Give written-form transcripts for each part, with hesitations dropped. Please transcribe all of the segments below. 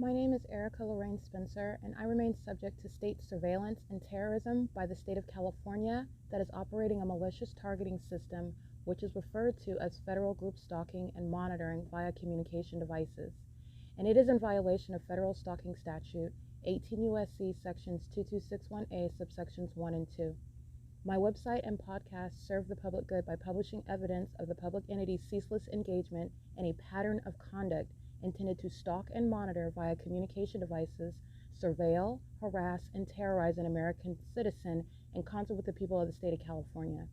My name is Erica Lorraine Spencer, and I remain subject to state surveillance and terrorism by the state of California that is operating a malicious targeting system which is referred to as federal group stalking and monitoring via communication devices. And it is in violation of federal stalking statute 18 U.S.C. sections 2261A subsections 1 and 2. My website and podcast serve the public good by publishing evidence of the public entity's ceaseless engagement in a pattern of conduct intended to stalk and monitor via communication devices, surveil, harass, and terrorize an American citizen in concert with the people of the state of California.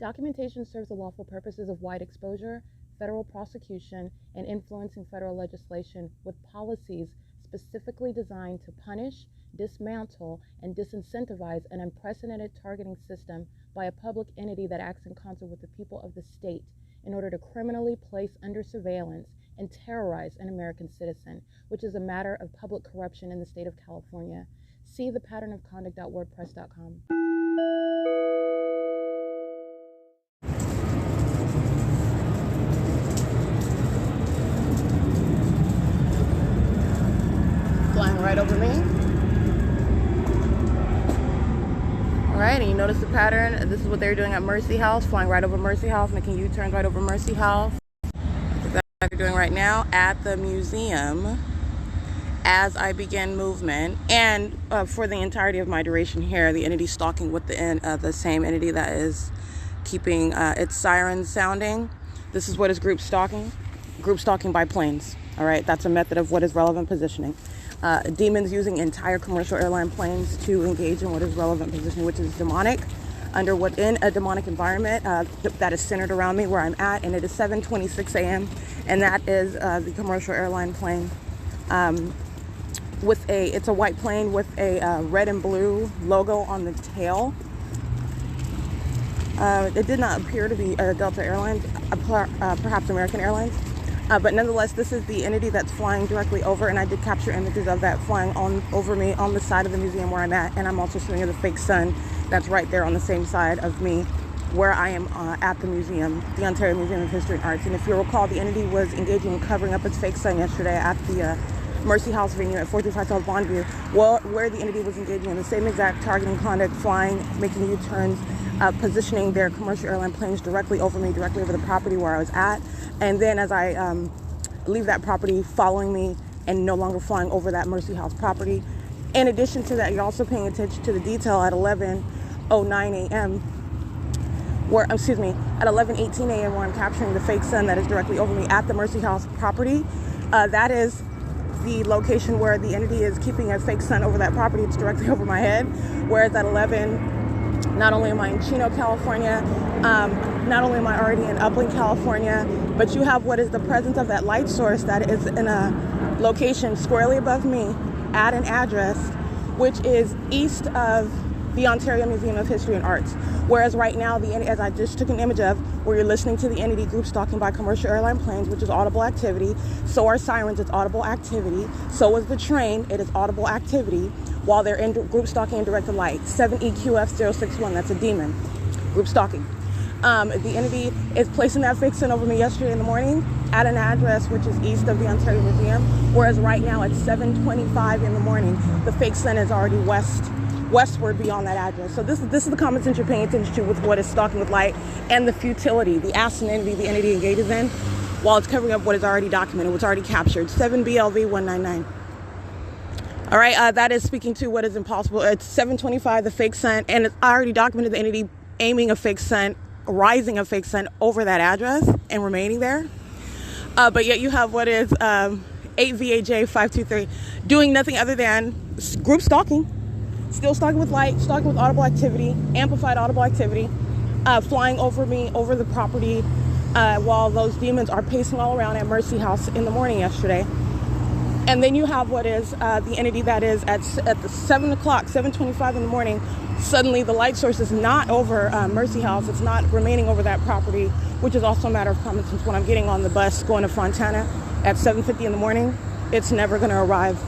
Documentation serves the lawful purposes of wide exposure, federal prosecution, and influencing federal legislation with policies specifically designed to punish, dismantle, and disincentivize an unprecedented targeting system by a public entity that acts in concert with the people of the state in order to criminally place under surveillance and terrorize an American citizen, which is a matter of public corruption in the state of California. See thepatternofconduct.wordpress.com. Flying right over me. All right, and you notice the pattern. This is what they're doing at Mercy House, flying right over Mercy House, making U-turns right over Mercy House. They're doing right now at the museum as I begin movement, and for the entirety of my duration here, the entity stalking with the same entity that is keeping its sirens sounding. This is what is group stalking by planes. All right, that's a method of what is relevant positioning. Demons using entire commercial airline planes to engage in what is relevant positioning, which is demonic. Within a demonic environment that is centered around me where I'm at, and it is 7:26 a.m. and that is the commercial airline plane it's a white plane with a red and blue logo on the tail. It did not appear to be Delta Airlines, perhaps American Airlines, but nonetheless, this is the entity that's flying directly over, and I did capture images of that flying over me on the side of the museum where I'm at, and I'm also showing you the fake sun that's right there on the same side of me where I am at the museum, the Ontario Museum of History and Arts. And if you recall, the entity was engaging in covering up its fake sun yesterday at the Mercy House venue at 435 South Bondview, where the entity was engaging in the same exact targeting conduct, flying, making U-turns, positioning their commercial airline planes directly over me, directly over the property where I was at. And then as I leave that property, following me and no longer flying over that Mercy House property. In addition to that, you're also paying attention to the detail at 11:09 a.m. at 11:18 a.m. where I'm capturing the fake sun that is directly over me at the Mercy House property. That is the location where the entity is keeping a fake sun over that property. It's directly over my head. Whereas at 11, not only am I in Chino, California, not only am I already in Upland, California, but you have what is the presence of that light source that is in a location squarely above me at an address which is east of the Ontario Museum of History and Arts. Whereas right now, as I just took an image of, where you're listening to the entity group stalking by commercial airline planes, which is audible activity. So are sirens, it's audible activity. So is the train, it is audible activity, while they're in group stalking in directed light. 7EQF061, that's a demon. Group stalking. The entity is placing that fake sun over me yesterday in the morning at an address which is east of the Ontario Museum, whereas right now at 7:25 in the morning, the fake sun is already westward beyond that address. So this is the common sense you're paying attention to with what is stalking with light, and the futility, the asinity the entity engages in while it's covering up what is already documented, what's already captured. 7BLV199. All right, that is speaking to what is impossible. It's 7:25, the fake sun, and it's already documented the entity aiming a fake sun, rising a fake sun over that address and remaining there. But yet you have what is 8VAJ523 doing nothing other than group stalking, still stalking with light, stalking with audible activity, amplified audible activity, flying over me, over the property, while those demons are pacing all around at Mercy House in the morning yesterday. And then you have what is the entity that is at the 7:25 in the morning. Suddenly the light source is not over Mercy House. It's not remaining over that property, which is also a matter of common sense. When I'm getting on the bus going to Fontana at 7:50 in the morning, it's never going to arrive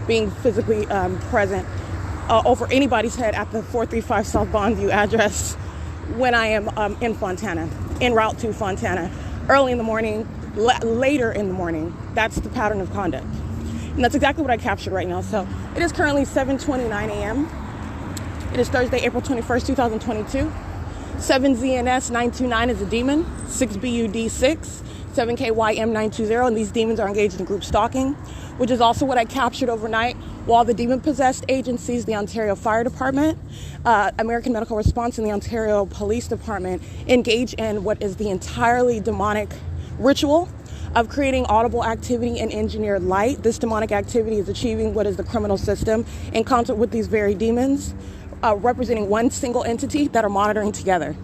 being physically present over anybody's head at the 435 South Bondview address when I am in Fontana, en route to Fontana, early in the morning, later in the morning. That's the pattern of conduct. And that's exactly what I captured right now. So it is currently 7:29 a.m. It is Thursday, April 21st, 2022. 7ZNS 929 is a demon, 6BUD6, 7KYM 920, and these demons are engaged in group stalking, which is also what I captured overnight while the demon-possessed agencies, the Ontario Fire Department, American Medical Response, and the Ontario Police Department engage in what is the entirely demonic ritual of creating audible activity and engineered light. This demonic activity is achieving what is the criminal system in concert with these very demons, representing one single entity that are monitoring together.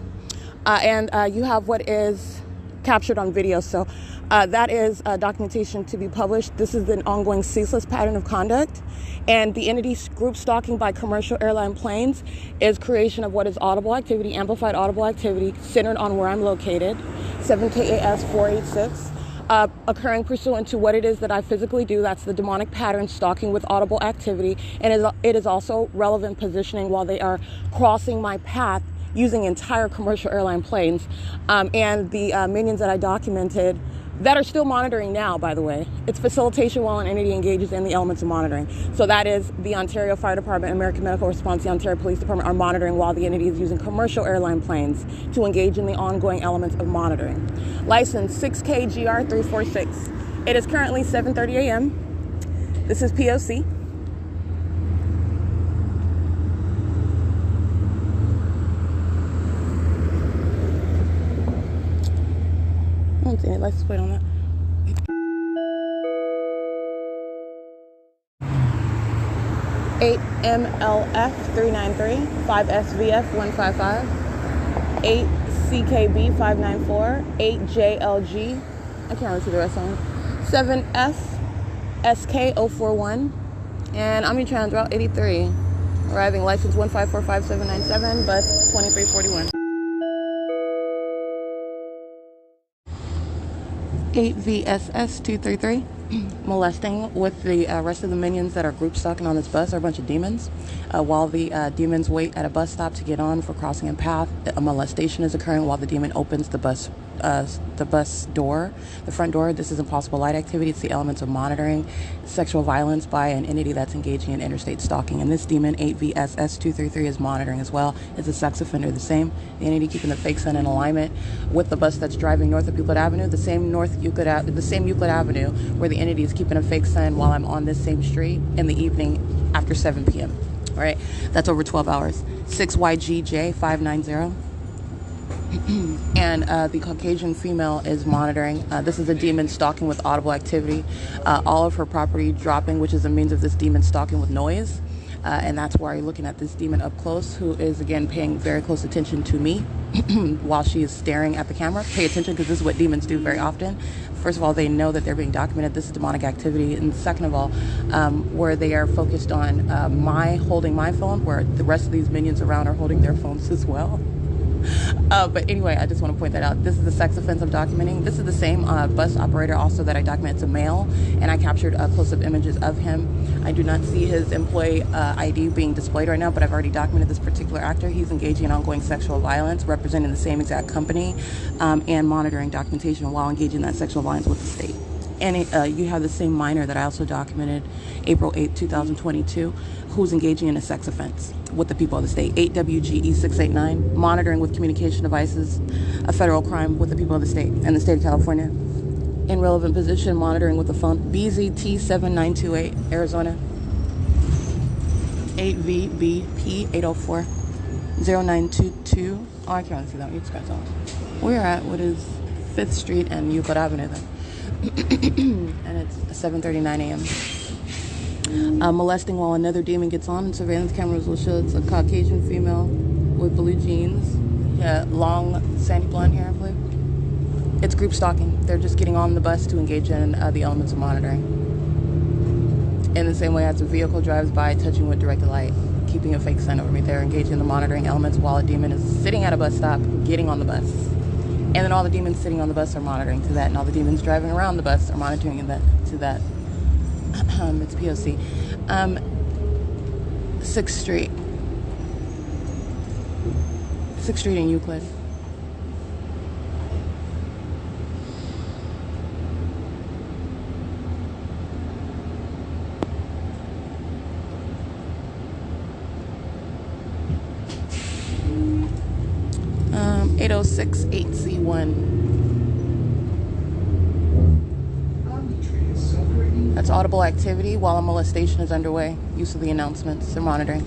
And you have what is captured on video. So that is documentation to be published. This is an ongoing ceaseless pattern of conduct. And the entity's group stalking by commercial airline planes is creation of what is audible activity, amplified audible activity, centered on where I'm located, 7KAS 486. Occurring pursuant to what it is that I physically do. That's the demonic pattern, stalking with audible activity. And it is also relevant positioning while they are crossing my path using entire commercial airline planes. And the minions that I documented that are still monitoring now, by the way. It's facilitation while an entity engages in the elements of monitoring. So that is the Ontario Fire Department, American Medical Response, the Ontario Police Department are monitoring while the entity is using commercial airline planes to engage in the ongoing elements of monitoring. License 6KGR346. It is currently 7:30 a.m. This is P.O.C. I don't see any license plate on that. $8MLF 393, 5SVF 155, 8CKB 594, 8JLG, I can't really see the rest of them, 7FSK 041, and Omnitrans Route 83, arriving license 1545797, bus 2341. 8VSS 233, molesting with the rest of the minions that are group stalking on this bus are a bunch of demons. While the demons wait at a bus stop to get on for crossing a path, a molestation is occurring while the demon opens the bus door, the front door. This is impossible light activity. It's the elements of monitoring sexual violence by an entity that's engaging in interstate stalking. And this demon, 8VSS 233, is monitoring as well. It's a sex offender, the same. The entity keeping the fake sun in alignment with the bus that's driving north of Euclid Avenue, the same Euclid Avenue where the entity is keeping a fake sun while I'm on this same street in the evening after 7 p.m. All right, that's over 12 hours. 6YGJ 590. And the Caucasian female is monitoring. This is a demon stalking with audible activity. All of her property dropping, which is a means of this demon stalking with noise. And that's why you're looking at this demon up close, who is, again, paying very close attention to me while she is staring at the camera. Pay attention, because this is what demons do very often. First of all, they know that they're being documented. This is demonic activity. And second of all, where they are focused on holding my phone, where the rest of these minions around are holding their phones as well. But anyway, I just want to point that out. This is the sex offense I'm documenting. This is the same bus operator also that I documented. It's a male, and I captured close-up images of him. I do not see his employee ID being displayed right now, but I've already documented this particular actor. He's engaging in ongoing sexual violence, representing the same exact company, and monitoring documentation while engaging in that sexual violence with the state. And you have the same minor that I also documented April 8, 2022, who's engaging in a sex offense with the people of the state. 8WGE689, monitoring with communication devices, a federal crime with the people of the state and the state of California. In relevant position, monitoring with the phone. BZT7928, Arizona. 8VBP804, 0922. Oh, I can't see that. You just got off. We're at what is 5th Street and Euclid Avenue then. And it's 7:39 a.m. Molesting while another demon gets on, and surveillance cameras will show it's a Caucasian female with blue jeans, long sandy blonde hair, I believe. It's group stalking. They're just getting on the bus to engage in the elements of monitoring. In the same way as a vehicle drives by, touching with directed light, keeping a fake sun over me, they're engaging in the monitoring elements while a demon is sitting at a bus stop, getting on the bus. And then all the demons sitting on the bus are monitoring to that, and all the demons driving around the bus are monitoring to that. It's P.O.C. 6th Street. 6th Street in Euclid. 68Z1. That's audible activity while a molestation is underway. Use of the announcements. They're monitoring.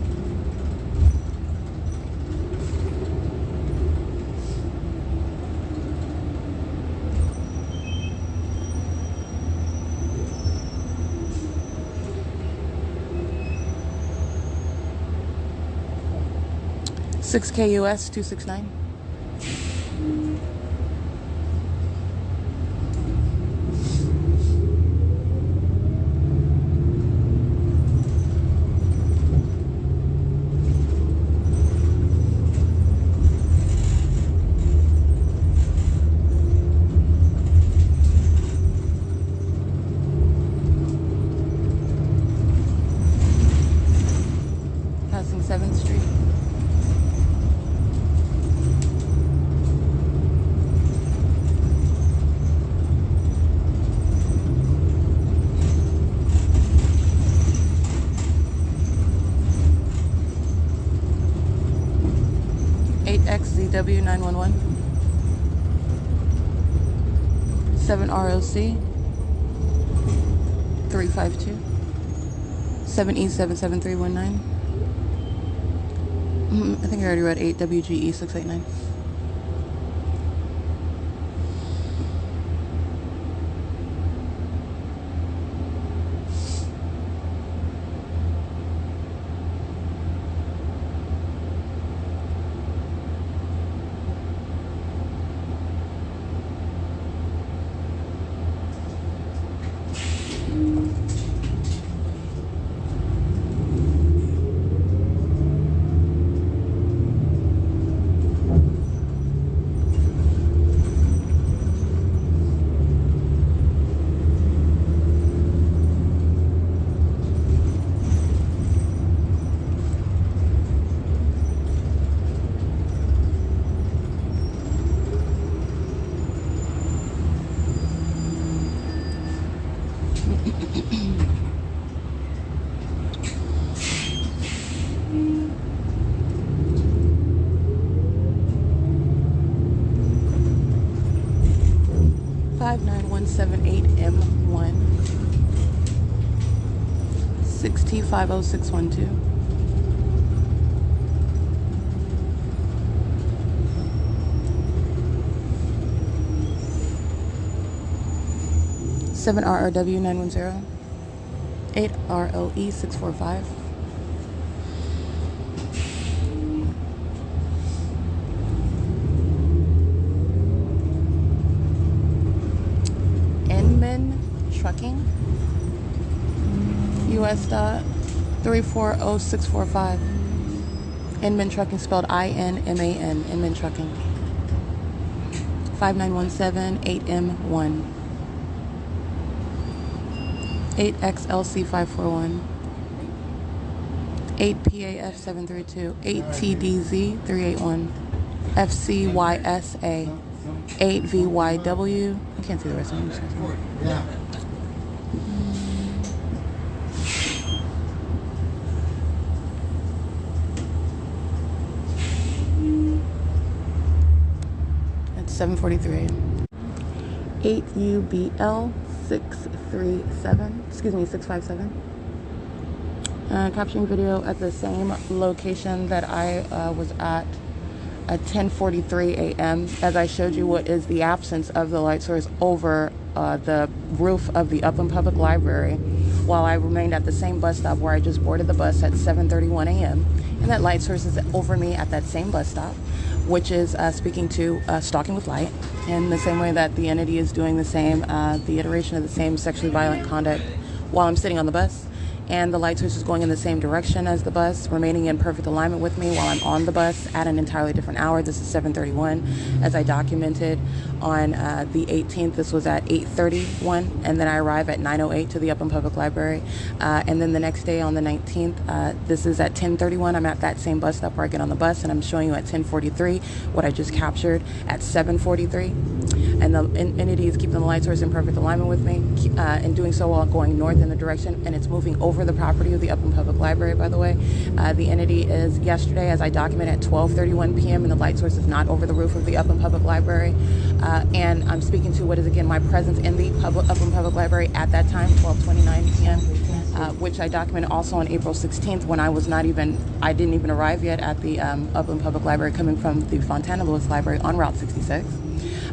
U.S. 269. Passing 7th Street. XZW 911, 7 ROC 352, 7E 77319. I think I already read 8 WGE 689. M1 6T50612. Seven RRW 910, 8 RLE 645. Trucking, U.S. 340645. Inman Trucking, spelled INMAN. Inman Trucking. 5917 8M1. 8XLC 541. 8PAF 732. 8TDZ 381. FCYSA 8VYW. I can't see the rest of them. Yeah. It's 7:43 a.m. 8UBL 637. Excuse me, 657. Capturing video at the same location that I was at 10:43 a.m. as I showed you what is the absence of the light source over the roof of the Upland Public Library, while I remained at the same bus stop where I just boarded the bus at 7:31 a.m. and that light source is over me at that same bus stop, which is speaking to stalking with light, in the same way that the entity is doing the same, the iteration of the same sexually violent conduct while I'm sitting on the bus. And the light source is going in the same direction as the bus, remaining in perfect alignment with me while I'm on the bus at an entirely different hour. This is 7:31. As I documented on the 18th, this was at 8:31, and then I arrive at 9:08 to the Upland Public Library. And then the next day on the 19th, this is at 10:31. I'm at that same bus stop where I get on the bus, and I'm showing you at 10:43 what I just captured at 7:43. And the entity is keeping the light source in perfect alignment with me, and doing so while going north in the direction, and it's moving over over the property of the Upland Public Library, by the way. The entity is yesterday, as I documented, at 12:31 p.m. and the light source is not over the roof of the Upland Public Library. And I'm speaking to what is, again, my presence in the Upland Public Library at that time, 12:29 p.m., which I documented also on April 16th when I didn't even arrive yet at the Upland Public Library coming from the Fontana-Lewis Library on Route 66.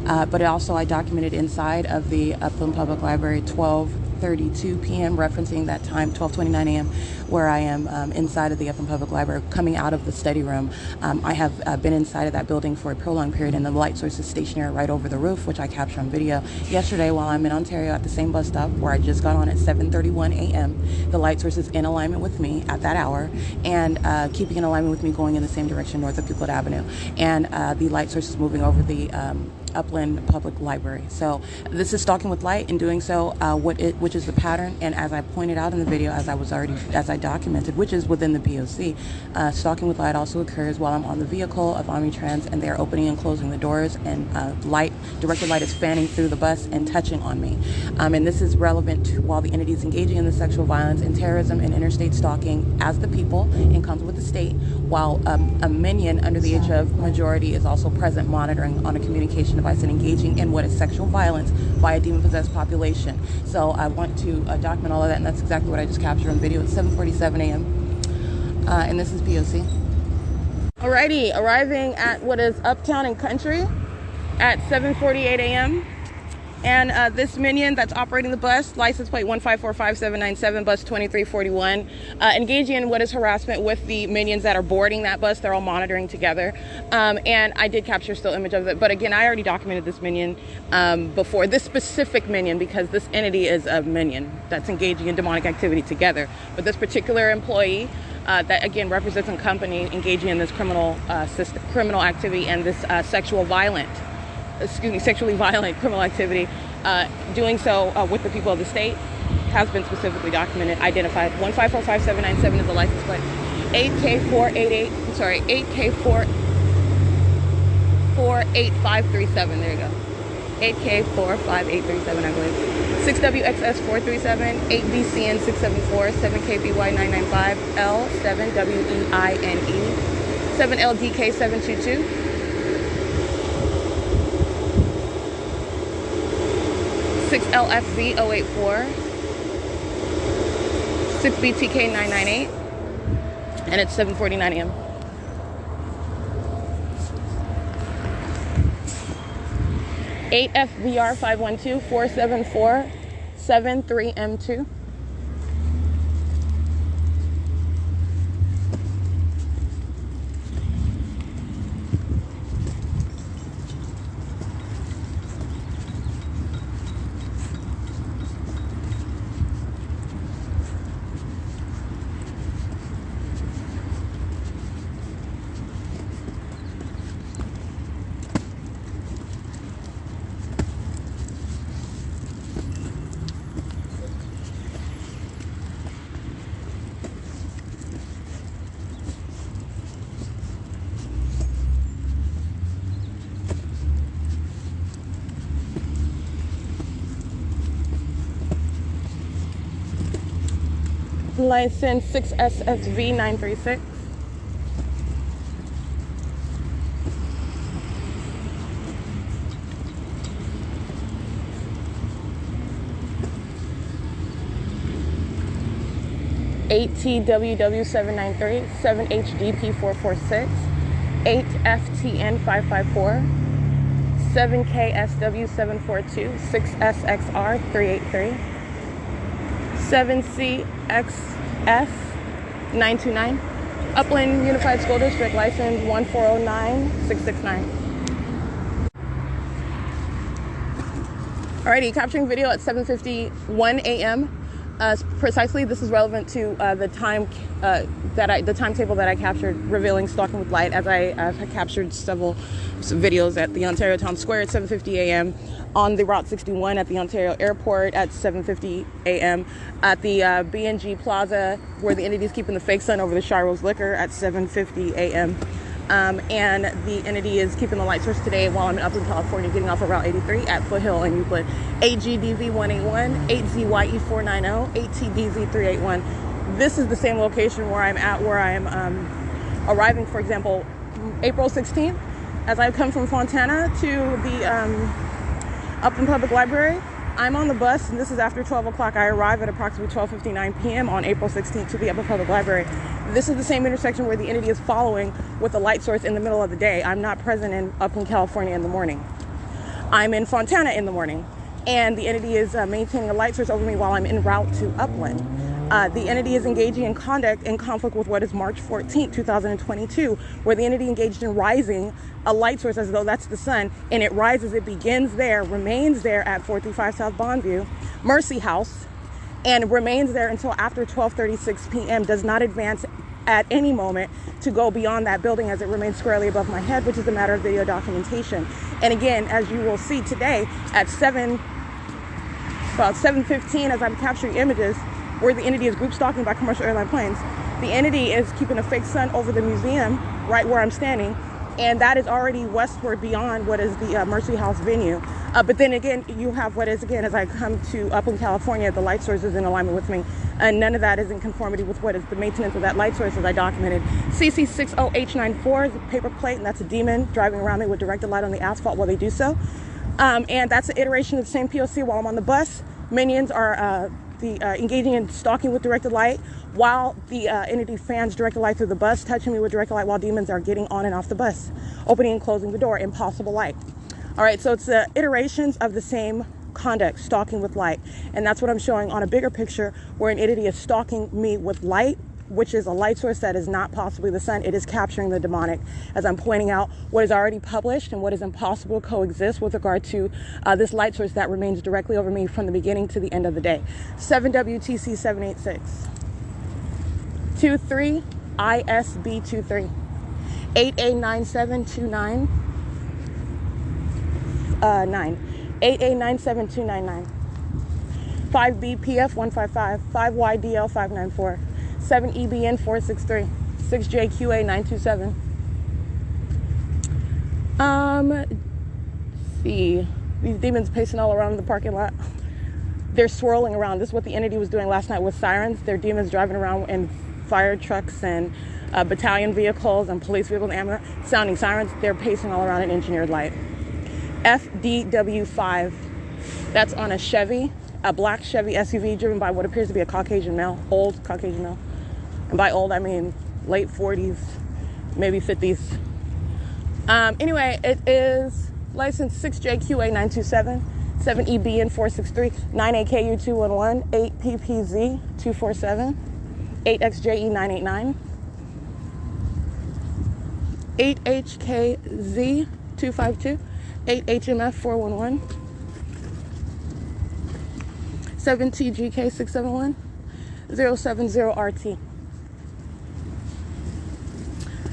But also I documented inside of the Upland Public Library 12:32 p.m. referencing that time, 12:29 a.m. where I am inside of the Upland Public Library coming out of the study room. I have been inside of that building for a prolonged period, and the light source is stationary right over the roof, which I captured on video yesterday while I'm in Ontario at the same bus stop where I just got on at 7:31 a.m. The light source is in alignment with me at that hour and keeping in alignment with me going in the same direction north of Euclid Avenue. And the light source is moving over the Upland Public Library. So this is stalking with light. In doing so, which is the pattern, and as I pointed out in the video, as I documented, which is within the P.O.C, stalking with light also occurs while I'm on the vehicle of Omnitrans and they're opening and closing the doors, and directed light is fanning through the bus and touching on me. And this is relevant to while the entity is engaging in the sexual violence and terrorism and interstate stalking as the people and comes with the state, while a minion under the age of majority is also present monitoring on a communication device and engaging in what is sexual violence by a demon-possessed population. So I want to document all of that, and that's exactly what I just captured on video at 7:47 a.m. And this is P.O.C. Alrighty, arriving at what is Uptown and Country at 7:48 a.m. And this minion that's operating the bus, license plate 1545797, bus 2341, engaging in what is harassment with the minions that are boarding that bus. They're all monitoring together. And I did capture still image of it. But again, I already documented this minion before, this specific minion, because this entity is a minion that's engaging in demonic activity together. But this particular employee that again represents a company engaging in this criminal activity and this sexually violent criminal activity, doing so with the people of the state, has been specifically documented, identified. 1545797 is the license plate. 8K48537. There you go. 8K45837, I believe. 6WXS437, 8BCN674, 7KBY995, L7WEINE, 7LDK722. 6LFV084, 6BTK998, and it's 7:49 a.m. Eight FVR 512 474 73M2. License 6SSV936. $8TWW793, 7HDP446, 8FTN554, 7KSW742, 6SXR383, 7CXF929, Upland Unified School District, license 1409669. Alrighty, capturing video at 7:51 a.m. Precisely, this is relevant to the timetable that I captured, revealing stalking with light, as I captured some videos at the Ontario Town Square at 7:50 a.m. on the Route 61 at the Ontario Airport at 7:50 a.m. at the B&G Plaza where the entity is keeping the fake sun over the Shiro's Liquor at 7:50 a.m. And the entity is keeping the light source today while I'm in Upland, California, getting off of Route 83 at Foothill and Euclid. 8GDV181, 8ZYE490, 8TDZ381, This is the same location where I'm at, where I'm arriving, for example, April 16th, as I come from Fontana to the Upland Public Library. I'm on the bus, and this is after 12 o'clock. I arrive at approximately 12:59 p.m. on April 16th to the Upland Public Library. This is the same intersection where the entity is following with a light source in the middle of the day. I'm not present in Upland, California in the morning. I'm in Fontana in the morning, and the entity is maintaining a light source over me while I'm en route to Upland. The entity is engaging in conduct in conflict with what is March 14th, 2022, where the entity engaged in rising a light source as though that's the sun, and it rises, it begins there, remains there at 435 South Bondview, Mercy House, and remains there until after 12:36 p.m., does not advance at any moment to go beyond that building as it remains squarely above my head, which is a matter of video documentation. And again, as you will see today at about 7:15, as I'm capturing images, where the entity is group stalking by commercial airline planes. The entity is keeping a fake sun over the museum right where I'm standing, and that is already westward beyond what is the Mercy House venue. But then again, you have what is, again, as I come to Upland, California, the light source is in alignment with me, and none of that is in conformity with what is the maintenance of that light source as I documented. CC60H94 is a paper plate, and that's a demon driving around me with directed light on the asphalt while they do so. And that's an iteration of the same P.O.C. while I'm on the bus. Minions are engaging in stalking with directed light while the entity fans directed light through the bus, touching me with directed light while demons are getting on and off the bus, opening and closing the door, impossible light. All right, so it's the iterations of the same conduct, stalking with light. And that's what I'm showing on a bigger picture where an entity is stalking me with light, which is a light source that is not possibly the sun. It is capturing the demonic, as I'm pointing out what is already published and what is impossible to coexist with regard to this light source that remains directly over me from the beginning to the end of the day. 7WTC 786. 23 ISB 23. 889729. 9. 88972999. 5BPF 155. 5YDL 594. 7EBN 463. 6JQA 927. See. These demons pacing all around the parking lot. They're swirling around. This is what the entity was doing last night with sirens. They're demons driving around in fire trucks and battalion vehicles and police vehicles and ambulance, sounding sirens. They're pacing all around in engineered light. FDW5. That's on a Chevy, a black Chevy SUV driven by what appears to be a Caucasian male, old Caucasian male. And by old, I mean late 40s, maybe 50s. Anyway, it is license 6JQA927, 7EBN 463, 9AKU211, 8PPZ 247, 8XJE 989, 8HKZ 252, 8HMF 411, 7TGK 671, 070RT.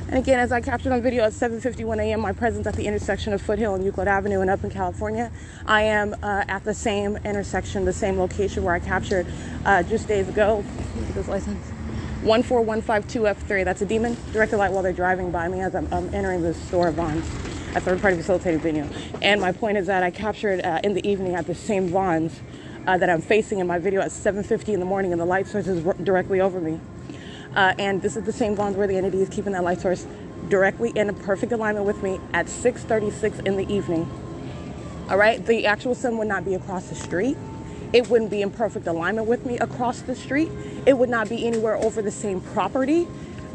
And again, as I captured on video at 7:51 a.m., my presence at the intersection of Foothill and Euclid Avenue and Upland, California. I am at the same intersection, the same location where I captured just days ago. Look at this license. 14152F3. That's a demon. Directed light while they're driving by me as I'm entering the store of Vons, a third-party facilitated venue. And my point is that I captured in the evening at the same Vons that I'm facing in my video at 7:50 in the morning, and the light source is directly over me. And this is the same Vons where the entity is keeping that light source directly in a perfect alignment with me at 6:36 in the evening. All right, the actual sun would not be across the street. It wouldn't be in perfect alignment with me across the street. It would not be anywhere over the same property.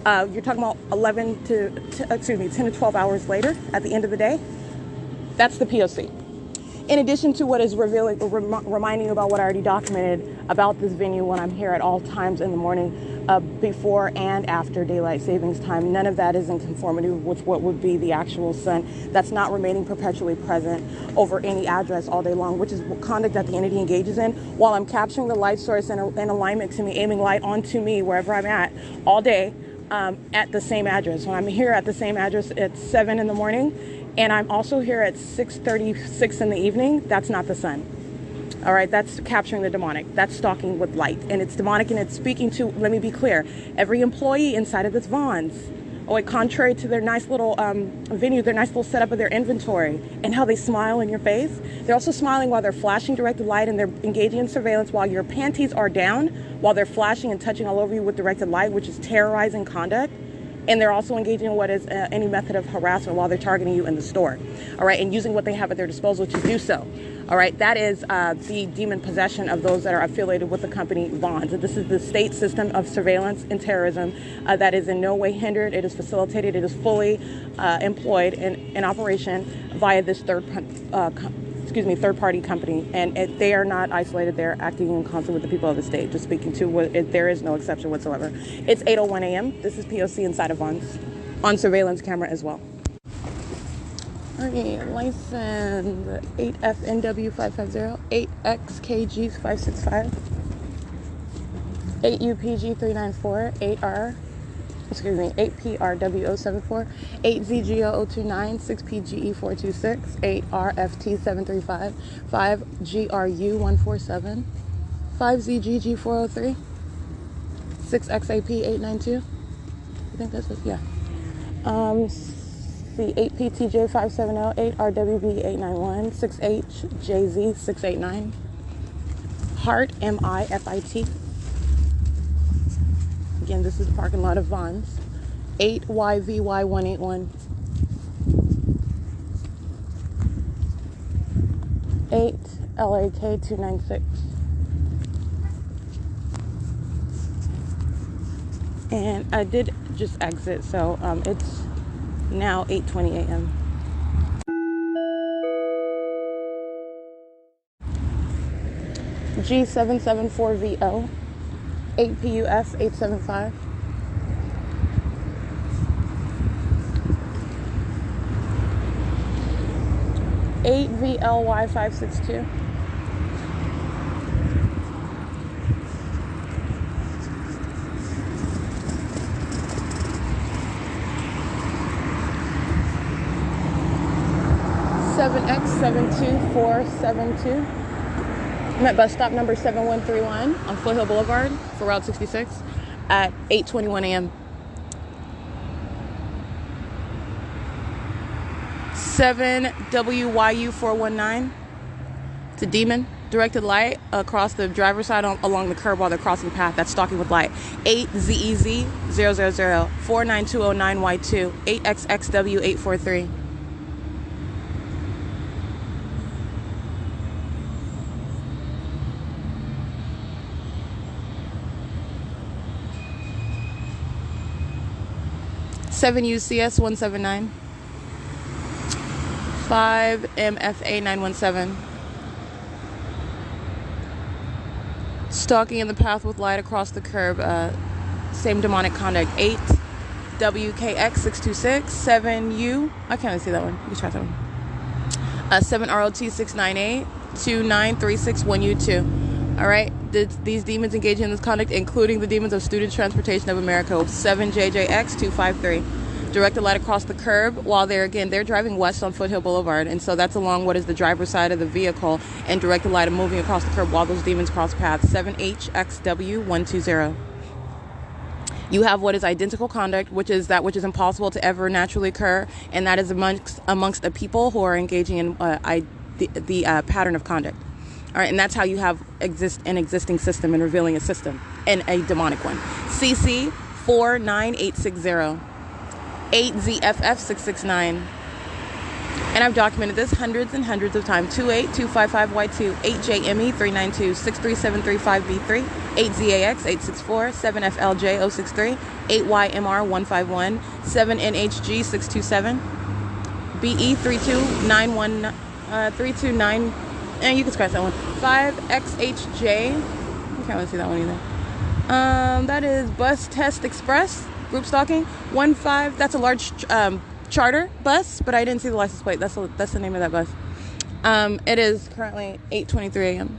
You're talking about 10 to 12 hours later at the end of the day. That's the P.O.C. In addition to what is reminding you about what I already documented about this venue when I'm here at all times in the morning, before and after daylight savings time, none of that is in conformity with what would be the actual sun. That's not remaining perpetually present over any address all day long, which is conduct that the entity engages in while I'm capturing the light source in alignment to me, aiming light onto me wherever I'm at all day at the same address. When I'm here at the same address at 7 in the morning, and I'm also here at 6:36 in the evening, that's not the sun. All right, that's capturing the demonic. That's stalking with light. And it's demonic, and it's speaking to, let me be clear, every employee inside of this Vons Oh, wait, contrary to their nice little venue, their nice little setup of their inventory, and how they smile in your face, they're also smiling while they're flashing directed light, and they're engaging in surveillance while your panties are down, while they're flashing and touching all over you with directed light, which is terrorizing conduct. And they're also engaging in what is any method of harassment while they're targeting you in the store. All right, and using what they have at their disposal to do so. All right, that is the demon possession of those that are affiliated with the company Vons. This is the state system of surveillance and terrorism that is in no way hindered. It is facilitated. It is fully employed in operation via this third-party company, and they are not isolated. They're acting in concert with the people of the state. Just speaking to there is no exception whatsoever. It's 8:01 a.m. This is P.O.C. inside of Vons on surveillance camera as well. Okay, license 8FNW550, 8XKG565, 8UPG394, 8PRW074, 8ZGO029, 6PGE426, 8RFT735, 5GRU147, 5ZGG403, 6XAP892. I think that's it, yeah. The 8PTJ570, 8RWB891, 6HJZ689, Hart MIFIT. Again, this is the parking lot of Vons. 8YVY181, 8LAK296. And I did just exit, so it's now 8:20 a.m. G774VO, 8PUF875, 8VLY562, 7X72472. I'm at bus stop number 7131 on Foothill Boulevard for Route 66 at 8:21 a.m. 7WYU419. It's a demon. Directed light across the driver's side along the curb while they're crossing the path. That's stalking with light. 8ZEZ000 49209Y2 8XXW843. Seven UCS 179, 5 MFA 917. Stalking in the path with light across the curb. Same demonic conduct. 8 WKX 626, 7U. I can't even see that one. You can try that one. 7 ROT 698, 29361U2. All right. These demons engaging in this conduct, including the demons of Student Transportation of America, 7JJX253. Directed light across the curb while they're driving west on Foothill Boulevard, and so that's along what is the driver's side of the vehicle, and directed light moving across the curb while those demons cross paths. 7HXW120. You have what is identical conduct, which is that which is impossible to ever naturally occur, and that is amongst the people who are engaging in the pattern of conduct. All right, and that's how you have an existing system and revealing a system, and a demonic one. CC 49860, 8ZFF669. And I've documented this hundreds and hundreds of times. 28255Y2, 8JME392, 63735B3, 8ZAX864, 7FLJ063, 8YMR151, 7NHG627, BE329, and you can scratch that one. 5XHJ. I can't really see that one either. That is Bus Test Express group stalking. 15. That's a large charter bus, but I didn't see the license plate. That's the name of that bus. It is currently 8:23 a.m.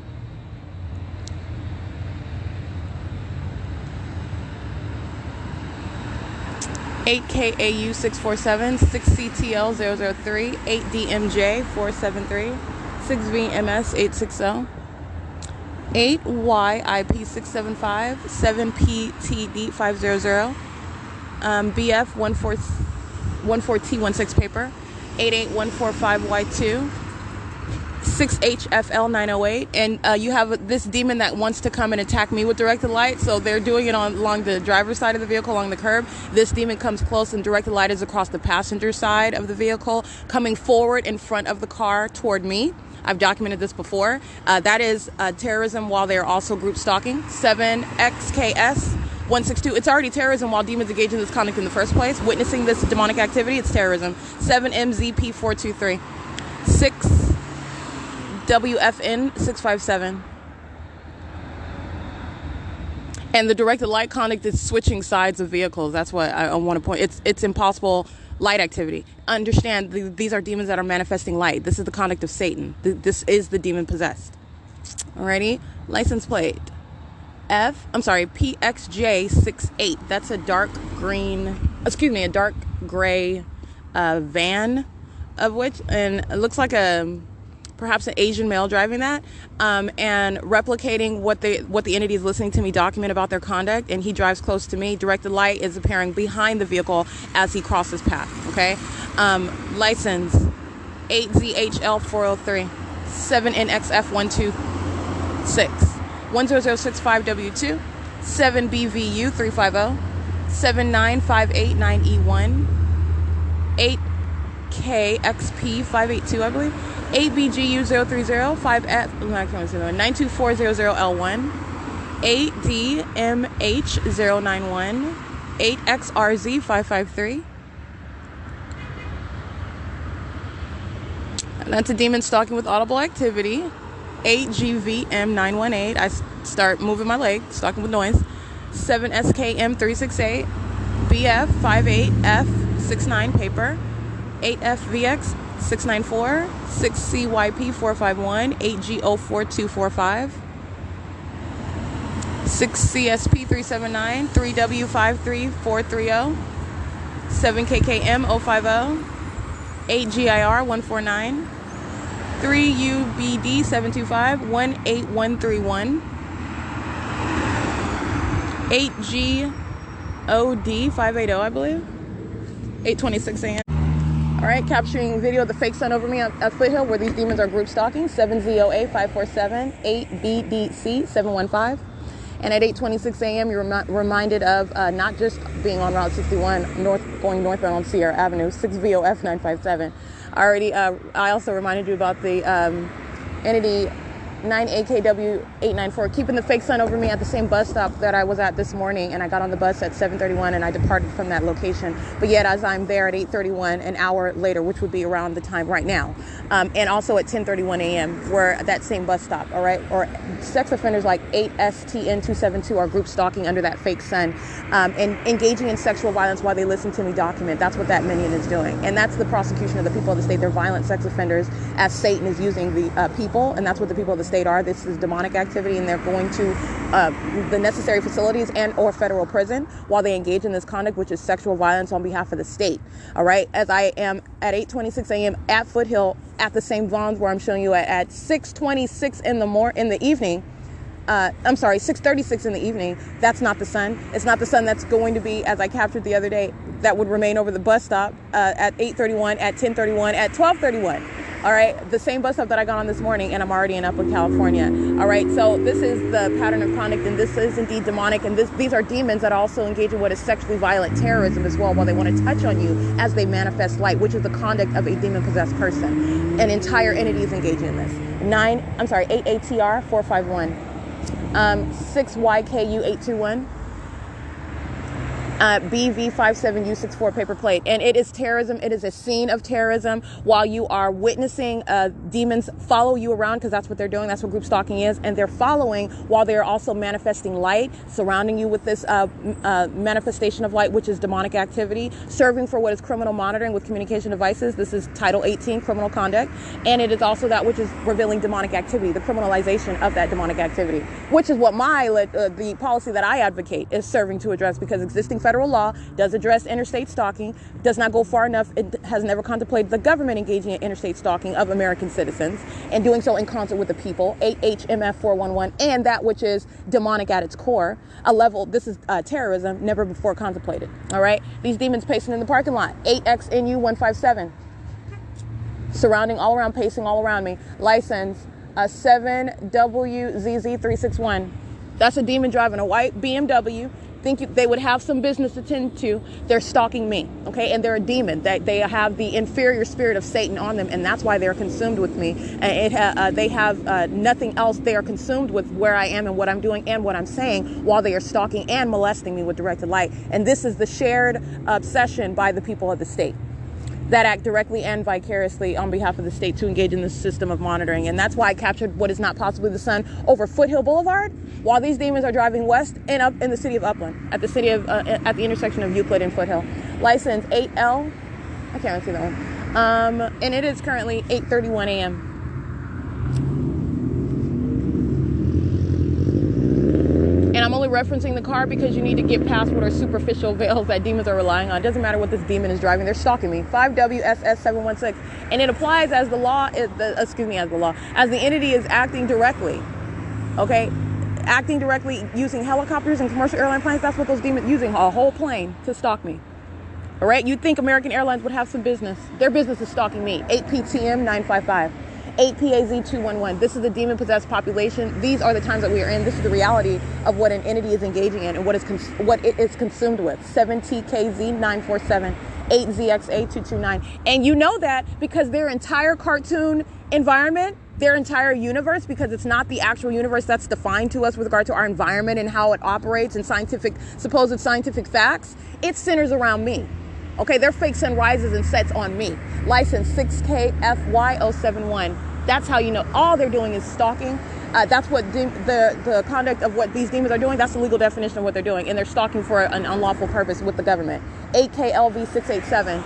(8KAU 647, 6CTL003, 8DMJ 473, 6VMS 860, 8YIP 675, 7PTD 500, BF 14T16 paper, 88145Y2, 6HFL908, and you have this demon that wants to come and attack me with directed light. So they're doing it along the driver's side of the vehicle, along the curb. This demon comes close, and directed light is across the passenger side of the vehicle, coming forward in front of the car toward me. I've documented this before. That is terrorism while they're also group stalking. 7XKS 162. It's already terrorism while demons engage in this conduct in the first place. Witnessing this demonic activity, it's terrorism. 7MZP423. 6WFN657. And the directed light conduct is switching sides of vehicles. That's what I want to point. It's impossible light activity. Understand, these are demons that are manifesting light. This is the conduct of Satan. This is the demon possessed. Alrighty, license plate PXJ68. That's a dark gray van, of which, and it looks like perhaps an Asian male driving that, and replicating what the entity is listening to me document about their conduct. And he drives close to me. Directed light is appearing behind the vehicle as he crosses path. Okay, license 8ZHL403 7NXF126 10065W2 7BVU350 79589E1 8KXP582, I believe. 8BGU030 5F 92400L1 8DMH091 8XRZ553. And that's a demon stalking with audible activity. 8GVM918. I start moving my leg, stalking with noise. 7SKM368 BF58F69 paper. 8FVX694 6CYP451 8G04245 6CSP379 3W53430 7KKM050 8GIR149 3UBD725 18131 8GOD580, I believe. 8:26 a.m. All right, capturing video of the fake sun over me at Foothill where these demons are group stalking. 7ZOA547 8BDC715. And at 8:26 a.m., you're reminded of not just being on Route 61, going northbound on Sierra Avenue, 6VOF957. I also reminded you about the entity 9AKW894, keeping the fake sun over me at the same bus stop that I was at this morning, and I got on the bus at 7:31 and I departed from that location. But yet, as I'm there at 8:31, an hour later, which would be around the time right now, and also at 10:31 a.m., we're at that same bus stop, all right? Or sex offenders like 8STN272 are group stalking under that fake sun and engaging in sexual violence while they listen to me document. That's what that minion is doing. And that's the prosecution of the people of the state. They're violent sex offenders as Satan is using the people, and that's what the people of the state are. This is demonic activity, and they're going to the necessary facilities and or federal prison while they engage in this conduct, which is sexual violence on behalf of the state. All right, as I am at 8:26 a.m. at Foothill at the same Vons where I'm showing you at 6:26 in the evening. I'm sorry, 6:36 in the evening. That's not the sun. It's not the sun that's going to be, as I captured the other day, that would remain over the bus stop at 8:31, at 10:31, at 12:31. All right, the same bus stop that I got on this morning, and I'm already in Upland, California. All right, so this is the pattern of conduct, and this is indeed demonic, and these are demons that also engage in what is sexually violent terrorism as well, while they want to touch on you as they manifest light, which is the conduct of a demon-possessed person. An entire entity is engaging in this. 8ATR451, 6YKU821. BV57U64 paper plate, and it is terrorism. It is a scene of terrorism while you are witnessing demons follow you around, because that's what they're doing. That's what group stalking is, and they're following while they're also manifesting light, surrounding you with this manifestation of light, which is demonic activity, serving for what is criminal monitoring with communication devices. This is Title 18, criminal conduct, and it is also that which is revealing demonic activity, the criminalization of that demonic activity, which is what the policy that I advocate is serving to address, because existing federal law does address interstate stalking, does not go far enough. It has never contemplated the government engaging in interstate stalking of American citizens and doing so in concert with the people. 8HMF 411, and that which is demonic at its core. A level, this is terrorism never before contemplated. All right. These demons pacing in the parking lot. 8XNU 157. Surrounding all around, pacing all around me. License 7WZZ361. That's a demon driving a white BMW. They would have some business to tend to. They're stalking me, okay? And they're a demon. They have the inferior spirit of Satan on them, and that's why they're consumed with me. And they have nothing else. They are consumed with where I am and what I'm doing and what I'm saying while they are stalking and molesting me with directed light. And this is the shared obsession by the people of the state that act directly and vicariously on behalf of the state to engage in this system of monitoring. And that's why I captured what is not possibly the sun over Foothill Boulevard while these demons are driving west and up in the city of Upland at the intersection of Euclid and Foothill. License 8L, I can't see that one. And it is currently 8:31 a.m. And I'm only referencing the car because you need to get past what are superficial veils that demons are relying on. It doesn't matter what this demon is driving. They're stalking me. 5WSS 716. And it applies as the law, as the entity is acting directly. Okay? Acting directly using helicopters and commercial airline planes. That's what those demons using, a whole plane to stalk me. All right? You'd think American Airlines would have some business. Their business is stalking me. 8PTM 955. 8PAZ211. This is the demon-possessed population. These are the times that we are in. This is the reality of what an entity is engaging in and what it is consumed with. 7TKZ947, 8ZXA229. And you know that because their entire cartoon environment, their entire universe, because it's not the actual universe that's defined to us with regard to our environment and how it operates and supposed scientific facts, it centers around me. Okay, their fake sun rises and sets on me. License 6KFY071. That's how you know all they're doing is stalking. That's what the conduct of what these demons are doing. That's the legal definition of what they're doing. And they're stalking for an unlawful purpose with the government. 8KLV687.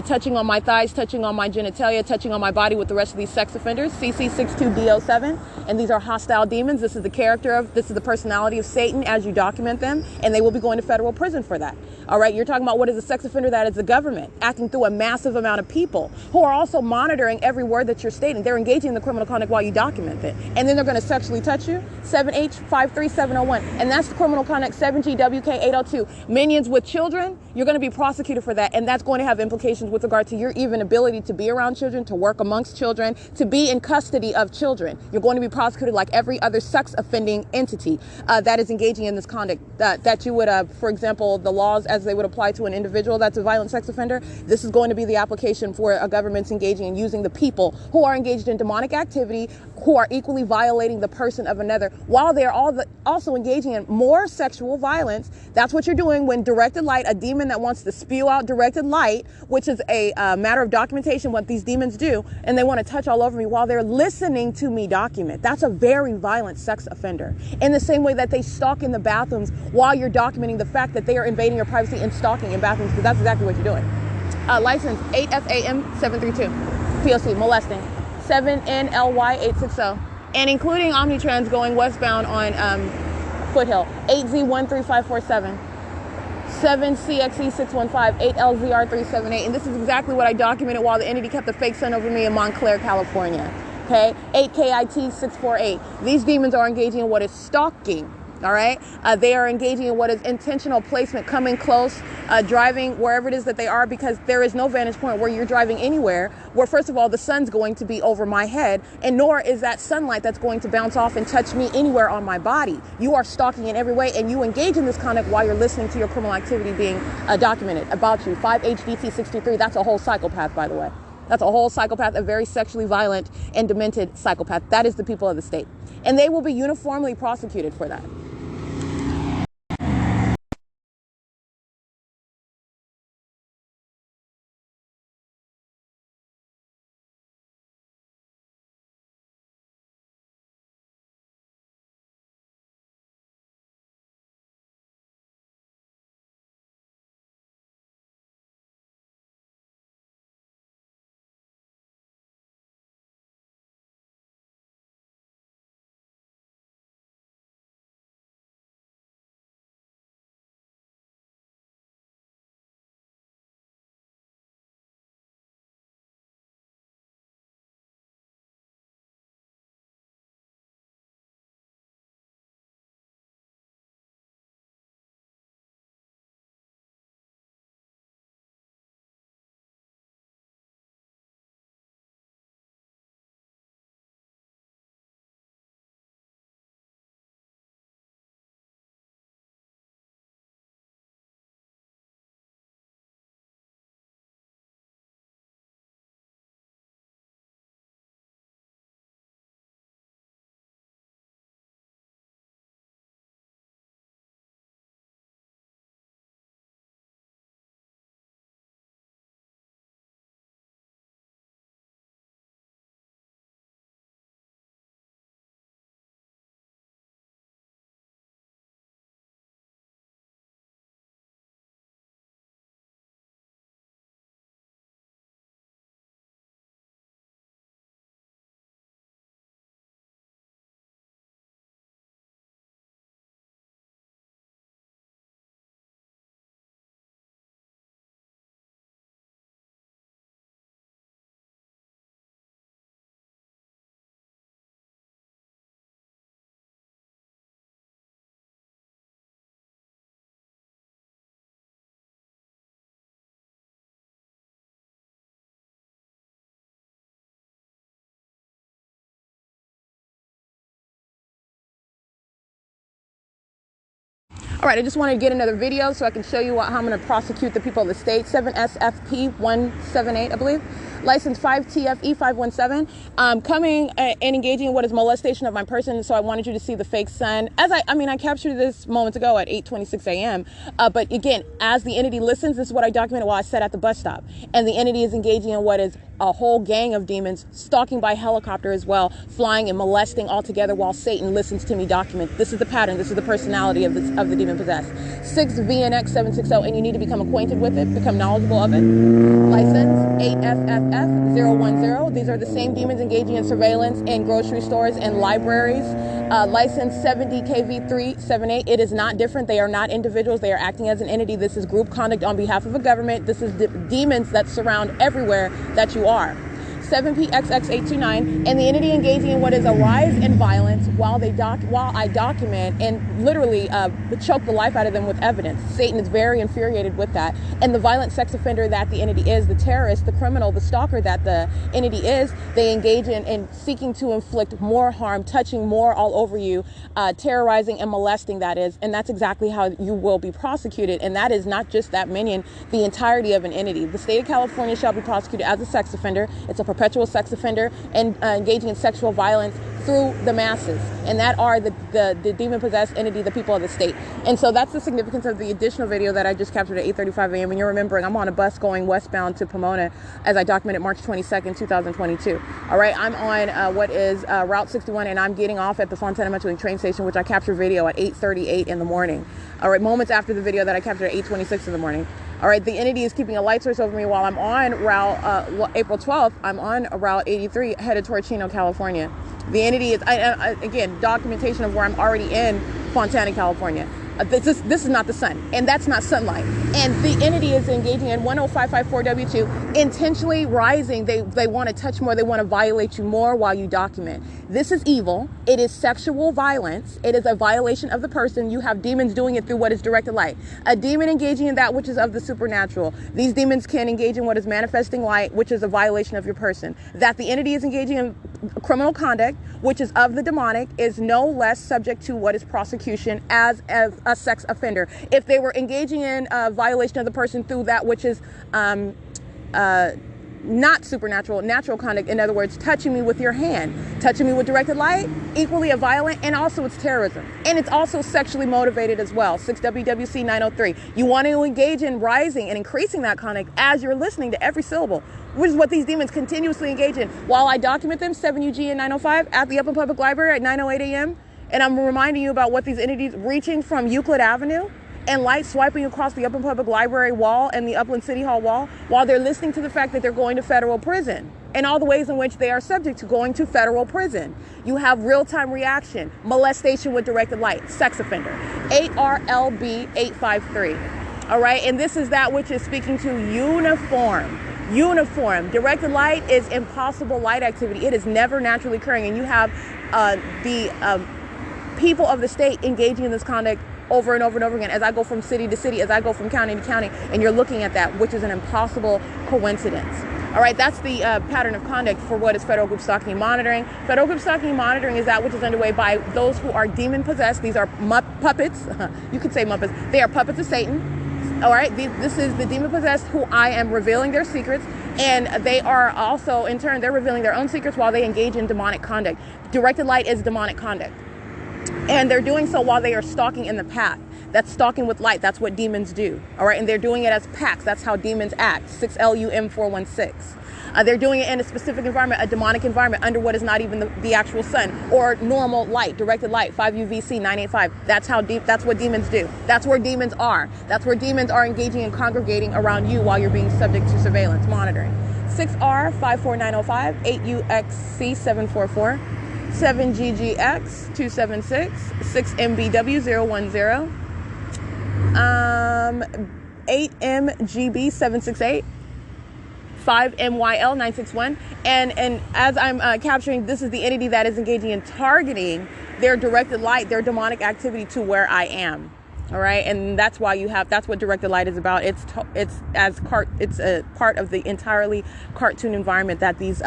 Touching on my thighs, touching on my genitalia, touching on my body with the rest of these sex offenders. CC62DO7. And these are hostile demons. This is the this is the personality of Satan as you document them. And they will be going to federal prison for that. All right, you're talking about what is a sex offender? That is the government acting through a massive amount of people who are also monitoring every word that you're stating. They're engaging in the criminal conduct while you document it. And then they're going to sexually touch you. 7H53701. And that's the criminal conduct 7GWK802. Minions with children, you're going to be prosecuted for that. And that's going to have implications with regard to your even ability to be around children, to work amongst children, to be in custody of children. You're going to be prosecuted like every other sex offending entity that is engaging in this conduct. That you would, for example, the laws as they would apply to an individual that's a violent sex offender, this is going to be the application for a government's engaging in using the people who are engaged in demonic activity, who are equally violating the person of another, while they're also engaging in more sexual violence. That's what you're doing when directed light, a demon that wants to spew out directed light, which is a matter of documentation, what these demons do, and they want to touch all over me while they're listening to me document. That's a very violent sex offender. In the same way that they stalk in the bathrooms while you're documenting the fact that they are invading your privacy and stalking in bathrooms, because that's exactly what you're doing. License 8FAM732. P.O.C. molesting. 7NLY860. And including Omnitrans going westbound on Foothill. 8Z13547. 7CXE615, 8LZR378. And this is exactly what I documented while the entity kept the fake sun over me in Montclair, California. Okay, 8KIT648. These demons are engaging in what is stalking. All right. They are engaging in what is intentional placement, coming close, driving wherever it is that they are, because there is no vantage point where you're driving anywhere where, first of all, the sun's going to be over my head, and nor is that sunlight that's going to bounce off and touch me anywhere on my body. You are stalking in every way, and you engage in this conduct while you're listening to your criminal activity being documented about you. 5HDT63. That's a whole psychopath, by the way. That's a whole psychopath, a very sexually violent and demented psychopath. That is the people of the state. And they will be uniformly prosecuted for that. All right, I just want to get another video so I can show you how I'm going to prosecute the people of the state. 7SFP178, I believe. License 5TFE517. Coming and engaging in what is molestation of my person. So I wanted you to see the fake sun. As I captured this moments ago at 8:26 a.m. But again, as the entity listens, this is what I documented while I sat at the bus stop. And the entity is engaging in what is a whole gang of demons, stalking by helicopter as well, flying and molesting all together while Satan listens to me document. This is the pattern. This is the personality of the demon possessed. 6VNX760, and you need to become acquainted with it, become knowledgeable of it. License 8FFF010. These are the same demons engaging in surveillance in grocery stores and libraries. License 70KV378. It is not different. They are not individuals. They are acting as an entity. This is group conduct on behalf of a government. This is demons that surround everywhere that you are. 7PXX829, and the entity engaging in what is a rise in violence while I document and literally choke the life out of them with evidence. Satan is very infuriated with that. And the violent sex offender that the entity is, the terrorist, the criminal, the stalker that the entity is, they engage in seeking to inflict more harm, touching more all over you, terrorizing and molesting, that is. And that's exactly how you will be prosecuted. And that is not just that minion, the entirety of an entity. The state of California shall be prosecuted as a sex offender. It's a perpetual sex offender and engaging in sexual violence through the masses. And that are the demon-possessed entity, the people of the state. And so that's the significance of the additional video that I just captured at 8:35 a.m. And you're remembering I'm on a bus going westbound to Pomona as I documented March 22nd, 2022. All right, I'm on what is Route 61, and I'm getting off at the Fontana Metro train station, which I captured video at 8:38 in the morning. All right, moments after the video that I captured at 8:26 in the morning. All right, the entity is keeping a light source over me while I'm on Route, April 12th, I'm on Route 83 headed toward Chino, California. The entity is, again, documentation of where I'm already in Fontana, California. This is not the sun, and that's not sunlight. And the entity is engaging in 10554W2, intentionally rising. They want to touch more. They want to violate you more while you document. This is evil. It is sexual violence. It is a violation of the person. You have demons doing it through what is directed light. A demon engaging in that which is of the supernatural. These demons can engage in what is manifesting light, which is a violation of your person. That the entity is engaging in criminal conduct, which is of the demonic, is no less subject to what is prosecution as a sex offender. If they were engaging in a violation of the person through that which is not supernatural, natural conduct, in other words, touching me with your hand, touching me with directed light, equally a violent, and also it's terrorism. And it's also sexually motivated as well. 6WWC 903. You want to engage in rising and increasing that conduct as you're listening to every syllable, which is what these demons continuously engage in. While I document them, 7UG and 905 at the Upland Public Library at 9:08 a.m., and I'm reminding you about what these entities reaching from Euclid Avenue and light swiping across the Upland Public Library wall and the Upland City Hall wall while they're listening to the fact that they're going to federal prison and all the ways in which they are subject to going to federal prison. You have real-time reaction, molestation with directed light, sex offender, 8RLB853. All right, and this is that which is speaking to uniform. Directed light is impossible light activity. It is never naturally occurring, and you have the people of the state engaging in this conduct over and over and over again as I go from city to city, as I go from county to county, and you're looking at that, which is an impossible coincidence. All right, that's the pattern of conduct for what is federal group stalking and monitoring. Federal group stalking and monitoring is that which is underway by those who are demon possessed. These are puppets. You could say Muppets. They are puppets of Satan. All right, this is the demon possessed who I am revealing their secrets, and they are also, in turn, they're revealing their own secrets while they engage in demonic conduct. Directed light is demonic conduct. And they're doing so while they are stalking in the path. That's stalking with light. That's what demons do. All right. And they're doing it as packs. That's how demons act. 6LUM416. They're doing it in a specific environment, a demonic environment under what is not even the actual sun or normal light, directed light, 5UVC 985. That's what demons do. That's where demons are. That's where demons are engaging and congregating around you while you're being subject to surveillance monitoring. 6R54905, 8UXC 744. 7GGX276, 6MBW010, 8MGB768, 5MYL961, and as I'm capturing, this is the entity that is engaging in targeting their directed light, their demonic activity to where I am. All right, and that's why that's what directed light is about. It's a part of the entirely cartoon environment that this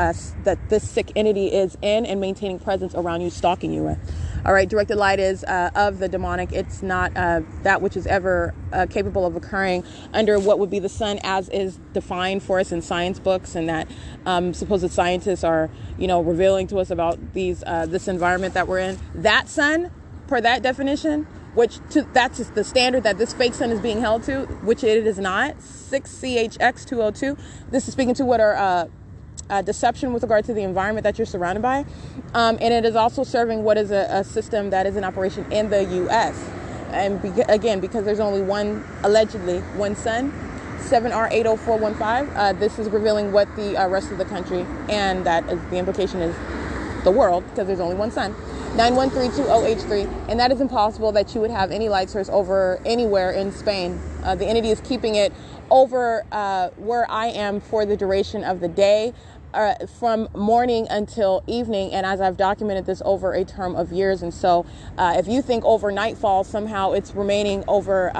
sick entity is in and maintaining presence around you, stalking you with. All right, directed light is of the demonic. It's not that which is ever capable of occurring under what would be the sun as is defined for us in science books, and that supposed scientists are, revealing to us about this environment that we're in. That sun, per that definition, that's the standard that this fake sun is being held to, which it is not. 6CHX202. This is speaking to what are deception with regard to the environment that you're surrounded by. And it is also serving what is a system that is in operation in the U.S. And again, because there's only allegedly one sun, 7R80415, this is revealing what the rest of the country, and that is the implication is the world, because there's only one sun. 91320H3, and that is impossible that you would have any light source over anywhere in Spain. The entity is keeping it over where I am for the duration of the day, from morning until evening, and as I've documented this over a term of years. And so if you think over nightfall somehow it's remaining over,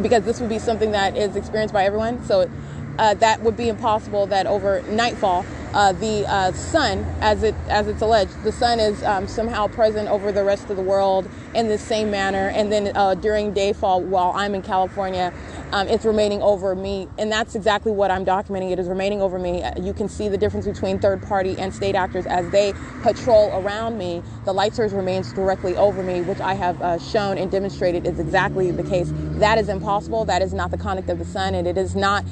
because this would be something that is experienced by everyone, so that would be impossible that over nightfall the sun, as it's alleged, the sun is somehow present over the rest of the world in the same manner, and then during dayfall while I'm in California, it's remaining over me, and that's exactly what I'm documenting. It is remaining over me. You can see the difference between third party and state actors as they patrol around me. The light source remains directly over me, which I have shown and demonstrated is exactly the case. That is impossible. That is not the conduct of the sun, and it is not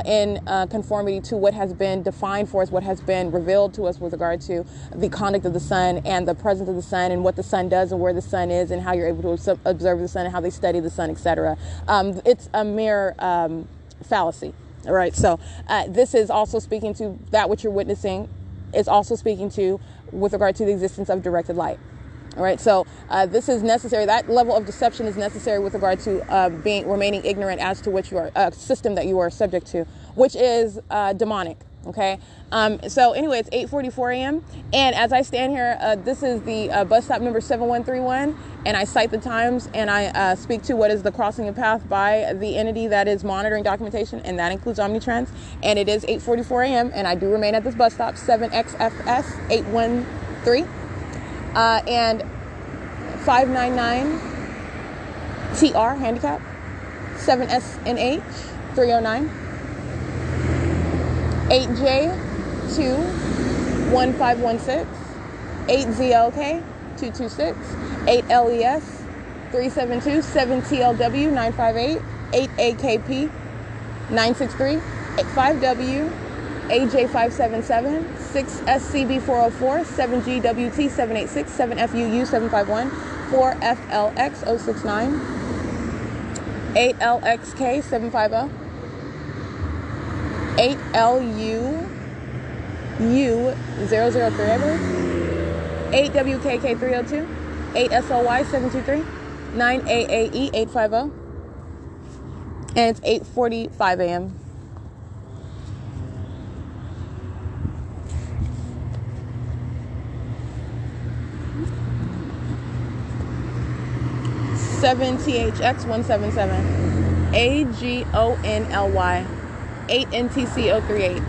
in conformity to what has been defined for us, what has been revealed to us with regard to the conduct of the sun and the presence of the sun and what the sun does and where the sun is and how you're able to observe the sun and how they study the sun, etc. It's a mere fallacy. All right. So this is also speaking to that which you're witnessing. It's also speaking to with regard to the existence of directed light. All right. So this is necessary. That level of deception is necessary with regard to remaining ignorant as to which you are system that you are subject to, which is demonic. Okay. So anyway, it's 8:44 a.m. And as I stand here, this is the bus stop number 7131. And I cite the times and I speak to what is the crossing of path by the entity that is monitoring documentation. And that includes Omnitrans. And it is 8:44 a.m. And I do remain at this bus stop, 7XFS 813. And 599 TR handicap, 7SNH 309. 8J2 1516, 8ZLK 226, 8LES 372, 7TLW 958, 8AKP 963, 5W AJ 577, 6SCB 404, 7GWT 786, 7FUU 751, 4FLX 069, 8LXK 750, 8LU U003, I believe, 8WKK 302, 8SOY 723, 9AAE 850, and it's 8:45 a.m. THX 177, AGONLY 8NTC038,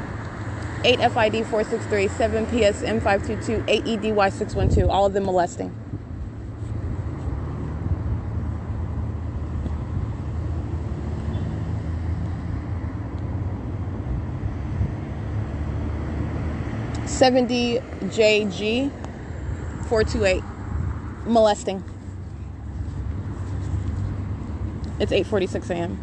8FID 463, 7PSM 522, 8EDY 612, all of them molesting. $70JG 428, molesting. It's 8:46 a.m.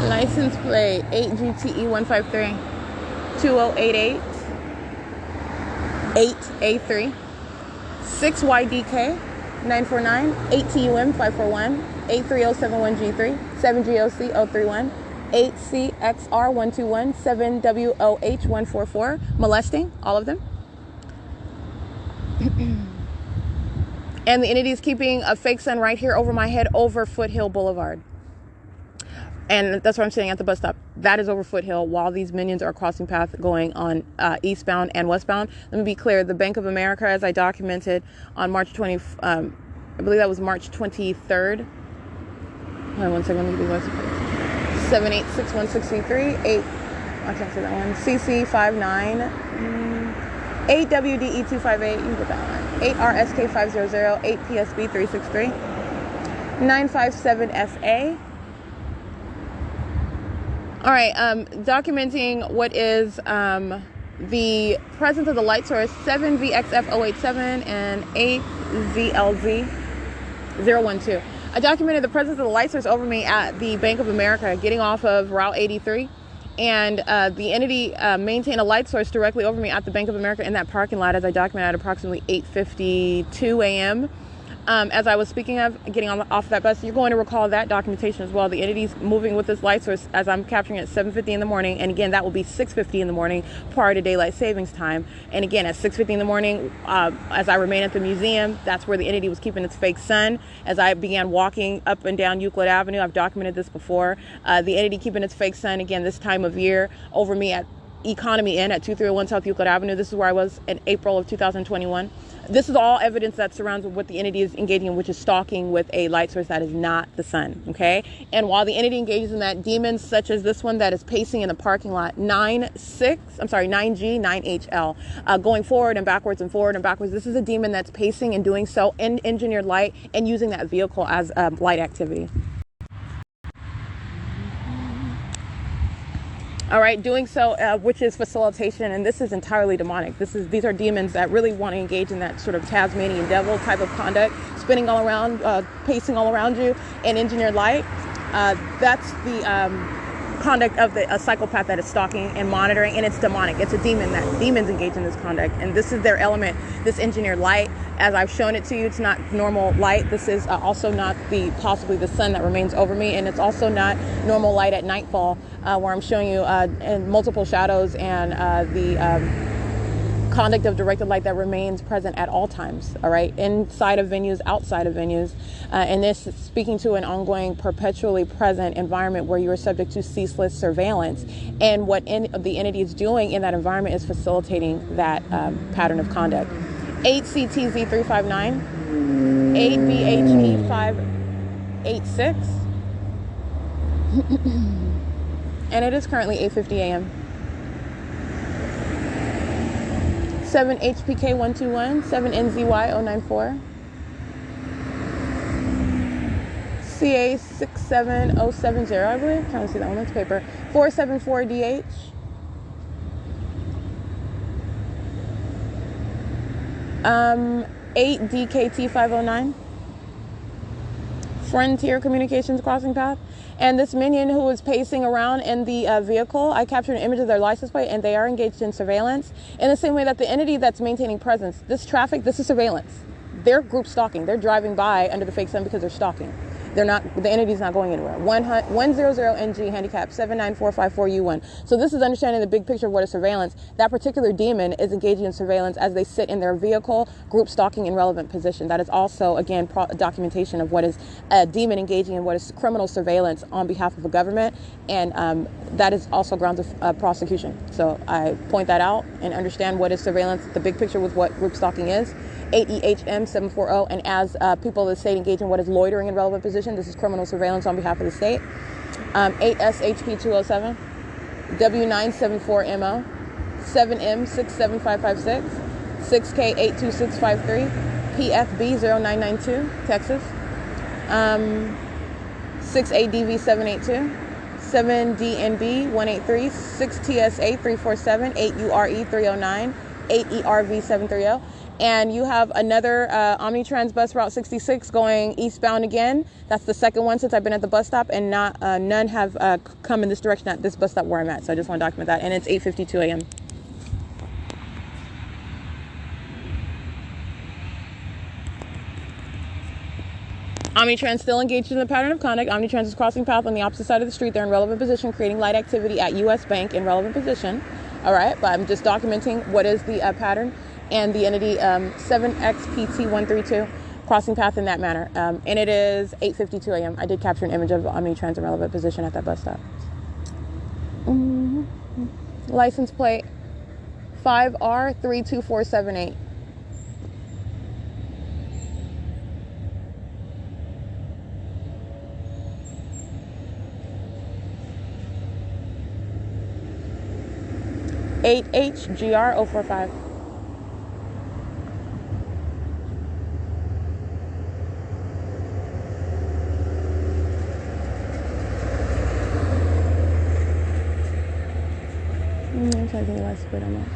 License plate 8GTE153 2088 8A3 6YDK 949 8TUM 541 83071G3 7GOC 031 8CXR 121 7WOH 144, molesting, all of them. And the entity is keeping a fake sun right here over my head over Foothill Boulevard. And that's where I'm sitting at the bus stop. That is over Foothill while these minions are crossing path going on eastbound and westbound. Let me be clear. The Bank of America, as I documented on March 20, I believe that was March 23rd. Hold on one second. Let me give you 786163 8. I can't say that one. CC59 8WDE258. You can get that one. 8RSK500 8PSB363 957SA. All right, documenting what is the presence of the light source 7VXF087 and 8ZLZ012. I documented the presence of the light source over me at the Bank of America getting off of Route 83. And the entity maintained a light source directly over me at the Bank of America in that parking lot, as I documented at approximately 8:52 a.m. As I was speaking of getting off that bus, you're going to recall that documentation as well. The entity's moving with this light source as I'm capturing at 7:50 in the morning. And again, that will be 6:50 in the morning prior to daylight savings time. And again, at 6:50 in the morning, as I remain at the museum, that's where the entity was keeping its fake sun. As I began walking up and down Euclid Avenue, I've documented this before. The entity keeping its fake sun, again, this time of year, over me at Economy Inn at 2301 South Euclid Avenue. This is where I was in April of 2021. This is all evidence that surrounds what the entity is engaging in, which is stalking with a light source that is not the sun, okay? And while the entity engages in that, demons such as this one that is pacing in the parking lot, 9G, 9HL, going forward and backwards and forward and backwards. This is a demon that's pacing and doing so in engineered light and using that vehicle as light activity. All right, doing so, which is facilitation, and this is entirely demonic. These are demons that really want to engage in that sort of Tasmanian devil type of conduct, spinning all around, pacing all around you in engineered light. That's the conduct of a psychopath that is stalking and monitoring, and it's demonic. It's a demon that demons engage in this conduct, and this is their element, this engineered light. As I've shown it to you, it's not normal light. This is also not possibly the sun that remains over me, and it's also not normal light at nightfall, where I'm showing you in multiple shadows and the conduct of directed light that remains present at all times, all right, inside of venues, outside of venues, and this is speaking to an ongoing, perpetually present environment where you are subject to ceaseless surveillance, and what the entity is doing in that environment is facilitating that pattern of conduct. 8CTZ359, 8BHE586, and it is currently 8:50 a.m. 7HPK121, 7NZY094, CA67070, I believe. I'm trying to see that one. That's paper. 474DH. Um, 8DKT509. Frontier Communications crossing path. And this minion who was pacing around in the vehicle, I captured an image of their license plate, and they are engaged in surveillance in the same way that the entity that's maintaining presence, this traffic, this is surveillance. They're group stalking. They're driving by under the fake sun because they're stalking. They're not, the entity's not going anywhere. 100NG handicap 79454U1. So this is understanding the big picture of what is surveillance. That particular demon is engaging in surveillance as they sit in their vehicle, group stalking in relevant position. That is also, again, documentation of what is a demon engaging in what is criminal surveillance on behalf of a government. And that is also grounds of prosecution. So I point that out and understand what is surveillance, the big picture with what group stalking is. 8EHM740, and as people of the state engage in what is loitering in relevant position, this is criminal surveillance on behalf of the state. 8SHP207, W974MO, 7M67556, 6K82653, PFB0992, Texas, 6ADV782, 7DNB183, 6TSA347, 8URE309, 8ERV730. And you have another Omnitrans bus route 66 going eastbound again. That's the second one since I've been at the bus stop, and none have come in this direction at this bus stop where I'm at. So I just want to document that. And it's 8:52 a.m. Omnitrans still engaged in the pattern of conduct. Omnitrans is crossing path on the opposite side of the street. They're in relevant position, creating light activity at U.S. Bank in relevant position. All right, but I'm just documenting what is the pattern. And the entity 7XPT132. crossing path in that manner. And it is 8:52 a.m. I did capture an image of Omni-Trans in relevant position at that bus stop. License plate 5R32478. HGR045. I'm trying to think last split on that.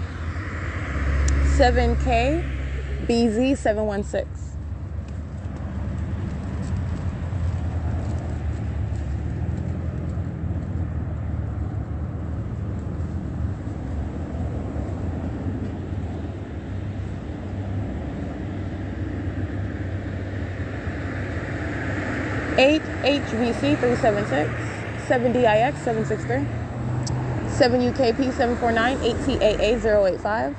7K BZ 716. Eight HVC 376, 7DIX 763, 7UKP 749, 8TAA 085,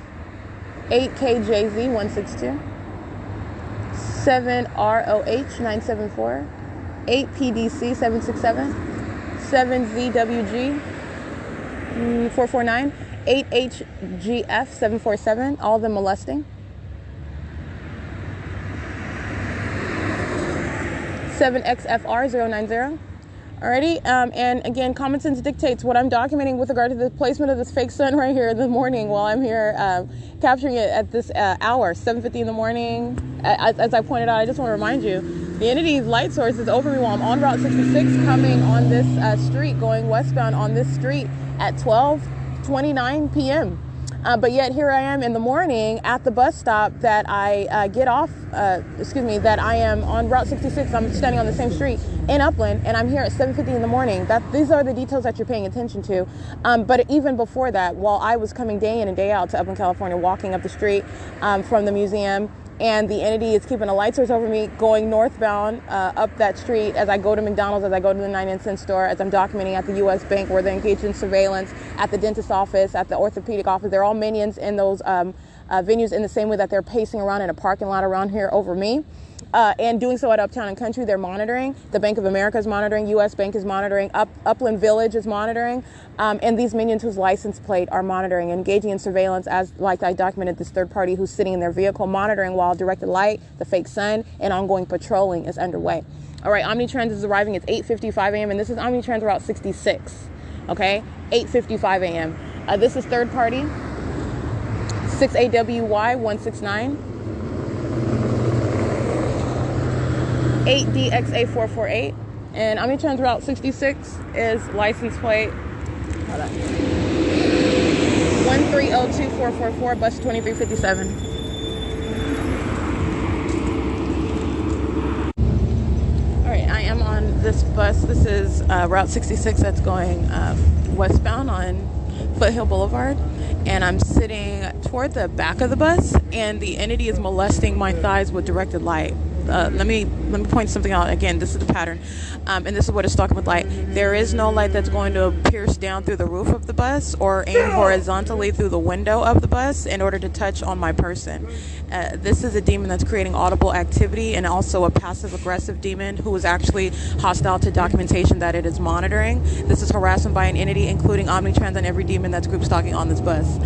8KJZ 162, 7ROH 974, 8PDC 767, 7ZWG 449, 8HGF 747, all of them molesting. 7XFR 090. Alrighty, and again, common sense dictates what I'm documenting with regard to the placement of this fake sun right here in the morning while I'm here capturing it at this hour, 7:50 in the morning. As I pointed out, I just want to remind you, the entity's light source is over me while I'm on Route 66 coming on this street, going westbound on this street at 12:29 p.m. But yet here I am in the morning at the bus stop that I get off, that I am on Route 66. I'm standing on the same street in Upland, and I'm here at 7:50 in the morning. These are the details that you're paying attention to. But even before that, while I was coming day in and day out to Upland, California, walking up the street from the museum, and the entity is keeping a light source over me going northbound up that street as I go to McDonald's, as I go to the 99-cent store, as I'm documenting at the U.S. bank where they're engaged in surveillance, at the dentist's office, at the orthopedic office. They're all minions in those venues in the same way that they're pacing around in a parking lot around here over me. And doing so at Uptown and Country, they're monitoring. The Bank of America is monitoring. U.S. Bank is monitoring. Upland Village is monitoring. And these minions whose license plate are monitoring, engaging in surveillance as, like I documented, this third party who's sitting in their vehicle monitoring while directed light, the fake sun, and ongoing patrolling is underway. All right, Omni-Trans is arriving. It's 8:55 a.m. and this is Omni-Trans Route 66. Okay, 8:55 a.m. This is third party, 6AWY 169. 8DXA448, and Omni-Trans Route 66 is license plate 1302444, bus 2357. All right, I am on this bus. This is Route 66 that's going westbound on Foothill Boulevard, and I'm sitting toward the back of the bus, and the entity is molesting my thighs with directed light. Let me point something out again. This is the pattern, and this is what it's talking with light. There is no light that's going to pierce down through the roof of the bus or aim horizontally through the window of the bus in order to touch on my person. This is a demon that's creating audible activity, and also a passive-aggressive demon who is actually hostile to documentation that it is monitoring. This is harassment by an entity, including Omni-Trans and every demon that's group stalking on this bus.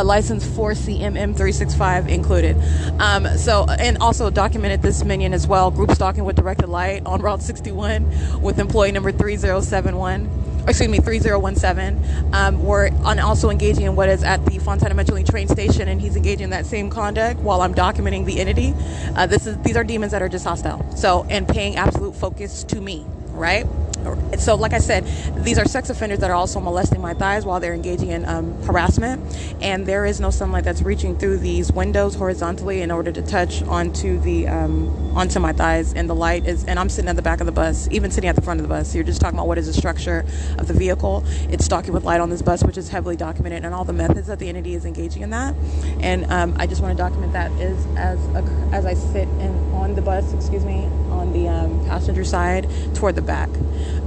License 4CMM365 included. And also documented this minion as well, group stalking with directed light on Route 61 with employee number 3017. We're also engaging in what is at the Fontana Metrolink train station, and he's engaging in that same conduct while I'm documenting the entity. These are demons that are just hostile, and paying absolute focus to me, right? So like I said, these are sex offenders that are also molesting my thighs while they're engaging in harassment, and there is no sunlight that's reaching through these windows horizontally in order to touch onto my thighs, and the light is, and I'm sitting at the back of the bus, even sitting at the front of the bus. You're just talking about what is the structure of the vehicle. It's stalking with light on this bus, which is heavily documented, and all the methods that the entity is engaging in that. And I just want to document that as I sit on the bus, on the passenger side toward the back.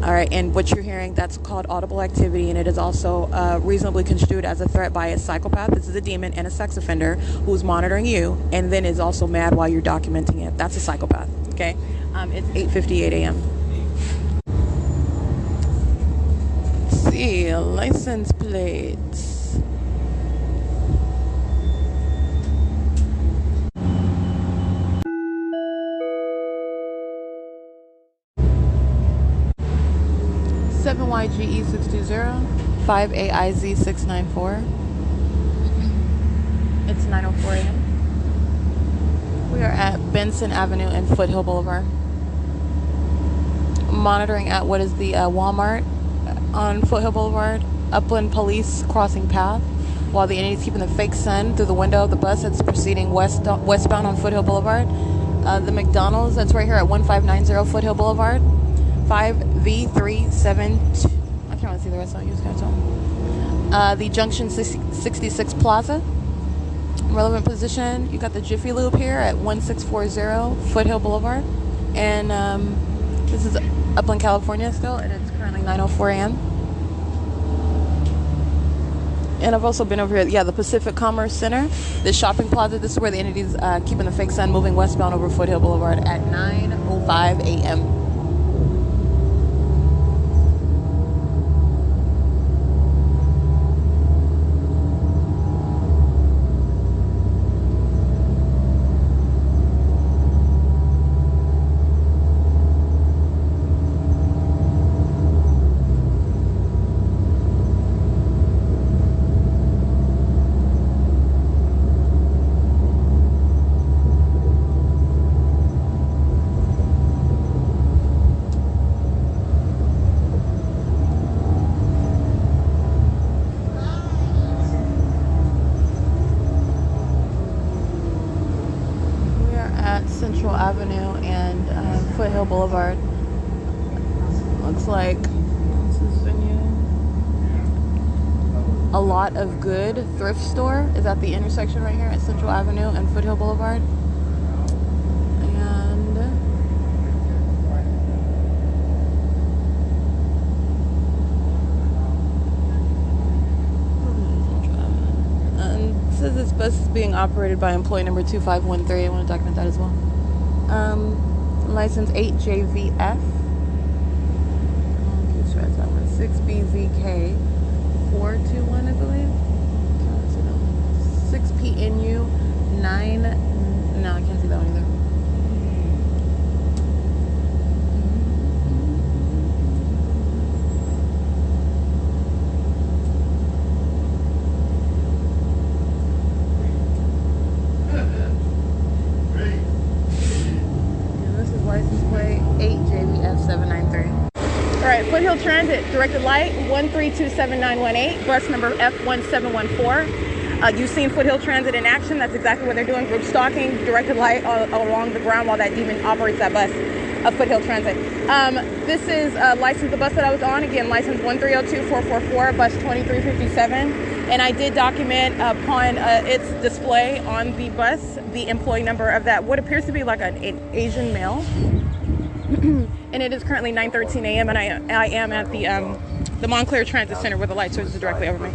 All right, and what you're hearing, that's called audible activity, and it is also reasonably construed as a threat by a psychopath. This is a demon and a sex offender who's monitoring you and then is also mad while you're documenting it. That's a psychopath, okay? It's 8:58 a.m. Let's see, license plates. YGE 620 5AIZ 694. It's 9:04 a.m. We are at Benson Avenue and Foothill Boulevard. Monitoring at what is the Walmart on Foothill Boulevard. Upland police crossing path while the entity is keeping the fake sun through the window of the bus that's proceeding westbound on Foothill Boulevard. The McDonald's that's right here at 1590 Foothill Boulevard. 5V372. I can't really see the rest of it. You just gotta tell me. The Junction 66 Plaza. Relevant position. You got the Jiffy Lube here at 1640 Foothill Boulevard. And this is Upland, California still, and it's currently 9:04 a.m. And I've also been over here, yeah, the Pacific Commerce Center, the shopping plaza. This is where the entity's keeping the fake sun moving westbound over Foothill Boulevard at 9:05 a.m. Avenue and Foothill Boulevard. Looks like this is venue. A Lot of Good thrift store is at the intersection right here at Central Avenue and Foothill Boulevard. And it says this bus is being operated by employee number 2513. I want to document that as well. License 8JVF 6BZK 421, I believe. 6PNU 9. No, I can't see that one either. Alright, Foothill Transit, directed light 1327918, bus number F1714. You've seen Foothill Transit in action. That's exactly what they're doing. Group stalking, directed light along the ground while that demon operates that bus of Foothill Transit. This is license, the bus that I was on, again, license 1302444, bus 2357. And I did document upon its display on the bus, the employee number of that, what appears to be like an Asian male. And it is currently 9:13 a.m. and I am at the Montclair Transit Center where the light source is directly over me.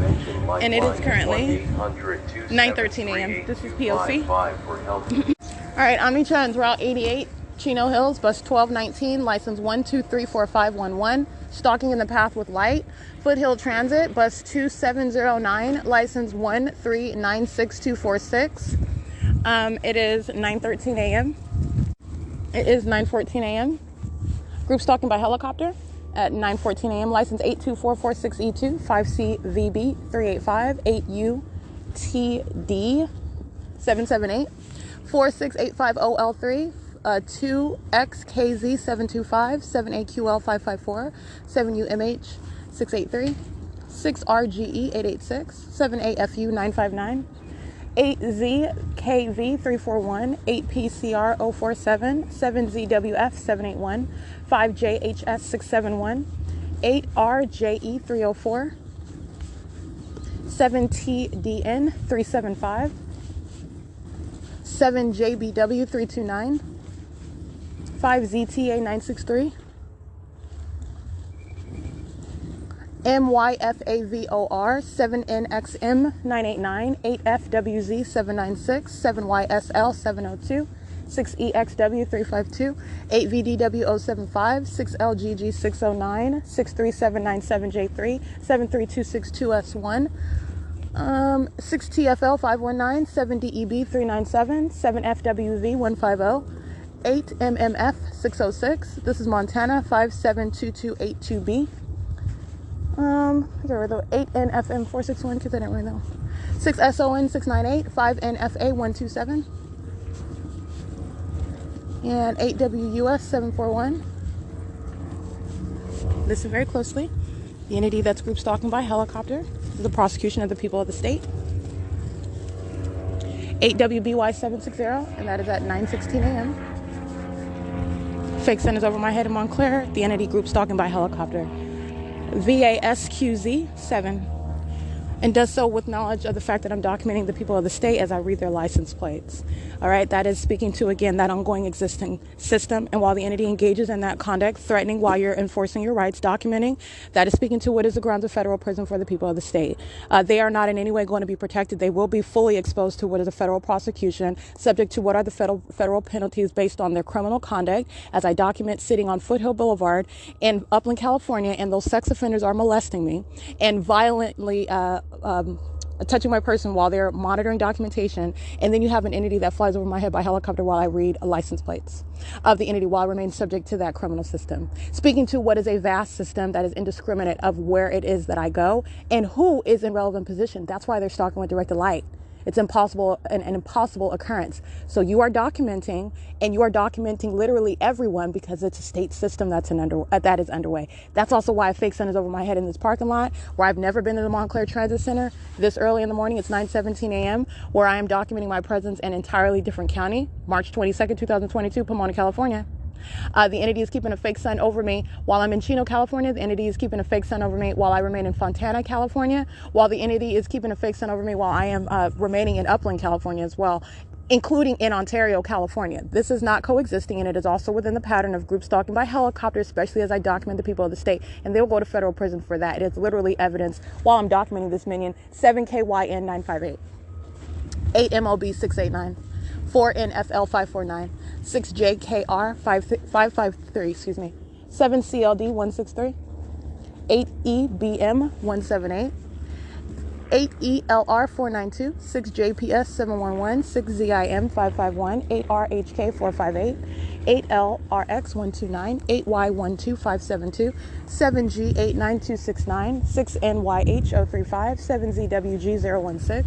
And it is currently 9:13 a.m. This is P.O.C. All right, Omnitrans Route 88, Chino Hills, bus 1219, license 1234511, stalking in the path with light. Foothill Transit, bus 2709, license 1396246. It is 9:13 a.m. It is 9:14 a.m. Group stalking by helicopter at 9:14 a.m. License 82446E2 5CVB 385 8UTD 778 46850L3 2XKZ 725 7AQL 554 7UMH 683 6RGE 886 7AFU 959 8ZKV 341 8PCR 047 7ZWF 781 5JHS 671 8RJE 304 7TDN 375 7JBW 329 5ZTA 963 MYFAVOR 7NXM989 8FWZ 796 7YSL 702 6EXW 352 8VDW 075 6LGG 609 63797J3 73262S1 6TFL 519 7DEB 397 7FWV 150 8MMF 606. This is Montana 572282B. 8NFM 461 because I didn't really know. 6SON 698 5NFA 127 and 8WUS 741. Listen very closely. The entity that's group stalking by helicopter is the prosecution of the people of the state. 8WBY 760, and that is at 9:16 a.m. Fake sun is over my head in Montclair. The entity group stalking by helicopter. VASQZ 7, and does so with knowledge of the fact that I'm documenting the people of the state as I read their license plates. All right, that is speaking to, again, that ongoing existing system. And while the entity engages in that conduct, threatening while you're enforcing your rights, documenting, that is speaking to what is the grounds of federal prison for the people of the state. They are not in any way going to be protected. They will be fully exposed to what is a federal prosecution, subject to what are the federal penalties based on their criminal conduct, as I document sitting on Foothill Boulevard in Upland, California, and those sex offenders are molesting me and violently touching my person while they're monitoring documentation. And then you have an entity that flies over my head by helicopter while I read license plates of the entity while I remain subject to that criminal system. Speaking to what is a vast system that is indiscriminate of where it is that I go and who is in relevant position. That's why they're stalking with directed light. It's impossible, an impossible occurrence. So you are documenting, and you are documenting literally everyone because it's a state system that is underway. That's also why a fake sun is over my head in this parking lot, where I've never been to the Montclair Transit Center this early in the morning. It's 9:17 a.m., where I am documenting my presence in an entirely different county, March 22nd, 2022, Pomona, California. The entity is keeping a fake sun over me while I'm in Chino, California. The entity is keeping a fake sun over me while I remain in Fontana, California. While the entity is keeping a fake sun over me while I am remaining in Upland, California as well, including in Ontario, California. This is not coexisting, and it is also within the pattern of group stalking by helicopter, especially as I document the people of the state, and they will go to federal prison for that. It is literally evidence while I'm documenting this minion. 7KYN 958, 8MOB 689. 4NFL 549, 6JKR 553, 7CLD 163, 8EBM 178, 8ELR 492, 6JPS 711, 6ZIM 551, 8RHK 458, 8LRX 129, 8Y12 572, 7G89269, 6NYH 035, 7ZWG 016.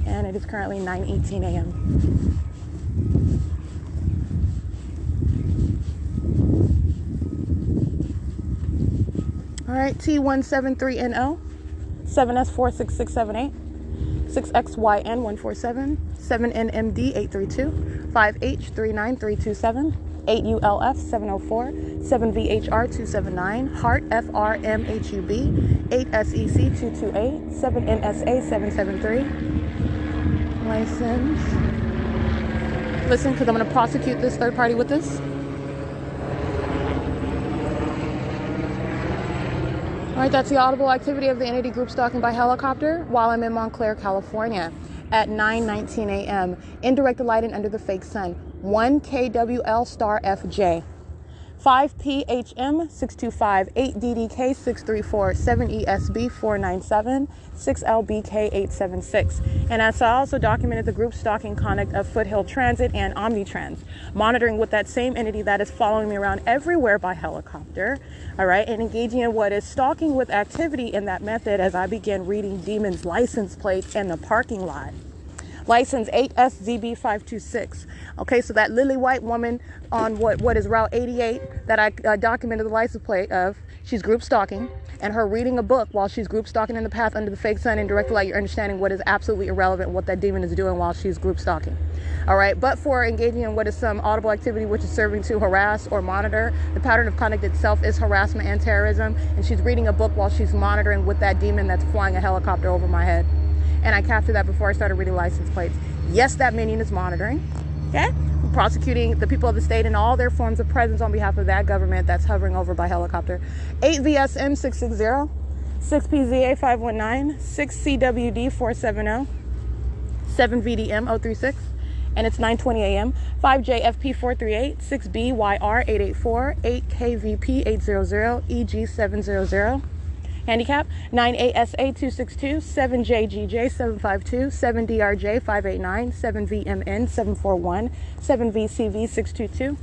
And it is currently 9:18 a.m. All right, T173NO, 7S46678, 6XYN147, 7NMD 832, 5H39327, 8ULF 704, 7VHR 279, Heart FRMHUB, 8SEC 228, 7NSA 773. License. Listen, because I'm going to prosecute this third party with this. All right, that's the audible activity of the entity group stalking by helicopter while I'm in Montclair, California at 9:19 a.m. Indirect light and under the fake sun. 1KWL*FJ. 5PHM 625, 8DDK 634, 7ESB 497, 6LBK 876. And as I also documented the group stalking conduct of Foothill Transit and Omnitrans, monitoring with that same entity that is following me around everywhere by helicopter, all right, and engaging in what is stalking with activity in that method as I begin reading Demon's license plates in the parking lot. License 8SZB526. Okay, so that lily white woman on what is Route 88 that I documented the license plate of, she's group stalking, and her reading a book while she's group stalking in the path under the fake sun and direct light, you're understanding what is absolutely irrelevant, what that demon is doing while she's group stalking. All right, but for engaging in what is some audible activity which is serving to harass or monitor, the pattern of conduct itself is harassment and terrorism, and she's reading a book while she's monitoring with that demon that's flying a helicopter over my head. And I captured that before I started reading license plates. Yes, that minion is monitoring, okay? prosecuting the people of the state in all their forms of presence on behalf of that government that's hovering over by helicopter. 8 VSM 660, 6 PZA 519, 6 CWD 470, 7 VDM 036, and it's 9:20 a.m. 5 JFP 438, 6 BYR 884, 8 KVP 800, EG 700. Handicap 9 ASA 262, 7 JGJ 752, 7 DRJ 589, 7 VMN 741, 7 VCV 622.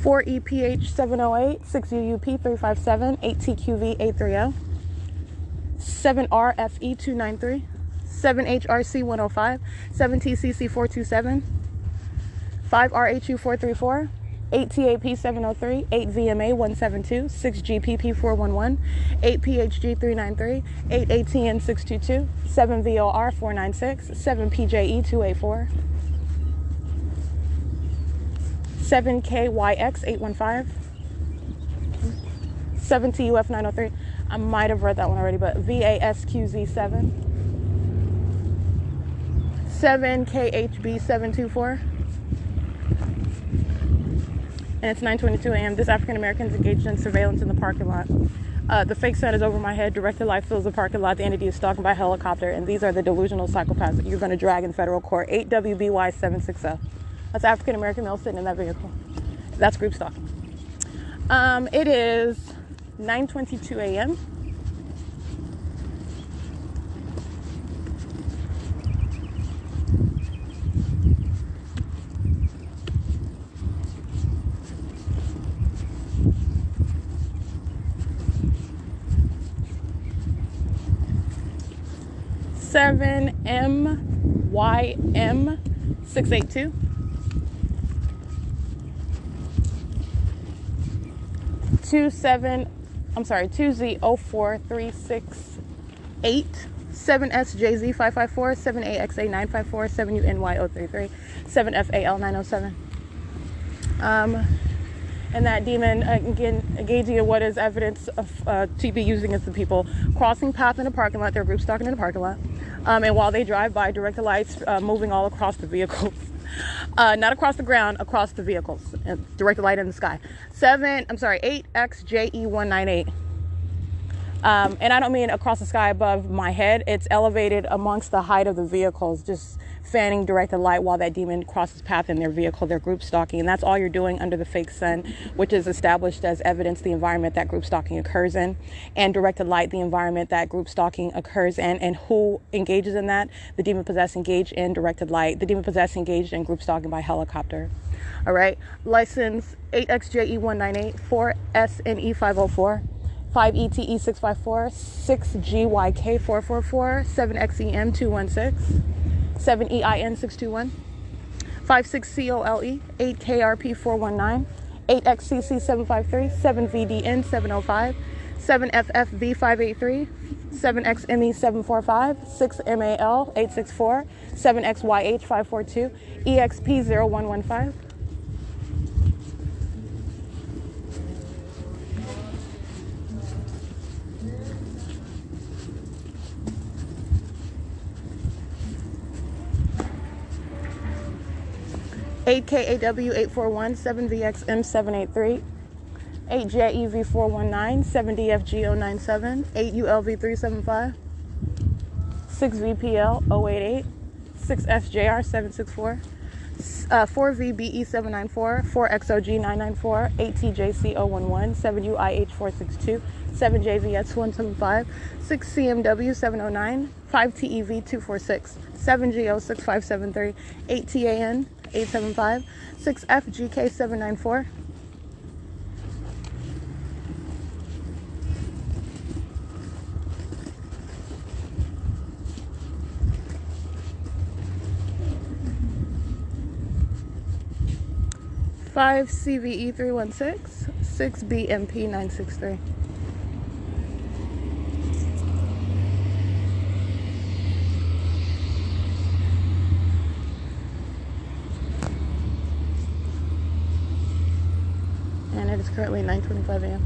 Four EPH 708, 6 UUP 357, 8 TQV 830. 7 RFE 293, 7 HRC 105, 7 TCC 427, 5 RHU 434, 8 TAP 703, 8 VMA 172, 6 GPP 411, 8 PHG 393, 8 ATN 622, 7 VOR 496, 7 PJE 284, 7 KYX 815, 7 TUF 903. I might have read that one already, but VASQZ 7, 7 KHB 724, and it's 9:22 a.m. This African American is engaged in surveillance in the parking lot. The fake sun is over my head. Directed light fills the parking lot. The entity is stalking by helicopter, and these are the delusional psychopaths that you're going to drag in federal court. 8 WBY 760. That's African American male sitting in that vehicle. That's group stalking. It is 9:22 a.m. Seven MYM 682. 2Z04368, 7SJZ 554, 7AXA 954, 7UNY 033, 7FAL 907. And that demon, again, engaging in what is evidence of to be using against the people, crossing path in the parking lot. They're group stalking in the parking lot. And while they drive by, directed lights moving all across the vehicles. Not across the ground, across the vehicles. Directed light in the sky. 8XJE198. And I don't mean across the sky above my head. It's elevated amongst the height of the vehicles, just fanning directed light while that demon crosses path in their vehicle. They're group stalking, and that's all you're doing under the fake sun, which is established as evidence the environment that group stalking occurs in, and directed light the environment that group stalking occurs in. And who engages in that? The demon possessed engaged in directed light. The demon possessed engaged in group stalking by helicopter. All right, license 8XJE198, 4SNE504, 5ETE 654, 6GYK 444, 7XEM 216, 7EIN 621, 56COLE 8KRP 419, 8XCC 753, 7VDN 705, 7FFV 583, 7XME 745, 6MAL 864, 7XYH 542, EXP 0115. 8KAW 841, 7VXM 783, 8JEV 419, 7DFG 097, 8ULV 375, 6VPL 088, 6SJR 764, 4VBE 794, 4XOG 994, 8TJC 011, 7UIH 462, 7JVX 175, 6CMW 709, 5TEV 246, 7GO 6573, 8TAN 875, 6FGK 794, 5 CVE 316, 6 BMP 963. Currently 9:25 a.m.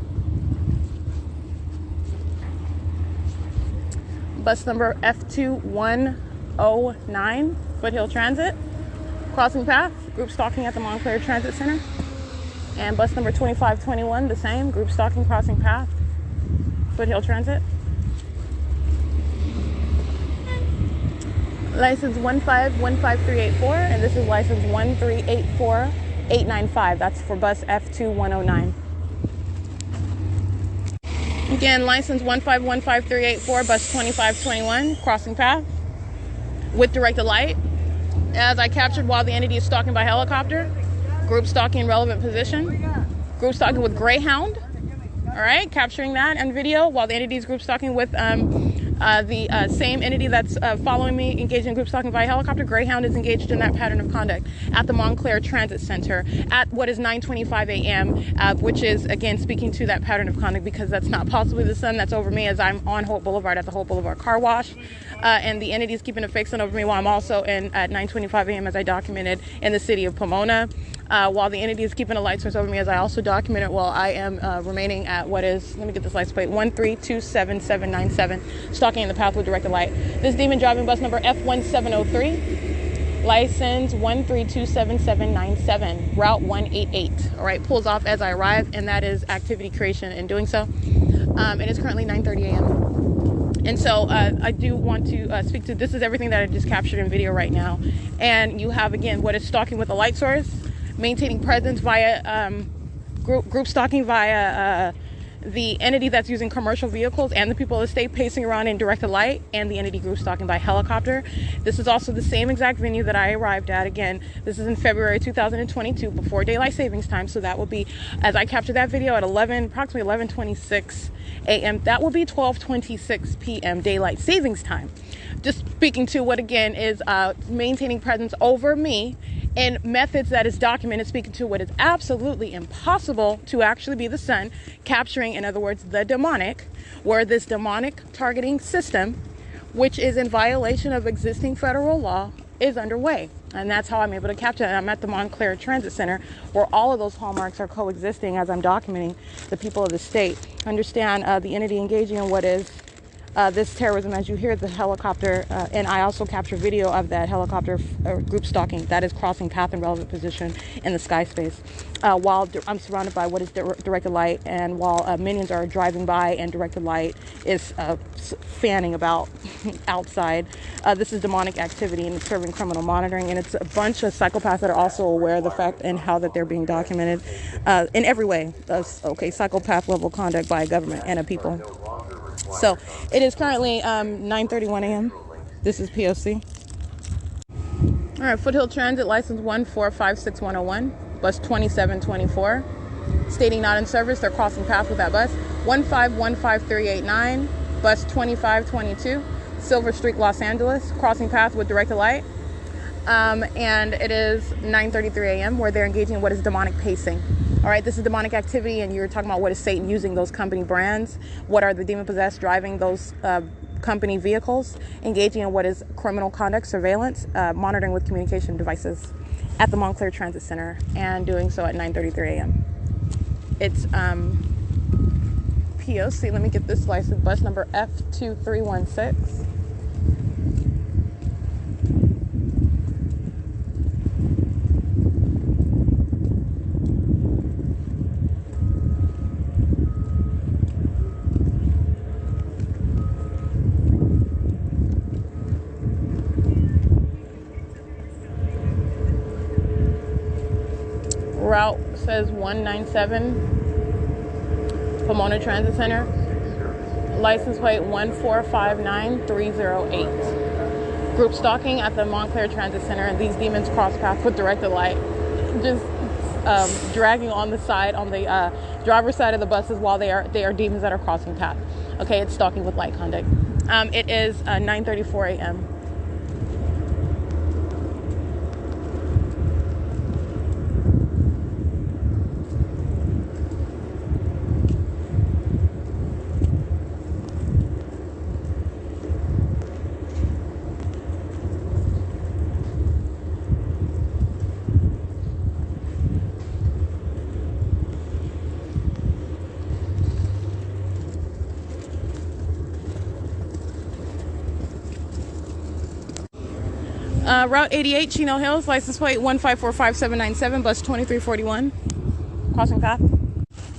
Bus number F2109, Foothill Transit, crossing path, group stalking at the Montclair Transit Center. And bus number 2521, the same, group stalking, crossing path, Foothill Transit. License 1515384, and this is license 1384895. That's for bus F2109. Again, license 1515384, bus 2521, crossing path with directed light. As I captured while the entity is stalking by helicopter, group stalking in relevant position, group stalking with Greyhound. All right, capturing that on video while the entity is group stalking with the same entity that's following me, engaged in group stalking via helicopter. Greyhound is engaged in that pattern of conduct at the Montclair Transit Center at what is 9:25 a.m., which is, again, speaking to that pattern of conduct because that's not possibly the sun that's over me as I'm on Holt Boulevard at the Holt Boulevard car wash. And the entity is keeping a fake sun over me while I'm also at 9:25 a.m. as I documented in the city of Pomona. While the entity is keeping a light source over me as I also documented while I am remaining at what is, let me get this license plate, 1327797, stalking in the path with directed light. This demon driving bus number F1703, license 1327797, route 188. All right, pulls off as I arrive, and that is activity creation in doing so. It is currently 9:30 a.m. And so I do want to speak to, this is everything that I just captured in video right now. And you have, again, what is stalking with a light source, maintaining presence via group stalking via the entity that's using commercial vehicles and the people of the state pacing around in directed light, and the entity group stalking by helicopter. This is also the same exact venue that I arrived at. Again, this is in February 2022 before daylight savings time. So that will be, as I captured that video at approximately 11:26 a.m. That will be 12:26 p.m. daylight savings time. Just speaking to what, again, is maintaining presence over me in methods that is documented, speaking to what is absolutely impossible to actually be the sun, capturing, in other words, the demonic, where this demonic targeting system, which is in violation of existing federal law, is underway. And that's how I'm able to capture it. I'm at the Montclair Transit Center, where all of those hallmarks are coexisting as I'm documenting the people of the state. Understand the entity engaging in what is this terrorism, as you hear the helicopter, and I also capture video of that helicopter group stalking that is crossing path in relevant position in the sky space, while I'm surrounded by what is directed light, and while minions are driving by and directed light is fanning about outside. This is demonic activity, and it's serving criminal monitoring, and it's a bunch of psychopaths that are also aware of the fact and how that they're being documented in every way. Psychopath level conduct by a government and a people. So it is currently 9:31 a.m. This is P.O.C. All right, Foothill Transit, license 1456101, bus 2724, stating not in service. They're crossing path with that bus. 1515389, bus 2522, Silver Street, Los Angeles, crossing path with directed light. And it is 9:33 a.m. where they're engaging in what is demonic pacing. All right, this is demonic activity, and you're talking about what is Satan using those company brands. What are the demon-possessed driving those company vehicles, engaging in what is criminal conduct, surveillance, monitoring with communication devices at the Montclair Transit Center, and doing so at 9:33 a.m. It's P.O.C. Let me get this license. Bus number F2316. Route says 197, Pomona Transit Center, license plate 1459308. Group stalking at the Montclair Transit Center, and these demons cross path with directed light, just dragging on the side, on the driver's side of the buses while they are demons that are crossing path. Okay, it's stalking with light conduct. It is 9:34 a.m. Route 88, Chino Hills, license plate 1545797, bus 2341, crossing path.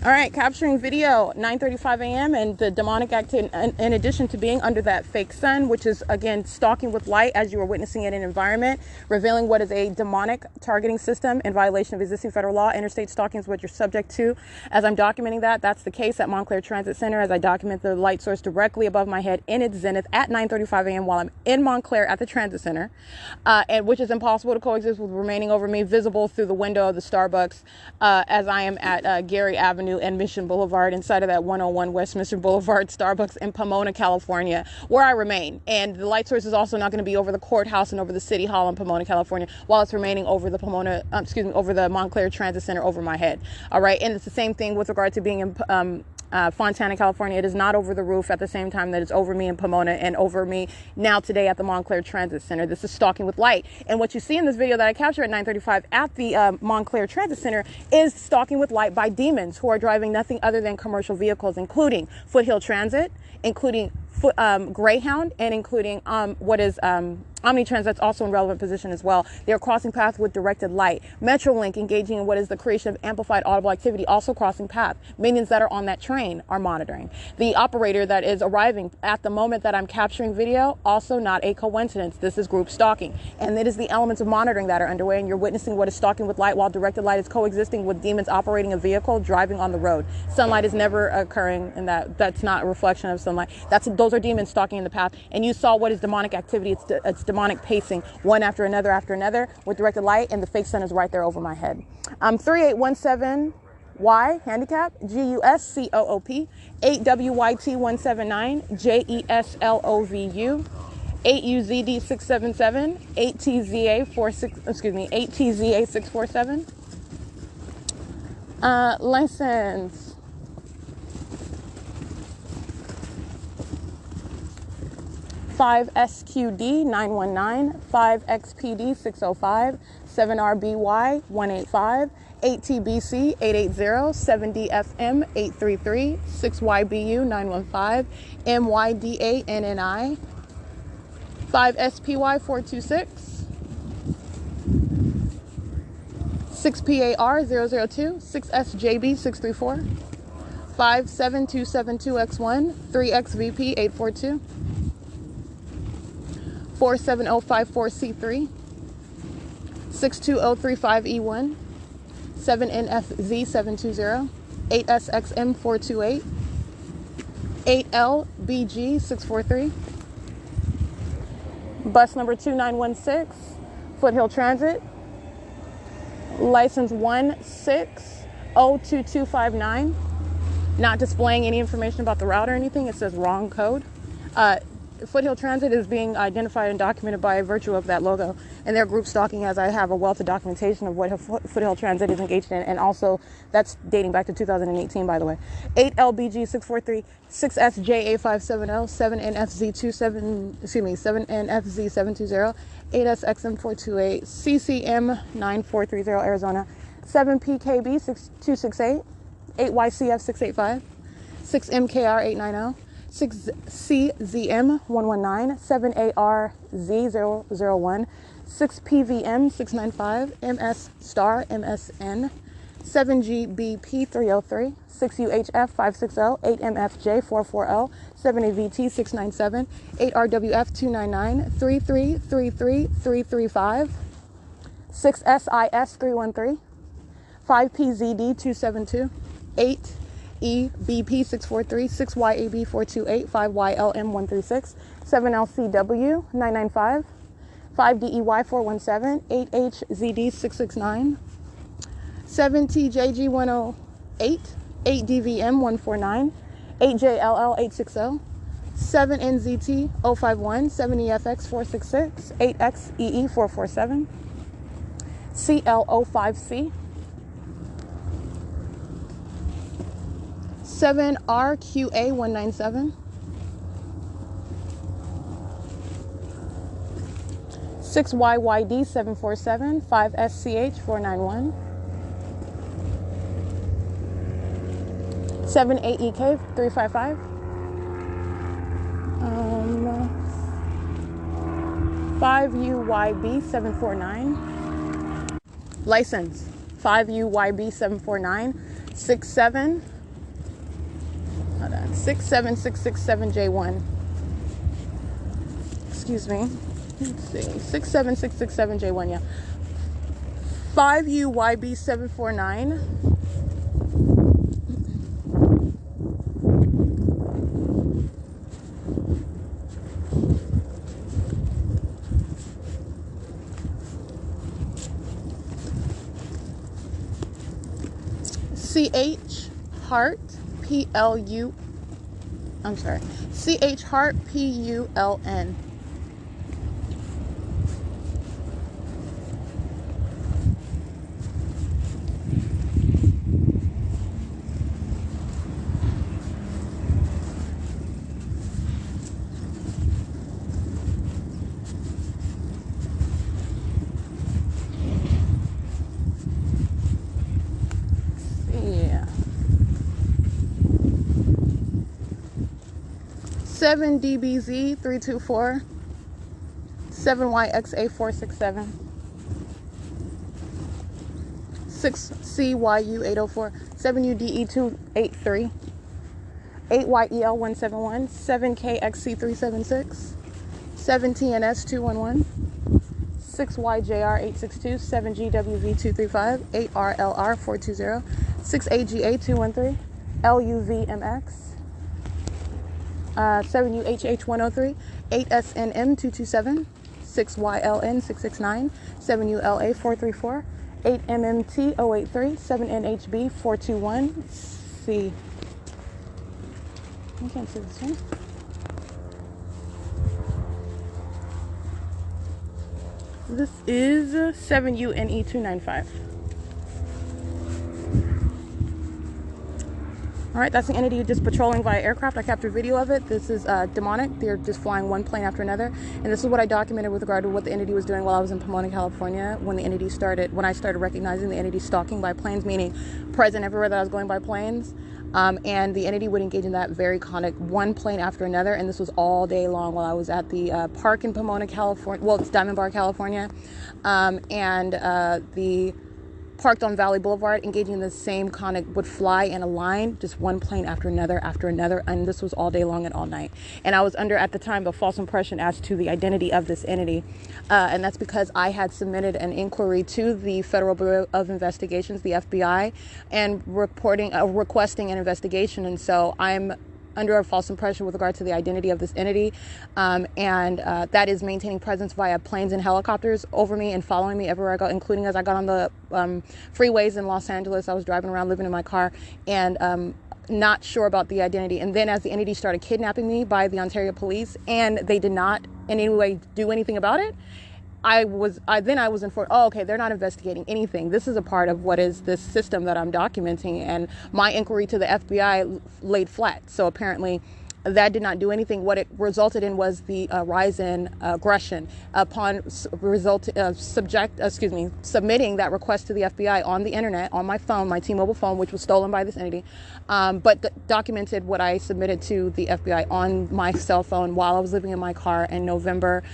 All right, capturing video, 9:35 a.m. and the demonic activity, in addition to being under that fake sun, which is, again, stalking with light as you are witnessing in an environment, revealing what is a demonic targeting system in violation of existing federal law. Interstate stalking is what you're subject to. As I'm documenting that, that's the case at Montclair Transit Center, as I document the light source directly above my head in its zenith at 9:35 a.m. while I'm in Montclair at the Transit Center, and which is impossible to coexist with remaining over me visible through the window of the Starbucks as I am at Gary Avenue and Mission Boulevard, inside of that 101 Westminster Boulevard Starbucks in Pomona, California, where I remain. And the light source is also not going to be over the courthouse and over the City Hall in Pomona, California, while it's remaining over the over the Montclair Transit Center over my head. All right, and it's the same thing with regard to being in Fontana, California. It is not over the roof at the same time that it's over me in Pomona and over me now today at the Montclair Transit Center. This is stalking with light. And what you see in this video that I captured at 9:35 at the Montclair Transit Center is stalking with light by demons who are driving nothing other than commercial vehicles, including Foothill Transit, including Greyhound, and including Omnitrans, that's also in relevant position as well. They are crossing paths with directed light. Metrolink engaging in what is the creation of amplified audible activity, also crossing path. Minions that are on that train are monitoring. The operator that is arriving at the moment that I'm capturing video, also not a coincidence. This is group stalking. And it is the elements of monitoring that are underway, and you're witnessing what is stalking with light while directed light is coexisting with demons operating a vehicle driving on the road. Sunlight is never occurring, and that's not a reflection of sunlight. Those are demons stalking in the path. And you saw what is demonic activity. It's demonic pacing, one after another with directed light, and the fake sun is right there over my head. 3817Y handicap, GUSCOOP, 8WYT179, JESLOVU, 8UZD677, 8TZA647. License 5SQD 919, 5XPD 605, 7RBY 185, 8TBC 880, 7DFM 833, 6YBU 915, MYDA NNI, 5SPY 426, 6PAR 002, 6SJB 634, 57272X1, 3XVP 842, 47054C3, 62035E1, 7NFZ720, 8SXM428, 8LBG643, bus number 2916, Foothill Transit, license 1602259, not displaying any information about the route or anything. It says wrong code. Foothill Transit is being identified and documented by virtue of that logo, and they're group stalking, as I have a wealth of documentation of what Foothill Transit is engaged in, and also that's dating back to 2018, by the way. 8LBG643, 6SJA570, 7NFZ720, 8SXM428, CCM9430 Arizona, 7PKB6268, 8YCF685, 6MKR890, 6CZM119, 7ARZ001, 6PVM695, MS star MSN, 7GBP303, 6UHF560, 8MFJ440, 7AVT697, 8RWF299, 3333335, 6SIS 313, 5PZD272, 8EBP 643, 6YAB 428, 5YLM 136, 7LCW 995, 5DEY 417, 8HZD 669, 7TJG 108, 8DVM 149, 8JLL 860, 7NZT 051, 7EFX 466, 8XEE 447, CL05C, 7RQA 197, 6YYD 747, 5SCH 491, 7AEK 355, 5UYB749. License 5UYB749 67667J1. Excuse me. Let's see. 67667J1, yeah. 5UYB749. CH Heart PLU. I'm sorry. CH Heart PULN. Yeah. 7DBZ324. 7YXA467. 6CYU804. 7UDE283. 8YEL171. 7KXC376. 7TNS211. 6YJR862. 7GWV235. 8RLR420. 6AGA213. LUVMX. 7UHH103. 8SNM227. 6YLN669. 7ULA434. 8MMT083. 7NHB421. C. I can't see this one. This is 7UNE295. All right, that's the entity just patrolling via aircraft. I captured video of it. This is demonic. They're just flying one plane after another. And this is what I documented with regard to what the entity was doing while I was in Pomona, California, when I started recognizing the entity stalking by planes, meaning present everywhere that I was going by planes. And the entity would engage in that very conic one plane after another. And this was all day long while I was at the park in Pomona, California. Well, it's Diamond Bar, California. The parked on Valley Boulevard, engaging in the same conic, would fly in a line, just one plane after another, and this was all day long and all night. And I was under, at the time, a false impression as to the identity of this entity, and that's because I had submitted an inquiry to the Federal Bureau of Investigations, the FBI, and requesting an investigation, and so I'm under a false impression with regard to the identity of this entity, and that is maintaining presence via planes and helicopters over me and following me everywhere I go, including as I got on the freeways in Los Angeles. I was driving around, living in my car, and not sure about the identity. And then as the entity started kidnapping me by the Ontario police, and they did not in any way do anything about it, I was informed, oh, okay, they're not investigating anything. This is a part of what is this system that I'm documenting, and my inquiry to the FBI laid flat. So apparently that did not do anything. What it resulted in was the rise in aggression upon submitting that request to the FBI on the internet, on my phone, my T-Mobile phone, which was stolen by this entity, but documented what I submitted to the FBI on my cell phone while I was living in my car in November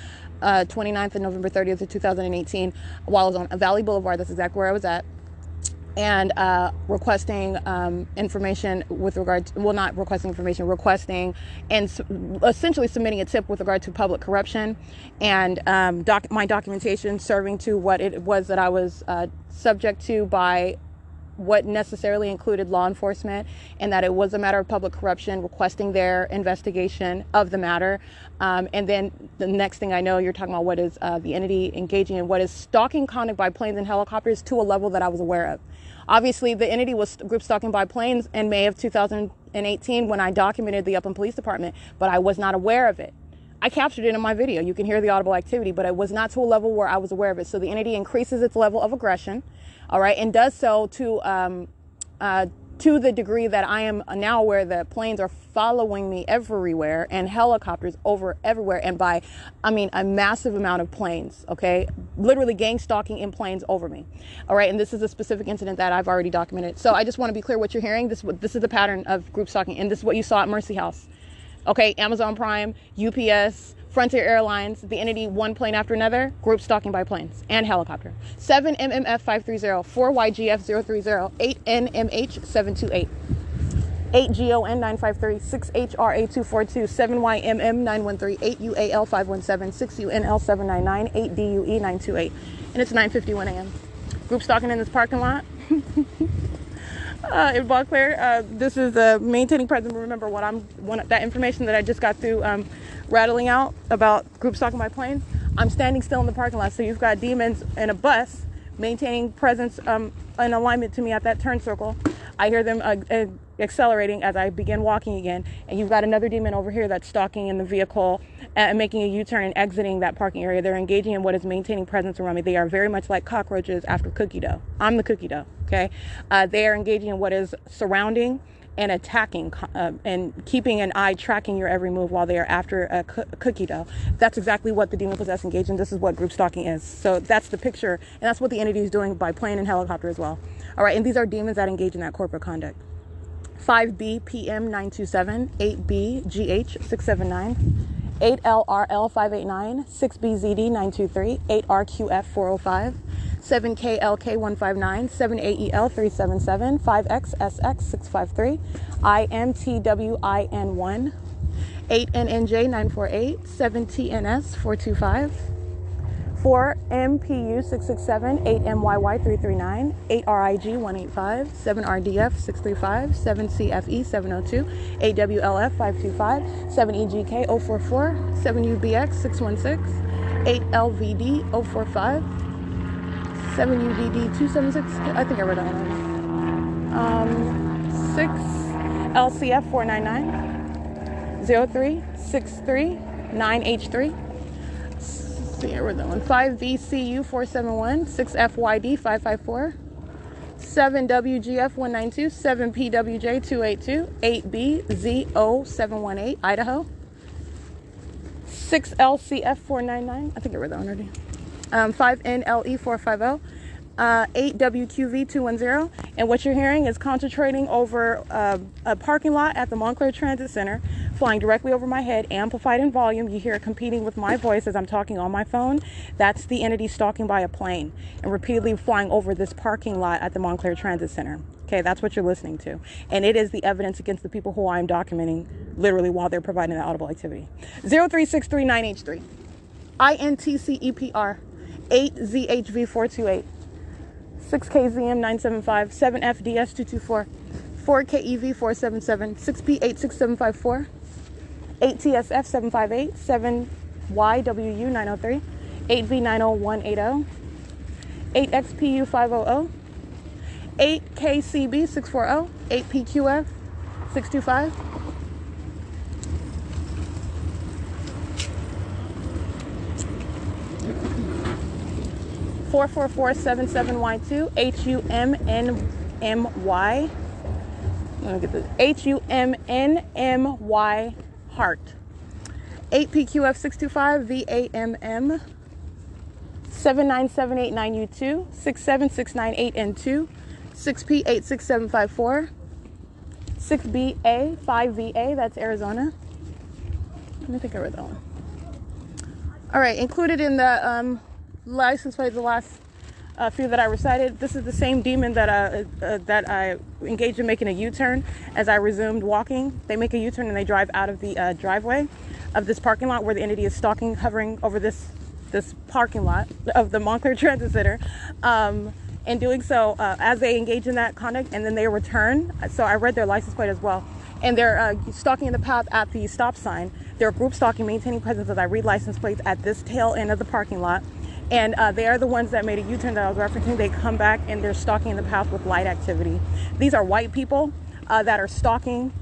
29th and November 30th of 2018, while I was on Valley Boulevard. That's exactly where I was at, and requesting information with regard to, well, not requesting information, requesting and essentially submitting a tip with regard to public corruption, and my documentation serving to what it was that I was subject to by what necessarily included law enforcement, and that it was a matter of public corruption, requesting their investigation of the matter. And then the next thing I know, you're talking about what is the entity engaging in what is stalking conduct by planes and helicopters to a level that I was aware of. Obviously, the entity was group stalking by planes in May of 2018 when I documented the Upland Police Department, but I was not aware of it. I captured it in my video. You can hear the audible activity, but it was not to a level where I was aware of it. So the entity increases its level of aggression, all right, and does so to the degree that I am now aware that planes are following me everywhere and helicopters over everywhere, and by, I mean, a massive amount of planes, okay, literally gang stalking in planes over me, all right, and this is a specific incident that I've already documented. So I just want to be clear what you're hearing. This is the pattern of group stalking, and this is what you saw at Mercy House. Okay, Amazon Prime, UPS, Frontier Airlines, the entity one plane after another, group stalking by planes and helicopter. 7MMF530, 4YGF030, 8NMH728, 8GON953, 6HRA242, 7YMM913, 8UAL517, 6UNL799, 8DUE928. And it's 9:51 a.m. Group stalking in this parking lot. In Montclair, this is maintaining presence. Remember that information that I just got through rattling out about group stalking by planes. I'm standing still in the parking lot, so you've got demons in a bus maintaining presence in alignment to me at that turn circle. I hear them accelerating as I begin walking again, and you've got another demon over here that's stalking in the vehicle and making a U-turn and exiting that parking area. They're engaging in what is maintaining presence around me. They are very much like cockroaches after cookie dough. I'm the cookie dough, okay? They are engaging in what is surrounding and attacking and keeping an eye tracking your every move while they are after a cookie dough. That's exactly what the demon possessed engage in. This is what group stalking is. So that's the picture, and that's what the entity is doing by plane and helicopter as well. All right, and these are demons that engage in that corporate conduct. 5B PM 927, 8B GH 679, 8LRL 589, 6BZD 923, 8RQF 405, 7KLK 159, 7AEL 377, 5XSX 653, IMTWIN 1, 8NNJ 948, 7TNS 425, 4MPU 667, 8MYY 339, 8RIG 185, 7RDF 635, 7CFE 702, 8WLF 525, 7EGK 044, 7UBX 616, 8LVD 045, 7UDD 276, I think I read that one. 6LCF 499, 0363 9H3. See, I read that one. 5VCU 471, 6FYD 554, 7WGF 192, 7PWJ 282, 8BZO 718, Idaho, 6LCF 499. I think I read that one already. 5NLE 450, 8WQV 210. And what you're hearing is concentrating over a parking lot at the Montclair Transit Center, flying directly over my head, amplified in volume. You hear it competing with my voice as I'm talking on my phone. That's the entity stalking by a plane and repeatedly flying over this parking lot at the Montclair Transit Center. Okay, that's what you're listening to. And it is the evidence against the people who I'm documenting literally while they're providing the audible activity. 03639H3, INTCEPR, 8ZHV428, 6KZM975, 7FDS224, 4KEV477, 6P86754, 8TSF758, 7YWU903, 8V90180, 8XPU500, 8KCB640, 8PQF625, 44477Y2, HUMNMY. Let me get this. HUMNMY Heart. 8PQF625, VAMM. 79789U2, 67698N2, 6P86754, 6BA5VA, that's Arizona. I think I read that one. All right, included in the license plate, the last few that I recited, this is the same demon that I engaged in making a U-turn as I resumed walking. They make a U-turn and they drive out of the driveway of this parking lot where the entity is stalking, hovering over this parking lot of the Montclair Transit Center. And doing so as they engage in that conduct, and then they return. So I read their license plate as well. And they're stalking in the path at the stop sign. They're group stalking, maintaining presence as I read license plates at this tail end of the parking lot. And they are the ones that made a U-turn that I was referencing. They come back and they're stalking in the path with light activity. These are white people that are stalking.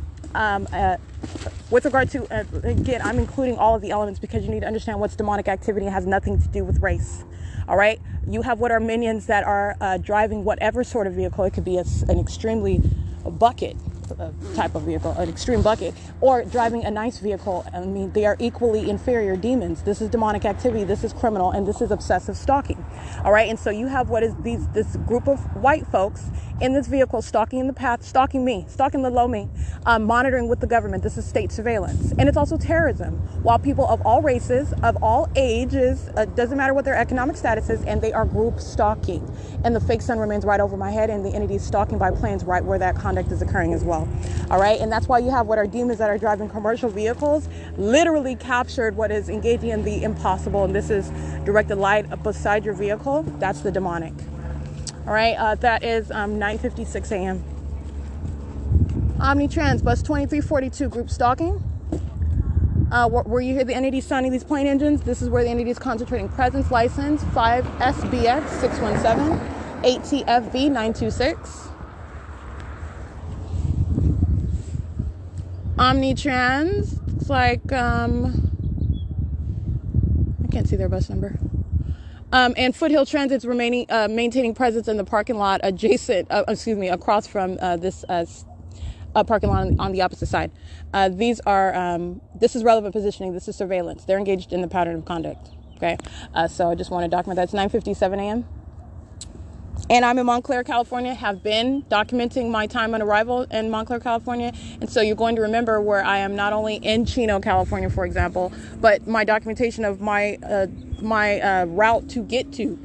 With regard to, again, I'm including all of the elements because you need to understand what's demonic activity. It has nothing to do with race. All right? You have what are minions that are driving whatever sort of vehicle. It could be an extremely bucket type of vehicle, an extreme bucket, or driving a nice vehicle. I mean, they are equally inferior demons. This is demonic activity, this is criminal, and this is obsessive stalking. All right, and so you have what is this group of white folks in this vehicle stalking in the path, stalking me, stalking the low me, monitoring with the government. This is state surveillance, and it's also terrorism. While people of all races, of all ages, doesn't matter what their economic status is, and they are group stalking. And the fake sun remains right over my head, and the entity is stalking by planes right where that conduct is occurring as well. All right, and that's why you have what are demons that are driving commercial vehicles, literally captured what is engaging in the impossible, and this is directed light beside your vehicle. That's the demonic. All right, that is 9:56 a.m. Omnitrans bus 2342 group stalking. Where you hear the entity sounding these plane engines, this is where the entity is concentrating presence. License 5SBX 617 8TFV 926. Omnitrans, it's like I can't see their bus number. And Foothill Transit's maintaining presence in the parking lot adjacent, across from this parking lot on the opposite side. This is relevant positioning. This is surveillance. They're engaged in the pattern of conduct. Okay, so I just want to document that. It's 9:57 a.m. And I'm in Montclair, California, have been documenting my time on arrival in Montclair, California. And so you're going to remember where I am not only in Chino, California, for example, but my documentation of my route to get to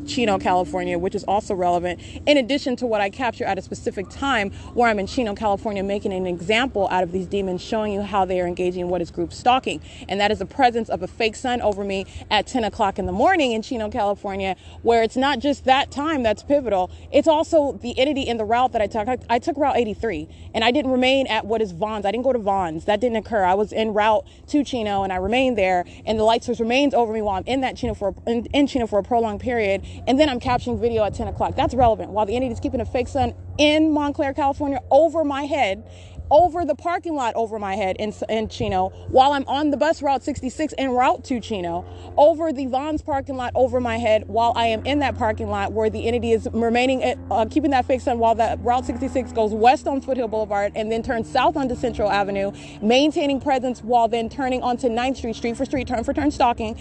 Chino, California, which is also relevant, in addition to what I capture at a specific time where I'm in Chino, California, making an example out of these demons, showing you how they are engaging in what is group stalking. And that is the presence of a fake sun over me at 10 o'clock in the morning in Chino, California, where it's not just that time that's pivotal, it's also the entity in the route that I took. I took Route 83, and I didn't remain at what is Vaughn's. I didn't go to Vaughn's. That didn't occur. I was en route to Chino, and I remained there, and the light source remains over me while I'm in that Chino in Chino for a prolonged period. And then I'm capturing video at 10 o'clock. That's relevant. While the entity is keeping a fake sun in Montclair, California, over my head, over the parking lot over my head in Chino, while I'm on the bus Route 66 en route to Chino, over the Vaughn's parking lot over my head, while I am in that parking lot where the entity is remaining, keeping that fake sun while that Route 66 goes west on Foothill Boulevard and then turns south onto Central Avenue, maintaining presence while then turning onto 9th Street, street for street, turn for turn stalking,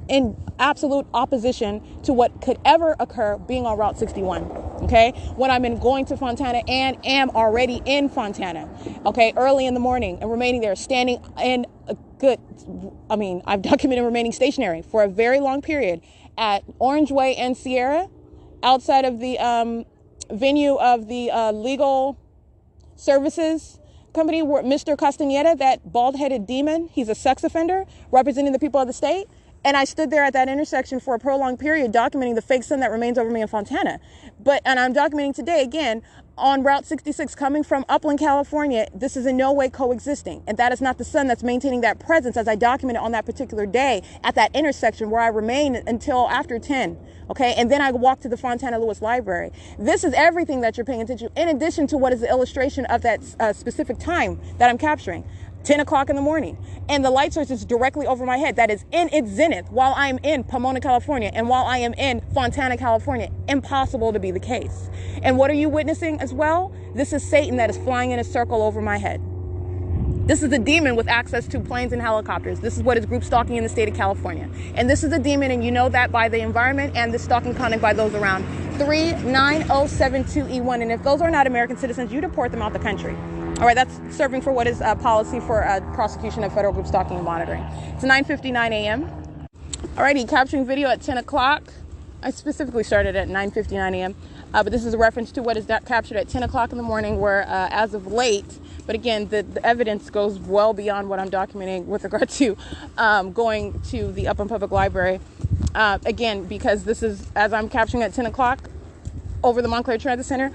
in absolute opposition to what could ever occur being on Route 61. Okay, when I'm going to Fontana and am already in Fontana, okay, early in the morning, and remaining there, standing in I've documented remaining stationary for a very long period at Orange Way and Sierra, outside of the venue of the legal services company, where Mr. Castañeda, that bald-headed demon, he's a sex offender representing the people of the state. And I stood there at that intersection for a prolonged period documenting the fake sun that remains over me in Fontana. And I'm documenting today, again, on Route 66 coming from Upland, California. This is in no way coexisting. And that is not the sun that's maintaining that presence as I documented on that particular day at that intersection where I remained until after 10. Okay, and then I walk to the Fontana Lewis Library. This is everything that you're paying attention to, in addition to what is the illustration of that specific time that I'm capturing. 10 o'clock in the morning, and the light source is directly over my head. That is in its zenith while I'm in Pomona, California, and while I am in Fontana, California. Impossible to be the case. And what are you witnessing as well? This is Satan that is flying in a circle over my head. This is a demon with access to planes and helicopters. This is what is group stalking in the state of California. And this is a demon, and you know that by the environment and the stalking conduct by those around. 39072E1. And if those are not American citizens, you deport them out the country. All right, that's serving for what is policy for prosecution of federal group stalking and monitoring. It's 9:59 a.m. Alrighty, capturing video at 10 o'clock. I specifically started at 9:59 a.m. But this is a reference to what is captured at 10 o'clock in the morning, where as of late, but again, the evidence goes well beyond what I'm documenting with regard to going to the Upland Public Library. Again, because this is, as I'm capturing at 10 o'clock, over the Montclair Transit Center,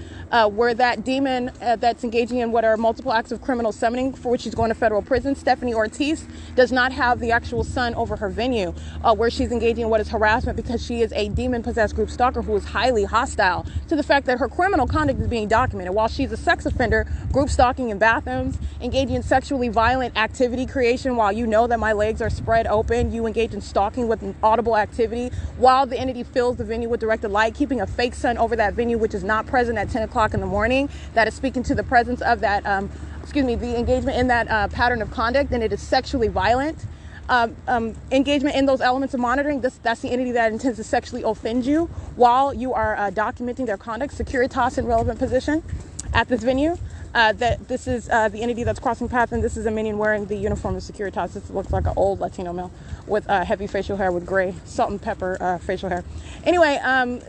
where that demon that's engaging in what are multiple acts of criminal summoning, for which she's going to federal prison, Stephanie Ortiz, does not have the actual sun over her venue, where she's engaging in what is harassment, because she is a demon-possessed group stalker who is highly hostile to the fact that her criminal conduct is being documented. While she's a sex offender, group stalking in bathrooms, engaging in sexually violent activity creation, while you know that my legs are spread open, you engage in stalking with an audible activity, while the entity fills the venue with directed light, keeping a fake sun over that venue, venue, which is not present at 10 o'clock in the morning, that is speaking to the presence of that, the engagement in that pattern of conduct, and it is sexually violent. Engagement in those elements of monitoring, that's the entity that intends to sexually offend you while you are documenting their conduct. Securitas in relevant position at this venue. That this is the entity that's crossing paths, and this is a minion wearing the uniform of Securitas. This looks like an old Latino male with heavy facial hair with gray salt and pepper facial hair. Anyway,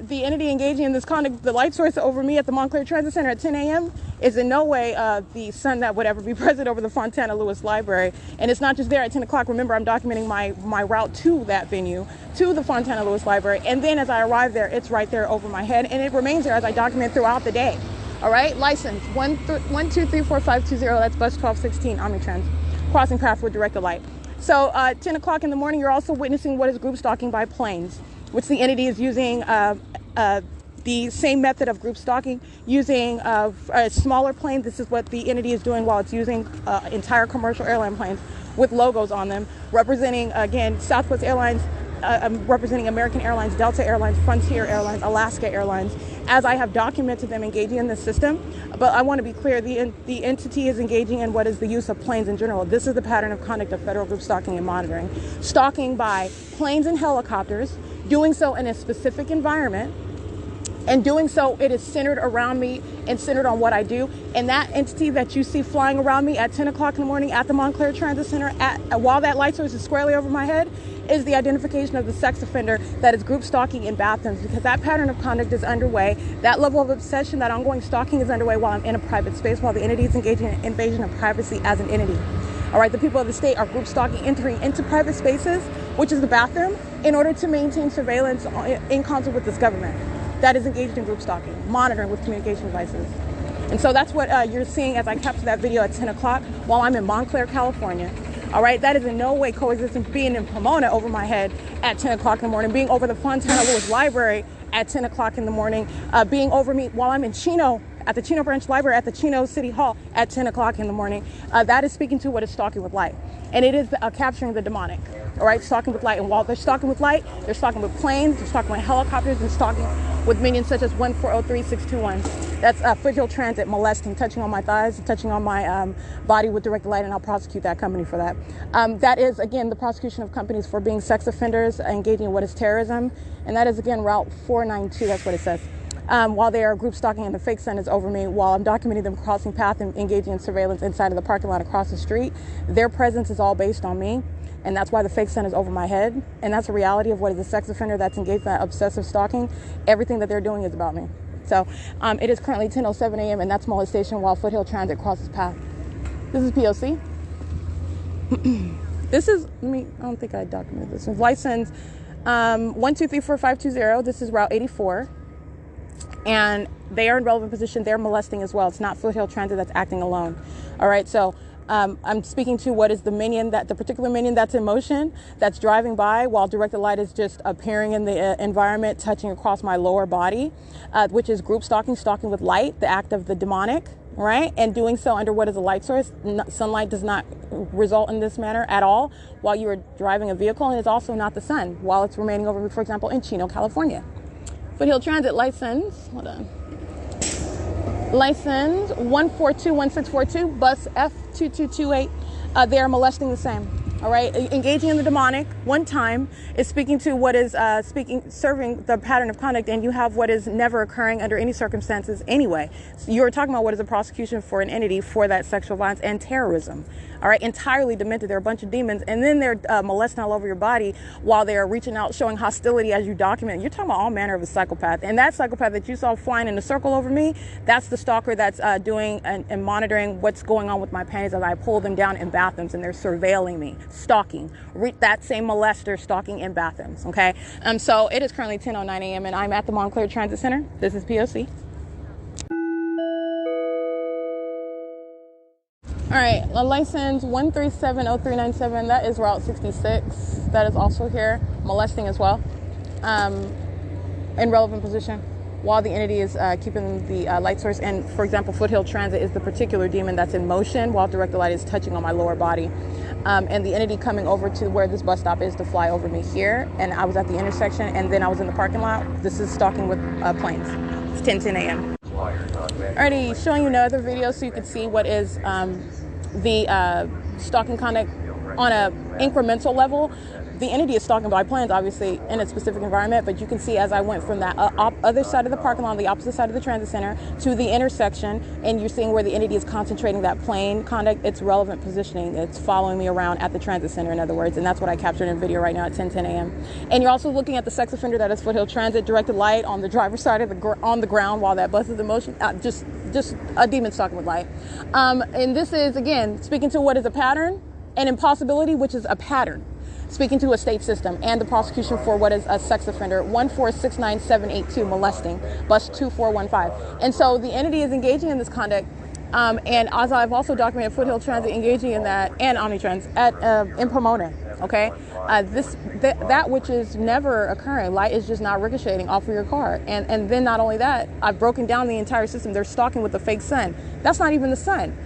the entity engaging in this conduct, the light source over me at the Montclair Transit Center at 10 a.m. is in no way the sun that would ever be present over the Fontana Lewis Library. And it's not just there at 10 o'clock. Remember, I'm documenting my route to that venue, to the Fontana Lewis Library. And then as I arrive there, it's right there over my head. And it remains there as I document throughout the day. All right, license 1234520. That's bus 1216 Omnitrans, crossing path with directed light. So 10 o'clock in the morning, you're also witnessing what is group stalking by planes, which the entity is using the same method of group stalking using a smaller plane. This is what the entity is doing while it's using entire commercial airline planes with logos on them, representing, again, Southwest Airlines, representing American Airlines, Delta Airlines, Frontier Airlines, Alaska Airlines, as I have documented them engaging in this system. But I want to be clear, the entity is engaging in what is the use of planes in general. This is the pattern of conduct of federal group stalking and monitoring. Stalking by planes and helicopters, doing so in a specific environment, and doing so, it is centered around me and centered on what I do. And that entity that you see flying around me at 10 o'clock in the morning at the Montclair Transit Center, while that light source is squarely over my head, is the identification of the sex offender that is group stalking in bathrooms, because that pattern of conduct is underway. That level of obsession, that ongoing stalking is underway while I'm in a private space, while the entity is engaging in invasion of privacy as an entity. All right, the people of the state are group stalking, entering into private spaces, which is the bathroom, in order to maintain surveillance in concert with this government that is engaged in group stalking, monitoring with communication devices. And so that's what you're seeing as I capture that video at 10 o'clock while I'm in Montclair, California. All right, that is in no way coexisting being in Pomona over my head at 10 o'clock in the morning, being over the Fontana Lewis Library at 10 o'clock in the morning, being over me while I'm in Chino, at the Chino Branch Library at the Chino City Hall at 10 o'clock in the morning. That is speaking to what is stalking with light. And it is capturing the demonic, all right, stalking with light. And while they're stalking with light, they're stalking with planes, they're stalking with helicopters, and stalking with minions such as 1403621. That's Foothill Transit, molesting, touching on my thighs, touching on my body with directed light, and I'll prosecute that company for that. That is, again, the prosecution of companies for being sex offenders, engaging in what is terrorism. And that is, again, Route 492, that's what it says. While they are group stalking and the fake sun is over me, while I'm documenting them crossing path and engaging in surveillance inside of the parking lot across the street, their presence is all based on me. And that's why the fake sun is over my head. And that's the reality of what is a sex offender that's engaged in that obsessive stalking. Everything that they're doing is about me. So it is currently 10:07 a.m. and that's molestation while Foothill Transit crosses path. This is P.O.C. This is, I don't think I documented this. It's license 1234520. This is Route 84. And they are in relevant position. They're molesting as well. It's not Foothill Transit that's acting alone. All right, so I'm speaking to what is the minion, the particular minion that's in motion, that's driving by while directed light is just appearing in the environment, touching across my lower body, which is group stalking, stalking with light, the act of the demonic, right? And doing so under what is a light source. Sunlight does not result in this manner at all while you are driving a vehicle, and it's also not the sun while it's remaining over me, for example, in Chino, California. Foothill Transit license, hold on. License 1421642, bus F2228. They are molesting the same. All right, engaging in the demonic one time is speaking to what is serving the pattern of conduct, and you have what is never occurring under any circumstances anyway. So you're talking about what is a prosecution for an entity for that sexual violence and terrorism. All right, entirely demented. They're a bunch of demons, and then they're molesting all over your body while they're reaching out, showing hostility as you document. You're talking about all manner of a psychopath, and that psychopath that you saw flying in a circle over me, that's the stalker that's doing and monitoring what's going on with my panties as I pull them down in bathrooms, and they're surveilling me, stalking. That same molester stalking in bathrooms. Okay, so it is currently 10:09 a.m. and I'm at the Montclair Transit Center. This is P.O.C. All right, license 1370397, that is Route 66. That is also here, molesting as well, in relevant position, while the entity is keeping the light source. And for example, Foothill Transit is the particular demon that's in motion while directed light is touching on my lower body. And the entity coming over to where this bus stop is to fly over me here. And I was at the intersection, and then I was in the parking lot. This is stalking with planes. 10:10 a.m. Alrighty, showing you another video so you can see what is the stalking conduct on a incremental level. The entity is stalking by planes, obviously, in a specific environment, but you can see as I went from that other side of the parking lot, the opposite side of the transit center, to the intersection, and you're seeing where the entity is concentrating that plane conduct, its relevant positioning. It's following me around at the transit center, in other words, and that's what I captured in video right now at 10:10 a.m. And you're also looking at the sex offender that is Foothill Transit, directed light on the driver's side of on the ground while that bus is in motion. Just a demon stalking with light. And this is, again, speaking to what is a pattern, an impossibility, which is a pattern. Speaking to a state system and the prosecution for what is a sex offender, 1469782, molesting, bus 2415. And so the entity is engaging in this conduct, and as I've also documented, Foothill Transit engaging in that, and Omnitrans in Pomona. Okay, that which is never occurring, light is just not ricocheting off of your car, and then not only that, I've broken down the entire system. They're stalking with a fake sun. That's not even the sun.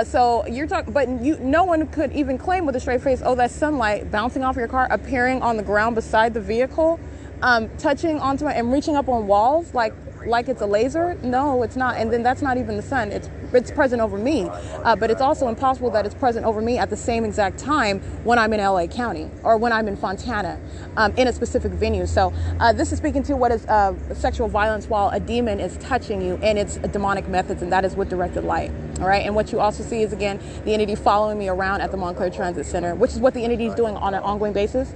So you're talking, but no one could even claim with a straight face, oh, that's sunlight bouncing off your car, appearing on the ground beside the vehicle, touching onto and reaching up on walls like it's a laser. No, it's not. And then that's not even the sun. It's present over me, but it's also impossible that it's present over me at the same exact time when I'm in LA County or when I'm in Fontana, in a specific venue. So this is speaking to what is sexual violence while a demon is touching you, and it's demonic methods, and that is with directed light. All right, and what you also see is, again, the entity following me around at the Montclair Transit Center, which is what the entity is doing on an ongoing basis.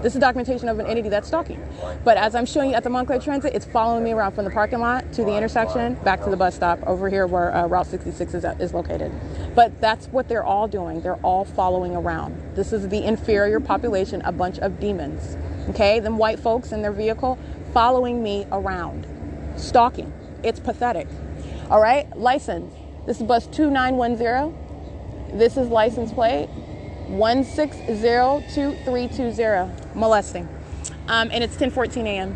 This is documentation of an entity that's stalking. But as I'm showing you at the Montclair Transit, it's following me around from the parking lot to the intersection, back to the bus stop over here where Route 66 is located. But that's what they're all doing. They're all following around. This is the inferior population, a bunch of demons. Okay, them white folks in their vehicle following me around, stalking. It's pathetic. All right, license. This is bus 2910. This is license plate 1602320, molesting. And it's 10:14 a.m.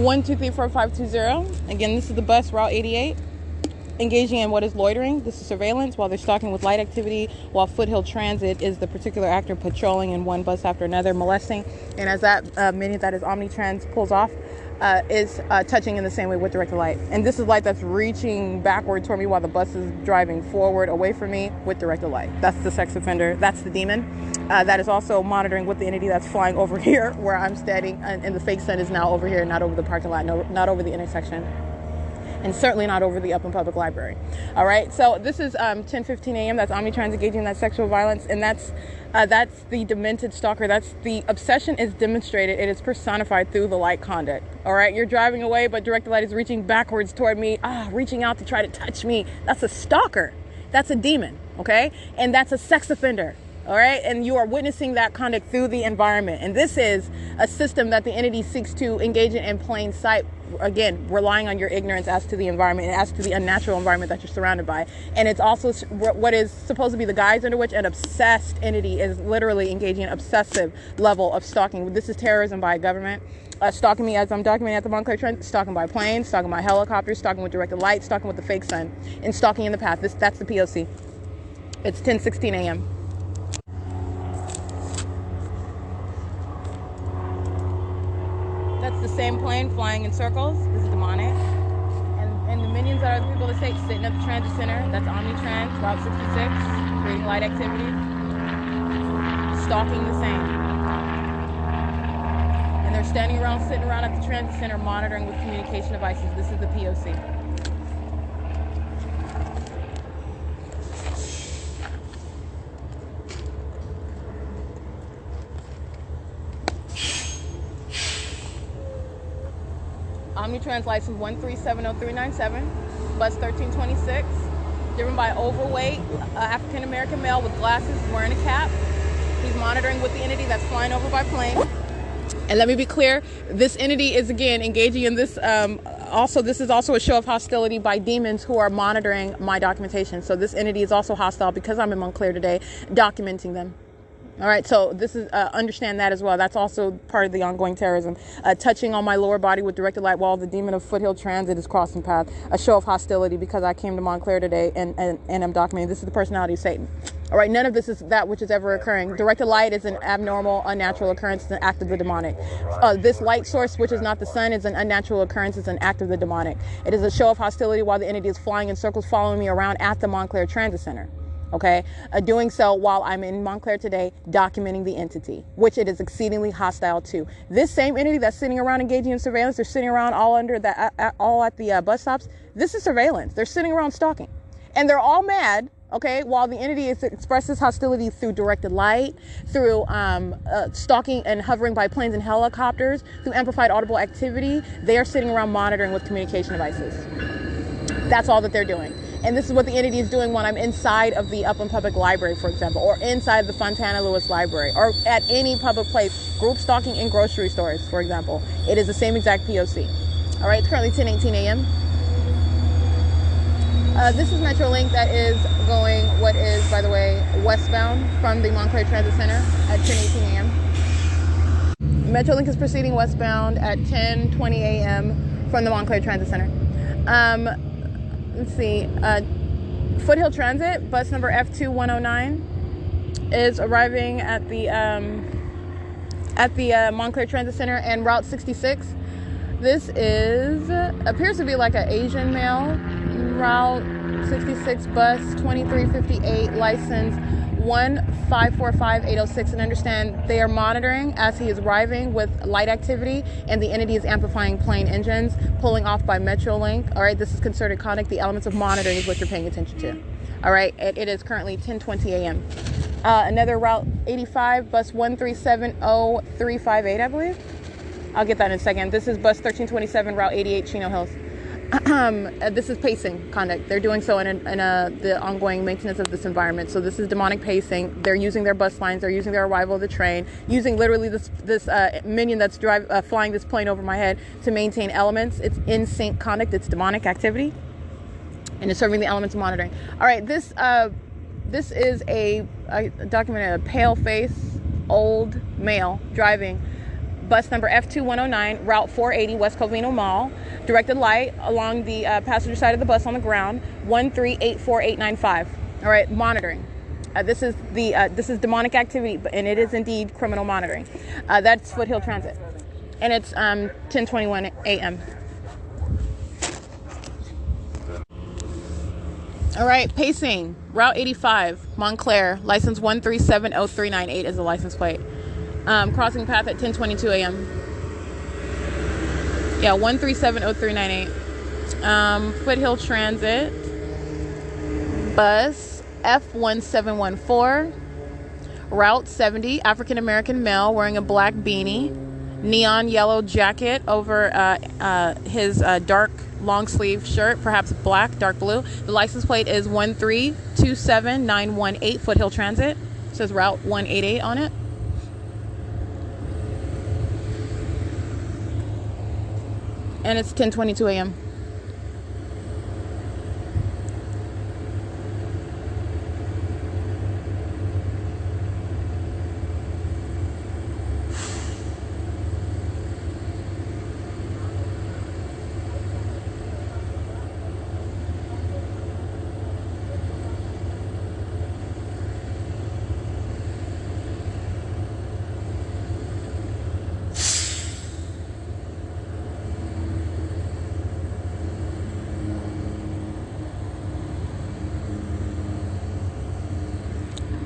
1234520. Again, this is the bus Route 88, engaging in what is loitering. This is surveillance while they're stalking with light activity, while Foothill Transit is the particular actor patrolling in one bus after another, molesting. And as that minute that is Omnitrans pulls off, is touching in the same way with directed light. And this is light that's reaching backward toward me while the bus is driving forward away from me with directed light. That's the sex offender. That's the demon. That is also monitoring with the entity that's flying over here where I'm standing, and the fake sun is now over here, not over the parking lot, no, not over the intersection, and certainly not over the Upland Public Library. All right, so this is 10:15 a.m. That's Omnitrans engaging in that sexual violence, and that's the demented stalker. That's the obsession is demonstrated. It is personified through the light conduct. All right, you're driving away, but directed light is reaching backwards toward me, reaching out to try to touch me. That's a stalker. That's a demon, okay? And that's a sex offender. All right, and you are witnessing that conduct through the environment. And this is a system that the entity seeks to engage in plain sight, again, relying on your ignorance as to the environment and as to the unnatural environment that you're surrounded by. And it's also what is supposed to be the guise under which an obsessed entity is literally engaging in obsessive level of stalking. This is terrorism by government. Stalking me as I'm documenting at the Montclair Transit, stalking by planes, stalking by helicopters, stalking with directed light, stalking with the fake sun, and stalking in the path. That's the P.O.C. It's 10:16 a.m. That's the same plane flying in circles. This is demonic. And the minions that are the people that say sitting at the transit center. That's Omnitrans, Route 66, creating light activity. Stalking the same. And they're standing around, sitting around at the transit center, monitoring with communication devices. This is the P.O.C. Omnitrans license 1370397, bus 1326, driven by overweight African-American male with glasses, wearing a cap. He's monitoring with the entity that's flying over by plane. And let me be clear, this entity is, again, engaging in this. This is also a show of hostility by demons who are monitoring my documentation. So this entity is also hostile because I'm in Montclair today, documenting them. All right, so this is understand that as well. That's also part of the ongoing terrorism. Touching on my lower body with directed light while the demon of Foothill Transit is crossing path. A show of hostility because I came to Montclair today and I'm documenting. This is the personality of Satan. All right, none of this is that which is ever occurring. Directed light is an abnormal, unnatural occurrence. It's an act of the demonic. This light source, which is not the sun, is an unnatural occurrence. It's an act of the demonic. It is a show of hostility while the entity is flying in circles, following me around at the Montclair Transit Center. Okay, doing so while I'm in Montclair today, documenting the entity, which it is exceedingly hostile to. This same entity that's sitting around engaging in surveillance, they're sitting around all under the all at the bus stops. This is surveillance. They're sitting around stalking, and they're all mad. Okay, while the entity expresses hostility through directed light, through stalking and hovering by planes and helicopters, through amplified audible activity, they are sitting around monitoring with communication devices. That's all that they're doing. And this is what the entity is doing when I'm inside of the Upland Public Library, for example, or inside the Fontana Lewis Library, or at any public place, group stalking in grocery stores, for example. It is the same exact P.O.C. All right, it's currently 10:18 a.m. This is Metrolink that is going, what is, by the way, westbound from the Montclair Transit Center at 10:18 a.m. Metrolink is proceeding westbound at 10:20 a.m. from the Montclair Transit Center. Let's see. Foothill Transit, bus number F2109, is arriving at the Montclair Transit Center and Route 66. This appears to be like an Asian male. Route 66 bus 2358, license 1545806, and understand they are monitoring as he is arriving with light activity, and the entity is amplifying plane engines, pulling off by Metrolink. All right, this is concerted conduct. The elements of monitoring is what you're paying attention to. All right, it is currently 10:20 a.m. Another Route 85, bus 1370358, I believe. I'll get that in a second. This is bus 1327, Route 88, Chino Hills. This is pacing conduct. They're doing so in the ongoing maintenance of this environment. So this is demonic pacing. They're using their bus lines. They're using their arrival of the train, using literally this minion that's flying this plane over my head to maintain elements. It's in sync conduct. It's demonic activity, and it's serving the elements of monitoring. All right, this is I documented a pale face old male driving bus number F2109, Route 480, West Covino Mall. Directed light along the passenger side of the bus on the ground, 1384895. All right, monitoring. This is demonic activity, and it is indeed criminal monitoring. That's Foothill Transit, and it's 10:21 a.m. All right, pacing. Route 85, Montclair, license 1370398 is the license plate. Crossing path at 10:22 a.m. Yeah, 1370398. Foothill Transit, bus F1714, Route 70, African American male wearing a black beanie, neon yellow jacket over his dark long sleeve shirt, perhaps black, dark blue. The license plate is 1327918, Foothill Transit. It says Route 188 on it. And it's 10:22 a.m.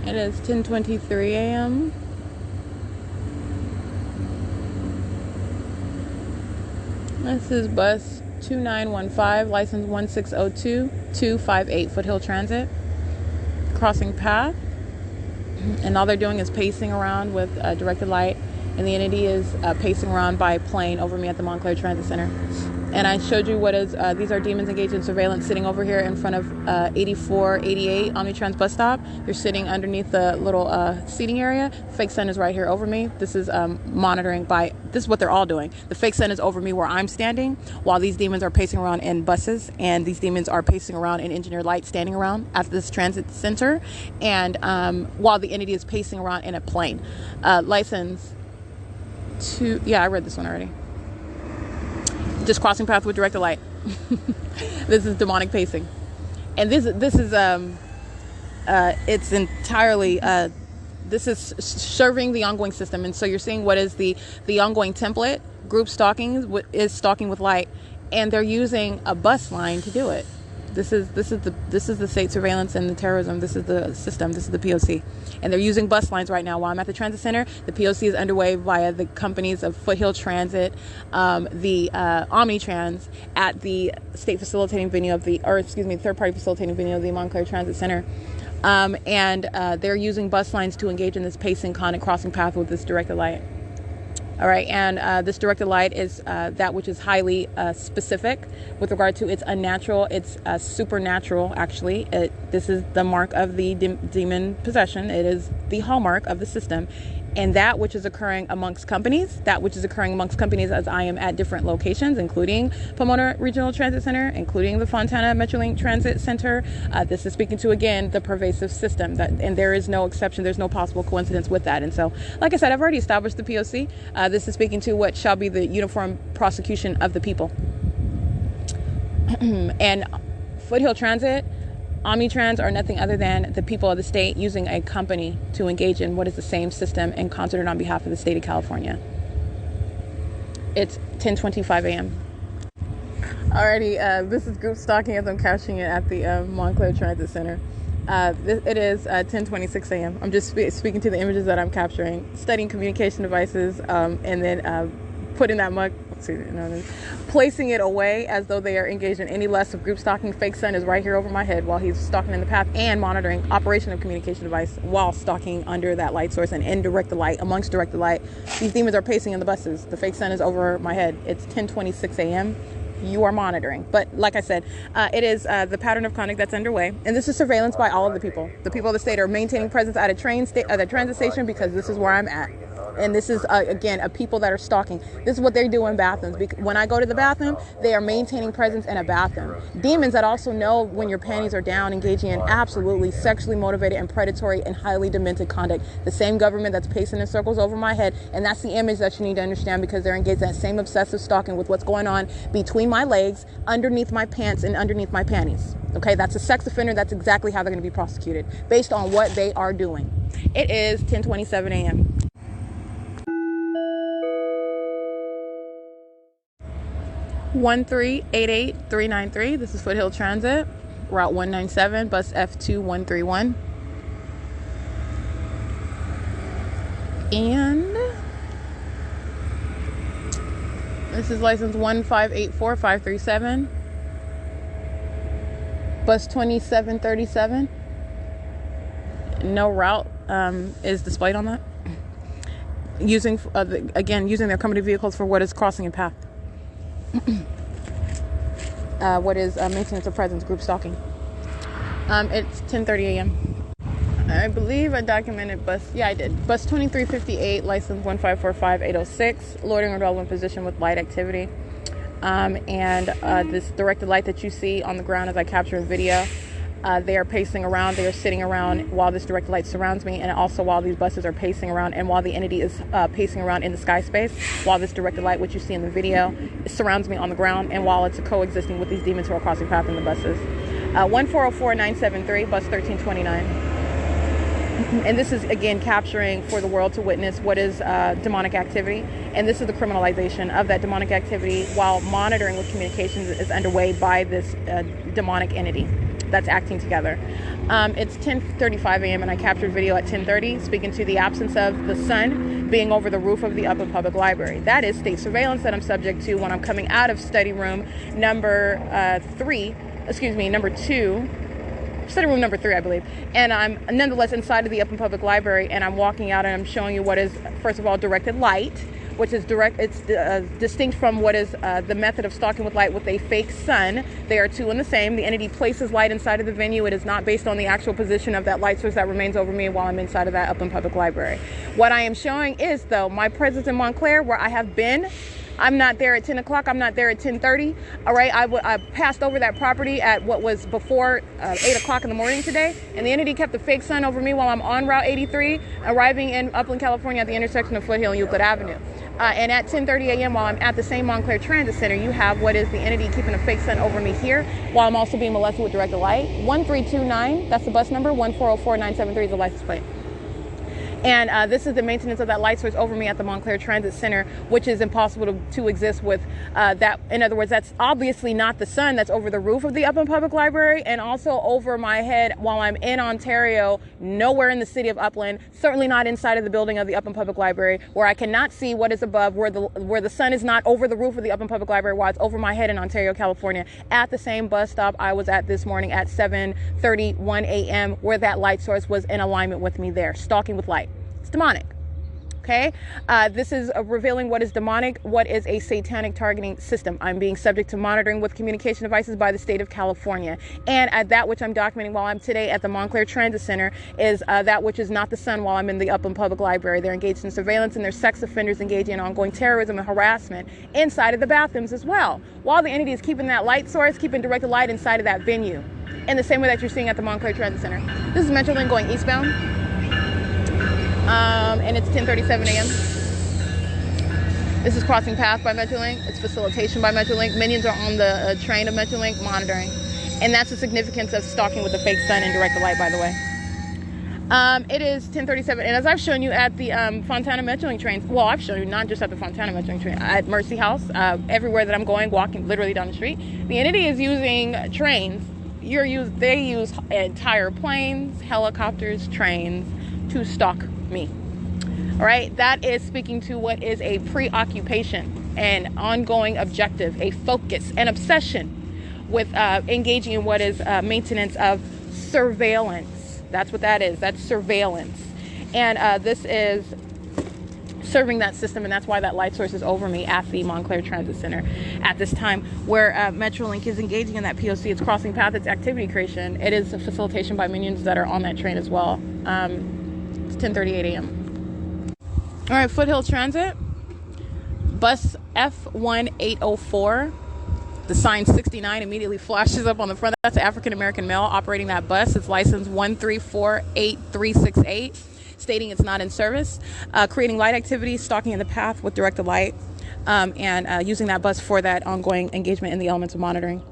It is 10:23 a.m. This is bus 2915, license 1602258, Foothill Transit. Crossing path. And all they're doing is pacing around with directed light, and the entity is pacing around by plane over me at the Montclair Transit Center. And I showed you what is, these are demons engaged in surveillance sitting over here in front of 8488 Omnitrans bus stop. They're sitting underneath the little seating area. Fake sun is right here over me. This is monitoring by, this is what they're all doing. The fake sun is over me where I'm standing, while these demons are pacing around in buses, and these demons are pacing around in engineered light, standing around at this transit center, and while the entity is pacing around in a plane. License to, yeah, I read this one already. Just crossing path with directed light. This is demonic pacing, and this is It's entirely, this is serving the ongoing system. And so you're seeing what is the ongoing template. Group stalking is stalking with light, and they're using a bus line to do it. This is the state surveillance and the terrorism. This is the system. This is the P.O.C. And they're using bus lines right now. While I'm at the transit center, the P.O.C. is underway via the companies of Foothill Transit, the Omnitrans at the state facilitating venue of third party facilitating venue of the Montclair Transit Center. And they're using bus lines to engage in this pacing, contact, crossing path with this directed light. All right, and this directed light is that which is highly specific with regard to it's unnatural, it's supernatural, actually. This is the mark of the demon possession. It is the hallmark of the system. And that which is occurring amongst companies, as I am at different locations, including Pomona Regional Transit Center, including the Fontana Metrolink Transit Center. This is speaking to, again, the pervasive system, and there is no exception. There's no possible coincidence with that. And so, like I said, I've already established the P.O.C. This is speaking to what shall be the uniform prosecution of the people. And Foothill Transit, Omnitrans are nothing other than the people of the state using a company to engage in what is the same system and concerted on behalf of the state of California. It's 10:25 a.m. Alrighty, this is group stalking as I'm capturing it at the Montclair Transit Center. It is 10:26 a.m. I'm just speaking to the images that I'm capturing, studying communication devices, and then putting that placing it away as though they are engaged in any less of group stalking. Fake son is right here over my head while he's stalking in the path and monitoring operation of communication device while stalking under that light source and in directed light, amongst directed light. These demons are pacing in the buses. The fake son is over my head. It's 10:26 a.m. You are monitoring. But like I said, it is the pattern of conduct that's underway. And this is surveillance by all of the people. The people of the state are maintaining presence at a transit station because this is where I'm at. And this is, again, a people that are stalking. This is what they do in bathrooms. When I go to the bathroom, they are maintaining presence in a bathroom. Demons that also know when your panties are down, engaging in absolutely sexually motivated and predatory and highly demented conduct. The same government that's pacing in circles over my head. And that's the image that you need to understand, because they're engaged in that same obsessive stalking with what's going on between my legs, underneath my pants, and underneath my panties. Okay, that's a sex offender. That's exactly how they're going to be prosecuted based on what they are doing. It is 10:27 a.m. 1388393. This is Foothill Transit, Route 197, bus F2131. And this is license 1584537, bus 2737. No route is displayed on that. Using their company vehicles for what is crossing a path. What is maintenance of presence, group stalking. It's 10:30 a.m. I believe I documented bus. Yeah, I did. Bus 2358, license 1545806, loitering or dwelling position with light activity. And this directed light that you see on the ground as I capture a video. They are pacing around, they are sitting around while this direct light surrounds me, and also while these buses are pacing around, and while the entity is pacing around in the sky space, while this directed light, which you see in the video, surrounds me on the ground, and while it's coexisting with these demons who are crossing paths in the buses. 1404973, bus 1329. And this is, again, capturing for the world to witness what is demonic activity. And this is the criminalization of that demonic activity while monitoring with communications is underway by this demonic entity that's acting together. It's 10:35 a.m. and I captured video at 10:30 speaking to the absence of the sun being over the roof of the Upper Public Library. That is state surveillance that I'm subject to when I'm coming out of study room number 2. Study room number 3, I believe. And I'm nonetheless inside of the Upper Public Library, and I'm walking out and I'm showing you what is, first of all, directed light, which is direct. It's distinct from what is the method of stalking with light with a fake sun. They are two and the same. The entity places light inside of the venue. It is not based on the actual position of that light source that remains over me while I'm inside of that Upper Public Library. What I am showing is, though, my presence in Montclair, where I have been. I'm not there at 10 o'clock. I'm not there at 10:30. All right. I passed over that property at what was before 8 o'clock in the morning today. And the entity kept the fake sun over me while I'm on Route 83, arriving in Upland, California at the intersection of Foothill and Euclid Avenue. And at 10:30 a.m. while I'm at the same Montclair Transit Center, you have what is the entity keeping a fake sun over me here while I'm also being molested with directed light. 1329, that's the bus number. 1404973 is the license plate. And this is the maintenance of that light source over me at the Montclair Transit Center, which is impossible to exist with that. In other words, that's obviously not the sun that's over the roof of the Upland Public Library and also over my head while I'm in Ontario, nowhere in the city of Upland, certainly not inside of the building of the Upland Public Library, where I cannot see what is above, where the sun is not over the roof of the Upland Public Library, while it's over my head in Ontario, California, at the same bus stop I was at this morning at 7:31 a.m., where that light source was in alignment with me there, stalking with light. It's demonic. Okay, this is revealing what is demonic, what is a satanic targeting system. I'm being subject to monitoring with communication devices by the state of California. And at that which I'm documenting while I'm today at the Montclair Transit Center is that which is not the sun while I'm in the Upland Public Library. They're engaged in surveillance and there's sex offenders engaging in ongoing terrorism and harassment inside of the bathrooms as well. While the entity is keeping that light source, keeping directed light inside of that venue. In the same way that you're seeing at the Montclair Transit Center. This is Metrolink going eastbound. And it's 10:37 a.m. This is crossing path by Metrolink. It's facilitation by Metrolink. Minions are on the train of Metrolink monitoring. And that's the significance of stalking with a fake sun and directed light, by the way. It is 10:37. And as I've shown you at the Fontana Metrolink trains, well, I've shown you not just at the Fontana Metrolink train, at Mercy House, everywhere that I'm going, walking literally down the street, the entity is using trains. They use entire planes, helicopters, trains to stalk me. All right, that is speaking to what is a preoccupation, an ongoing objective, a focus, an obsession with engaging in what is maintenance of surveillance. That's what that is. That's surveillance. And this is serving that system, and that's why that light source is over me at the Montclair Transit Center at this time, where Metrolink is engaging in that P.O.C. It's crossing path, it's activity creation. It is a facilitation by minions that are on that train as well. It's 10:38 a.m. All right, Foothill Transit, bus F1804. The sign 69 immediately flashes up on the front. That's an African-American male operating that bus. It's license 1348368, stating it's not in service, creating light activity, stalking in the path with directed light, and using that bus for that ongoing engagement in the elements of monitoring.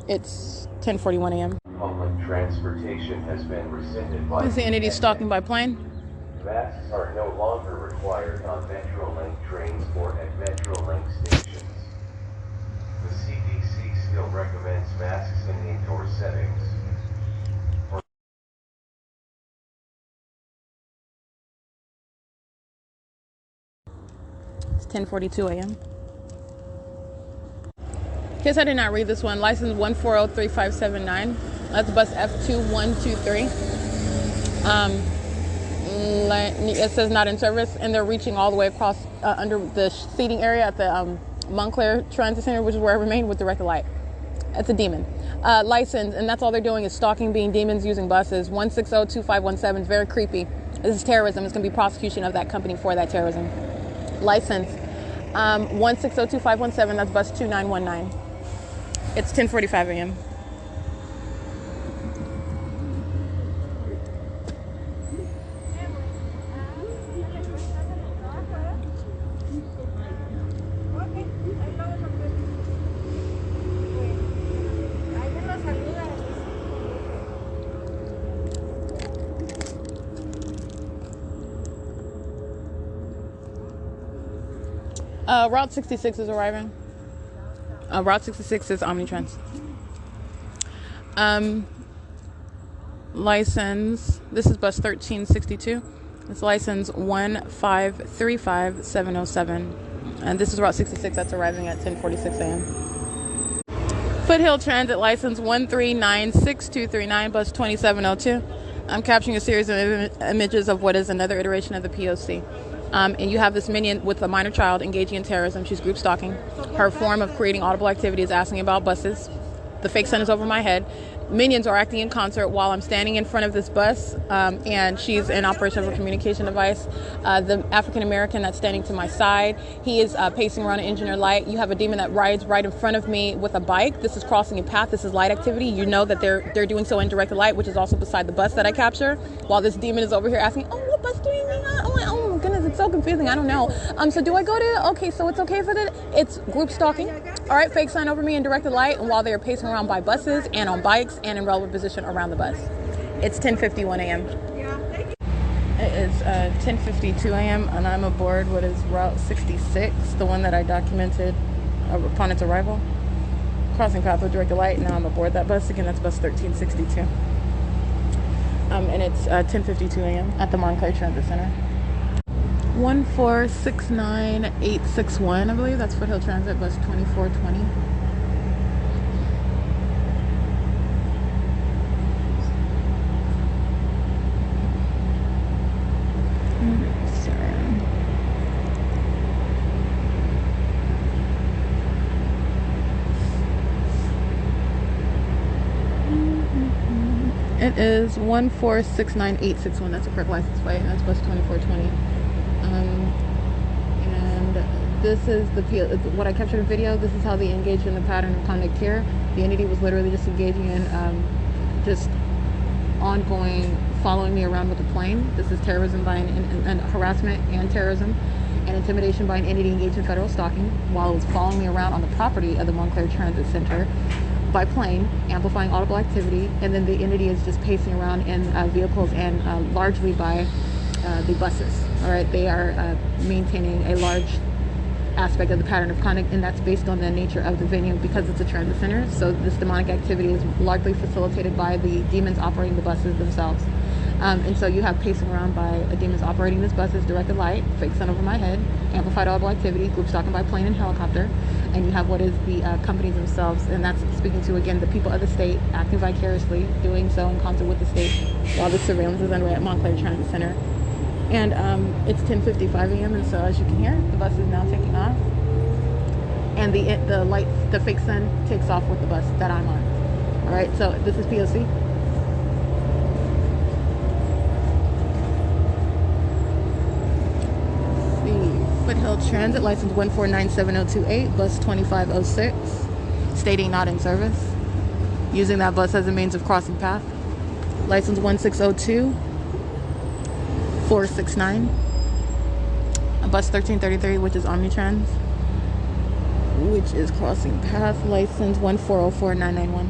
It's 10:41 a.m. Public transportation has been rescinded by... Is the entity stalking by plane? Masks are no longer required on Metrolink trains or at Metrolink stations. The CDC still recommends masks in indoor settings. It's 10:42 a.m. In case I did not read this one, license 1403579. That's bus F2123. It says not in service, and they're reaching all the way across under the seating area at the Montclair Transit Center, which is where I remain, with directed light. It's a demon. License, and that's all they're doing is stalking, being demons using buses. 1602517 is very creepy. This is terrorism. It's going to be prosecution of that company for that terrorism. License 1602517. That's bus 2919. It's 10:45 a.m. Route 66 is arriving. Route 66 is Omnitrans. License, this is bus 1362. It's license 1535707. And this is Route 66 that's arriving at 10:46 a.m. Foothill Transit license 1396239, bus 2702. I'm capturing a series of images of what is another iteration of the P.O.C. And you have this minion with a minor child engaging in terrorism. She's group stalking. Her form of creating audible activity is asking about buses. The fake sun is over my head. Minions are acting in concert while I'm standing in front of this bus, and she's in operation of a communication device. The African-American that's standing to my side, he is pacing around an engineer light. You have a demon that rides right in front of me with a bike. This is crossing a path. This is light activity. You know that they're doing so in directed light, which is also beside the bus that I capture, while this demon is over here asking, oh, what bus do you mean? Oh my goodness, It's so confusing. I don't know. So do I go to, okay, so it's okay for it's group stalking. All right, fake sign over me in directed light, and while they are pacing around by buses and on bikes and in relevant position around the bus. It's 10:51 a.m. It is 10:52 a.m. and I'm aboard what is Route 66, the one that I documented upon its arrival. Crossing path with directed light. Now I'm aboard that bus again. That's bus 1362. And it's 10:52 a.m. at the Montclair Transit Center. 1469861, I believe. That's Foothill Transit, bus 2420. It is 1469861. That's a correct license plate, and that's bus 2420. And this is what I captured in video. This is how they engaged in the pattern of conduct here. The entity was literally just engaging in just ongoing following me around with a plane. This is terrorism by and harassment and terrorism and intimidation by an entity engaged in federal stalking while it was following me around on the property of the Montclair Transit Center by plane, amplifying audible activity, and then the entity is just pacing around in vehicles and largely by the buses. All right, they are maintaining a large aspect of the pattern of conduct, and that's based on the nature of the venue because it's a transit center. So this demonic activity is largely facilitated by the demons operating the buses themselves. And so you have pacing around by demons operating these buses, directed light, fake sun over my head, amplified audible activity, group stalking by plane and helicopter, and you have what is the companies themselves, and that's speaking to, again, the people of the state acting vicariously, doing so in concert with the state while the surveillance is underway at Montclair Transit Center. And it's 10:55 a.m. and so as you can hear, the bus is now taking off, and the fake sun takes off with the bus that I'm on. All right, so this is P.O.C. Foothill Transit, license 1497028, bus 2506, stating not in service. Using that bus as a means of crossing path. License 1602469, bus 1333, which is Omnitrans, which is crossing path. License 1404991.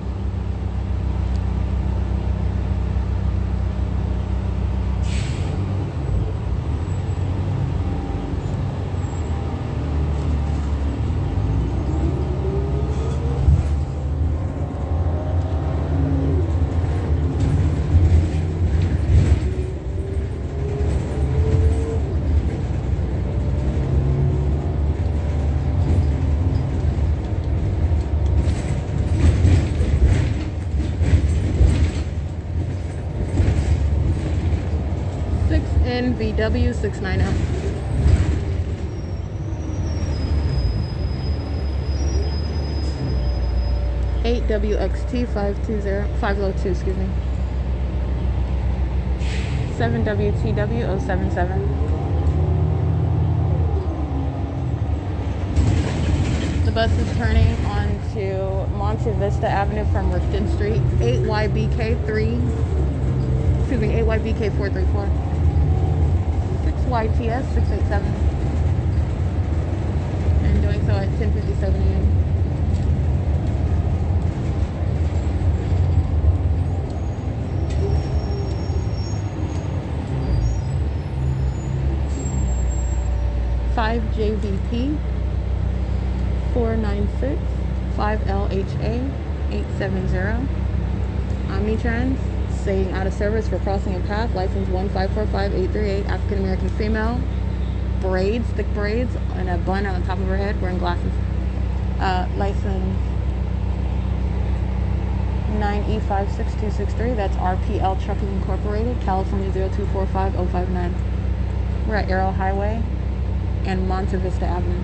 NVW 690. WXT 502, excuse me. 7WTW 077. The bus is turning onto Monte Vista Avenue from Rifton Street. 8YBK 434. 6YTS 687. And doing so at 10:57 a.m. JVP 496 5LHA 870. Omnitrans, saying out of service for crossing a path. License 1545838. African American female. Braids, thick braids, and a bun on the top of her head, wearing glasses. License 9E56263. That's RPL Trucking Incorporated, California 0245059. We're at Arrow Highway and Monte Vista Avenue.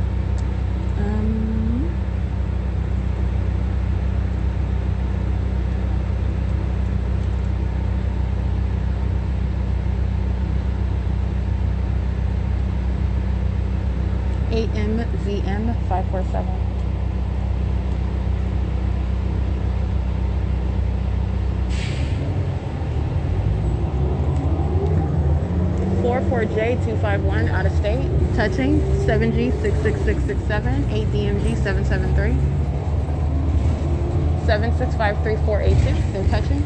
AMZM 547. 44J251 out of state. Touching 7G66667, 8DMG773, 7653-482. They're touching.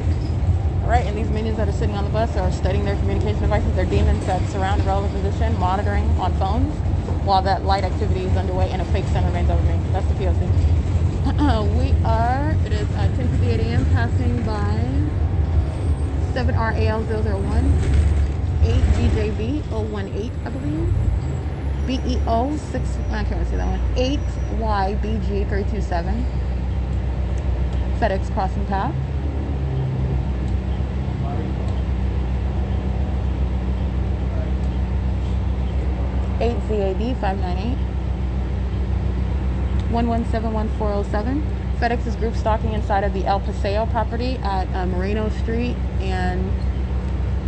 All right, and these minions that are sitting on the bus are studying their communication devices. They're demons that surround a relevant position, monitoring on phones while that light activity is underway and a fake sun remains over me. That's the P.O.C. It is 10:58 a.m. passing by 7RAL001, 8GJB018, I believe. BEO6, I can't see that one. 8YBG327. FedEx crossing path. ZAD598 1171407. FedEx is group stalking inside of the El Paseo property at Moreno Street, and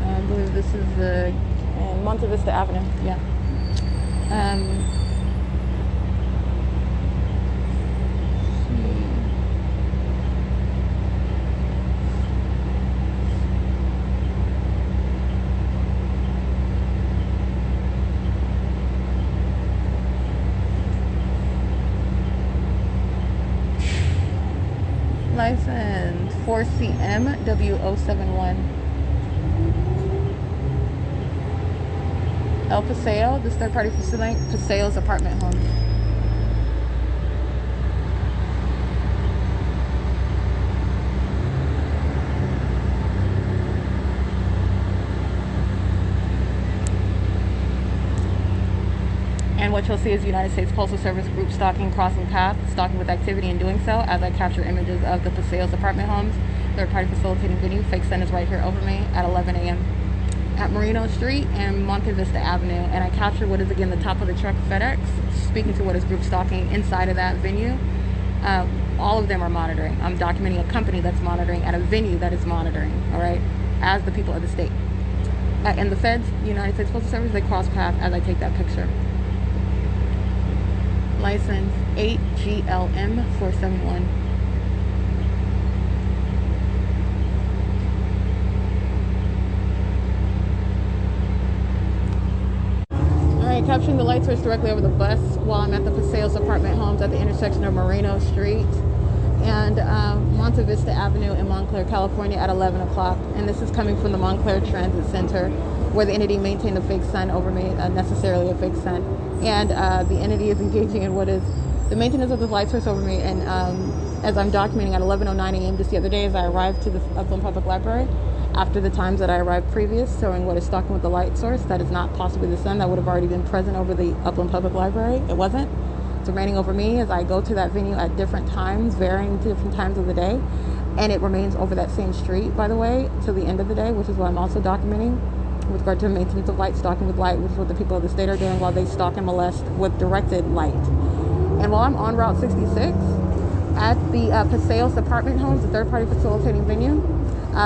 I believe this is the Monte Vista Avenue. Yeah. License 4CMW071. El Paseo, this third-party facility, Paseo's apartment home. And what you'll see is United States Postal Service group stalking, crossing paths, stalking with activity, and doing so as I capture images of the Paseo's apartment homes. Third-party facilitating venue. Fake sun is right here over me at 11 a.m. at Moreno Street and Monte Vista Avenue. And I capture what is, again, the top of the truck FedEx, speaking to what is group stalking inside of that venue. All of them are monitoring. I'm documenting a company that's monitoring at a venue that is monitoring, all right, as the people of the state. And the feds, United States Postal Service, they cross path as I take that picture. License 8GLM471. Alright, capturing the light source directly over the bus while I'm at the Paseo's apartment homes at the intersection of Moreno Street and Monte Vista Avenue in Montclair, California at 11 o'clock. And this is coming from the Montclair Transit Center, where the entity maintained a fake sun over me, necessarily a fake sun. And the entity is engaging in what is the maintenance of the light source over me. And as I'm documenting at 11:09 a.m. just the other day, as I arrived to the Upland Public Library, after the times that I arrived previous, showing what is stalking with the light source, that is not possibly the sun that would have already been present over the Upland Public Library. It wasn't. It's remaining over me as I go to that venue at different times, varying different times of the day. And it remains over that same street, by the way, till the end of the day, which is what I'm also documenting with regard to maintenance of light, stalking with light, which is what the people of the state are doing while they stalk and molest with directed light. And while I'm on Route 66 at the Paseo's apartment homes, the third-party facilitating venue,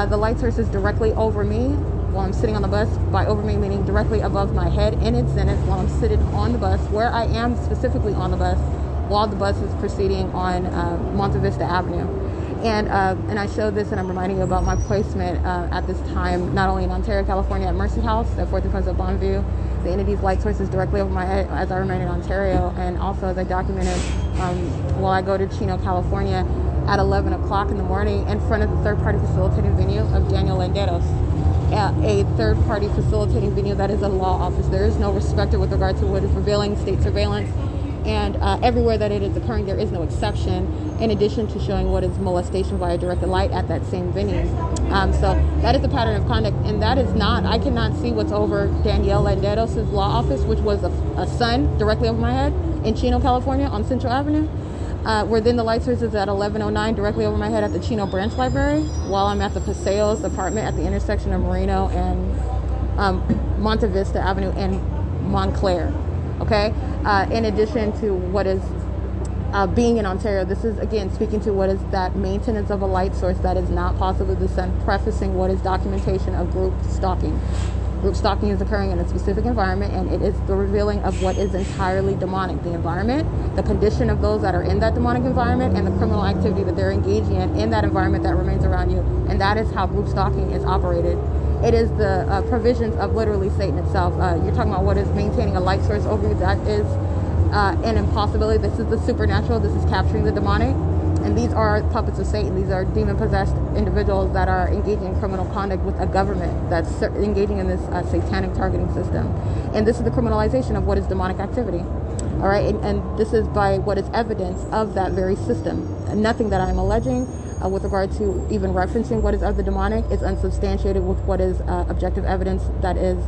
the light source is directly over me while I'm sitting on the bus. By over me, meaning directly above my head in its zenith while I'm sitting on the bus, where I am specifically on the bus, while the bus is proceeding on Monte Vista Avenue. And I showed this, and I'm reminding you about my placement at this time, not only in Ontario, California, at Mercy House, at 4th and President Bonneview. The entity's light source is directly over my head as I remain in Ontario, and also as I documented while I go to Chino, California, at 11 o'clock in the morning in front of the third-party facilitating venue of Daniel Landeros, a third-party facilitating venue that is a law office. There is no respecter with regard to what is revealing state surveillance. And everywhere that it is occurring, there is no exception, in addition to showing what is molestation via directed light at that same venue. So that is the pattern of conduct, and that is not, I cannot see what's over Danielle Landeros' law office, which was a sun directly over my head in Chino, California on Central Avenue, where then the light source is at 11:09 directly over my head at the Chino Branch Library, while I'm at the Paseo's apartment at the intersection of Moreno and Monte Vista Avenue in Montclair. Okay, in addition to what is being in Ontario, this is again speaking to what is that maintenance of a light source that is not possibly the sun, prefacing what is documentation of group stalking. Group stalking is occurring in a specific environment, and it is the revealing of what is entirely demonic. The environment, the condition of those that are in that demonic environment, and the criminal activity that they're engaging in that environment that remains around you. And that is how group stalking is operated. It is the provisions of literally Satan itself. You're talking about what is maintaining a light source over you. That is an impossibility. This is the supernatural. This is capturing the demonic. And these are puppets of Satan. These are demon-possessed individuals that are engaging in criminal conduct with a government that's engaging in this satanic targeting system. And this is the criminalization of what is demonic activity. All right, and this is by what is evidence of that very system. And nothing that I'm alleging with regard to even referencing what is of the demonic is unsubstantiated with what is objective evidence that is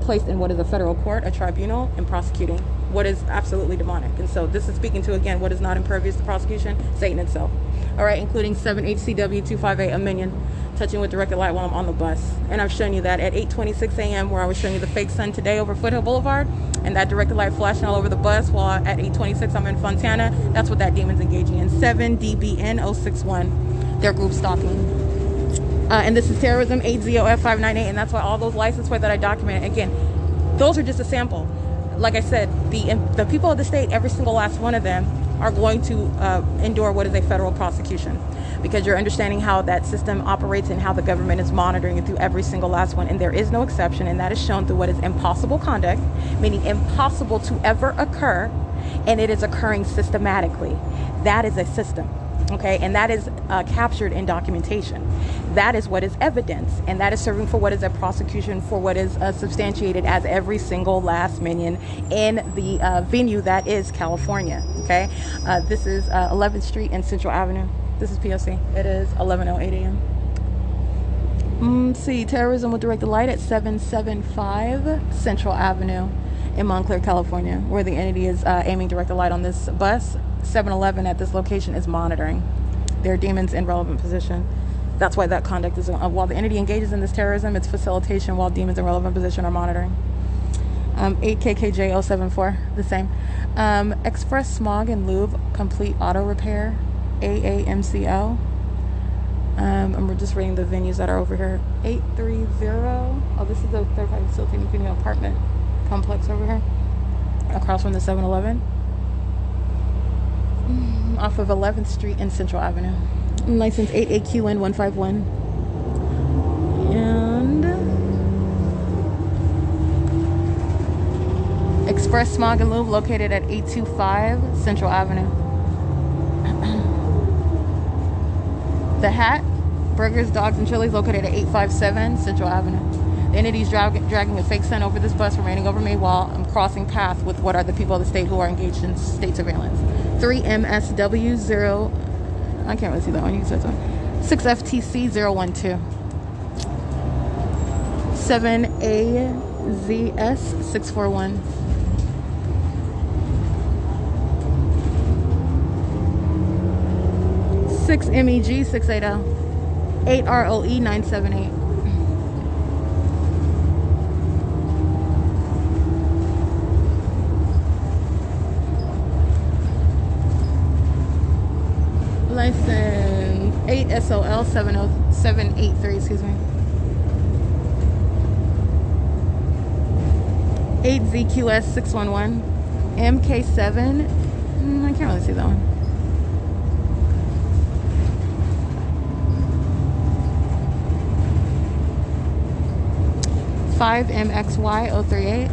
placed in what is a federal court, a tribunal, and prosecuting what is absolutely demonic. And so this is speaking to, again, what is not impervious to prosecution, Satan itself. All right, including 7 HCW 258, a minion, touching with directed light while I'm on the bus. And I've shown you that at 8:26 a.m. where I was showing you the fake sun today over Foothill Boulevard, and that directed light flashing all over the bus while at 8:26 I'm in Fontana. That's what that demon's engaging in. 7 DBN 061, their group stalking. And this is terrorism, 8ZOF 598, and that's why all those license plates that I documented, again, those are just a sample. Like I said, the people of the state, every single last one of them, are going to endure what is a federal prosecution, because you're understanding how that system operates and how the government is monitoring it through every single last one. And there is no exception, and that is shown through what is impossible conduct, meaning impossible to ever occur, and it is occurring systematically. That is a system. Okay, and that is captured in documentation. That is what is evidence, and that is serving for what is a prosecution for what is substantiated as every single last minion in the venue that is California. Okay, this is 11th Street and Central Avenue. This is P.O.C. It is 11:08 a.m. See, terrorism with directed light at 775 Central Avenue in Montclair, California, where the entity is aiming directed light on this bus. 7-Eleven at this location is monitoring their demons in relevant position. That's why that conduct is, while the entity engages in this terrorism, it's facilitation while demons in relevant position are monitoring. 8KKJ 074, the same. Express Smog and Lube Complete Auto Repair, AAMCO. And we're just reading the venues that are over here. 830, oh, this is the third party facility including an apartment complex over here, across from the 7-Eleven. Off of 11th Street and Central Avenue. License 88QN151. And Express Smog and Lube located at 825 Central Avenue. The Hat Burgers, Dogs, and Chilies located at 857 Central Avenue. The entity's dragging a fake sun over this bus, remaining over me while I'm crossing path with what are the people of the state who are engaged in state surveillance. 3MSW0, I can't really see that one, you can say that one. 6FTC012. 7AZS641. 6MEG680. 8ROE978. License 8SOL 70783, excuse me. 8ZQS 611. MK7, I can't really see that one. 5MXY 038.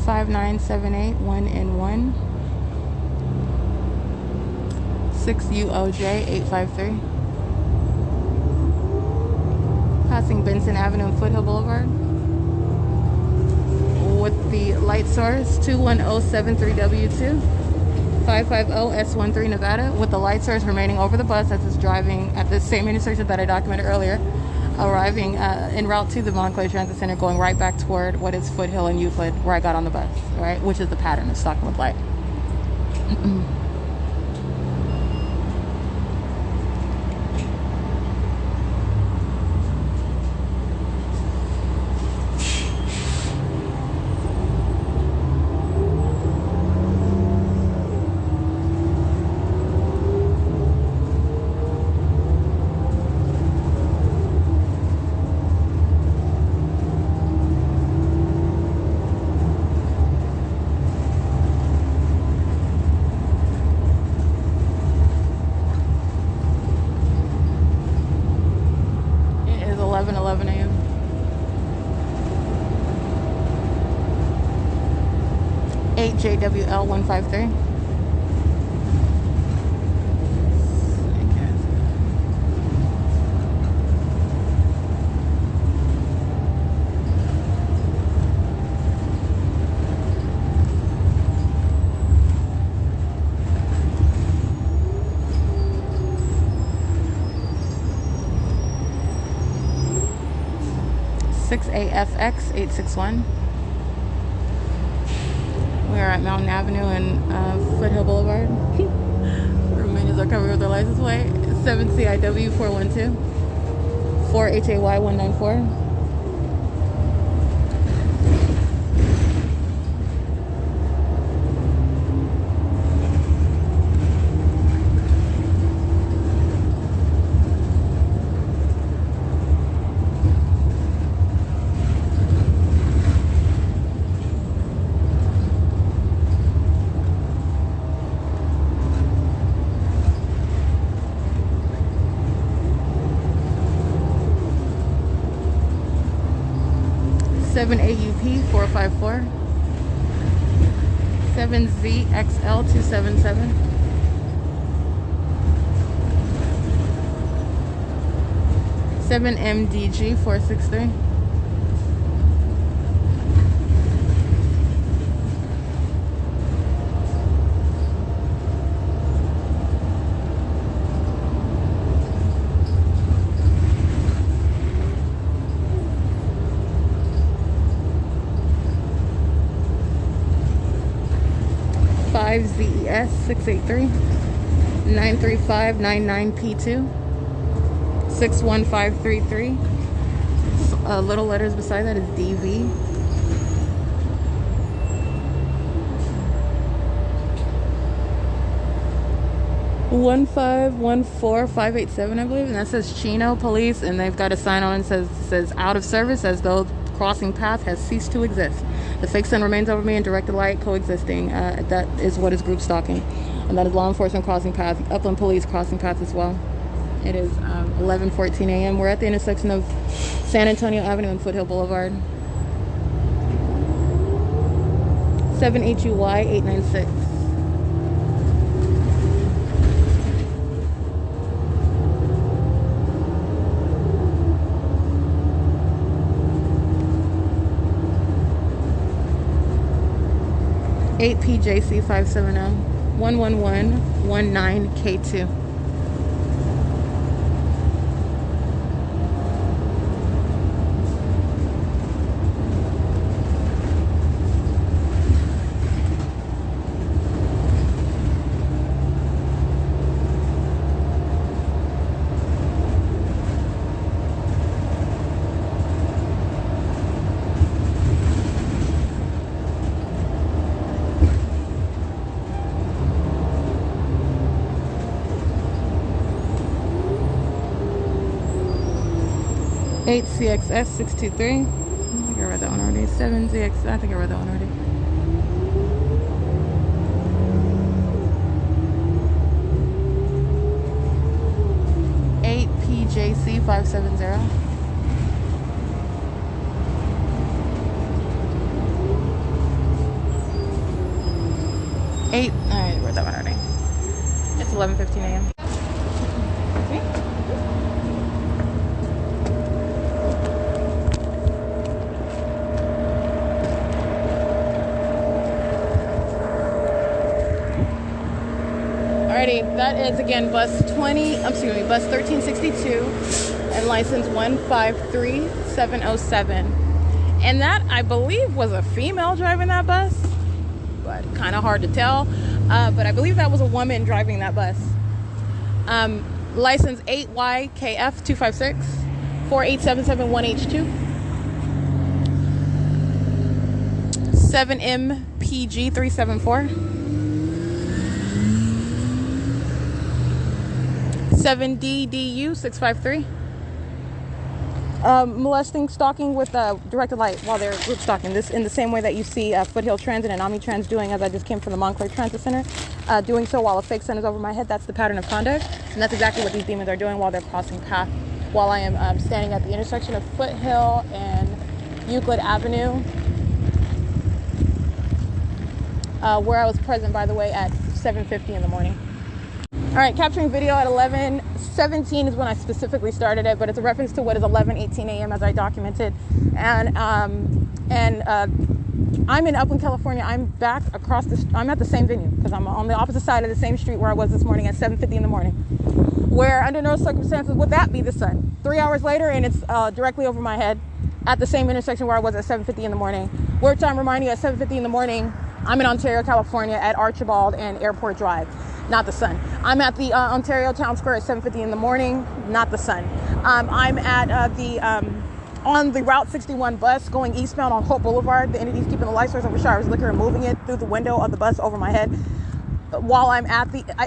Five 978 1N1. 6UOJ 853. Passing Benson Avenue and Foothill Boulevard with the light source 21073W2 550S13 Nevada, with the light source remaining over the bus as it's driving at the same intersection that I documented earlier, arriving en route to the Montclair Transit Center, going right back toward what is Foothill and Euclid, where I got on the bus, right, which is the pattern of stalking with light. 11:11 a.m. 8JWL153. 6AFX861. We are at Mountain Avenue and Foothill Boulevard. Remainders are covered with their license plate. 7CIW412. 4HAY194. 7AUP454. 7ZXL277. 7MDG463. 5ZES683. 93599P2. 61533. Little letters beside that is DV. One 514-587, I believe, and that says Chino Police, and they've got a sign on it that says out of service, as though crossing path has ceased to exist. The fake sun remains over me and directed light coexisting. That is what is group stalking, and that is law enforcement crossing path, Upland Police crossing path as well. It is 11:14 a.m. We're at the intersection of San Antonio Avenue and Foothill Boulevard. 7HUY896. PJC570 11119K2. 8CXS623. I think I read that one already. 7ZX. I think I read that one already. 8PJC570. 8. I read that one already. It's 11:15 a.m. That is again bus 1362 and license 153707. And that, I believe, was a female driving that bus, but kind of hard to tell. But I believe that was a woman driving that bus. License 8YKF256 48771H2. 7MPG374. 7DDU653. Molesting, stalking with directed light while they're group stalking. This in the same way that you see Foothill Transit and Omni Trans doing, as I just came from the Montclair Transit Center, doing so while a fake sun is over my head. That's the pattern of conduct, and that's exactly what these demons are doing while they're crossing path while I am standing at the intersection of Foothill and Euclid Avenue, where I was present, by the way, at 7:50 in the morning. All right, capturing video at 11:17 is when I specifically started it, but it's a reference to what is 11:18 a.m. as I documented. And I'm in Upland, California. I'm back across I'm at the same venue because I'm on the opposite side of the same street where I was this morning at 7:50 in the morning, where under no circumstances would that be the sun. 3 hours later, and it's directly over my head at the same intersection where I was at 7:50 in the morning. Where time reminding you at 7:50 in the morning, I'm in Ontario, California at Archibald and Airport Drive. Not the sun. I'm at the Ontario Town Square at 7:50 in the morning. Not the sun. I'm at on the Route 61 bus going eastbound on Hope Boulevard. The entity's keeping the light source over Shires Liquor and moving it through the window of the bus over my head. While I'm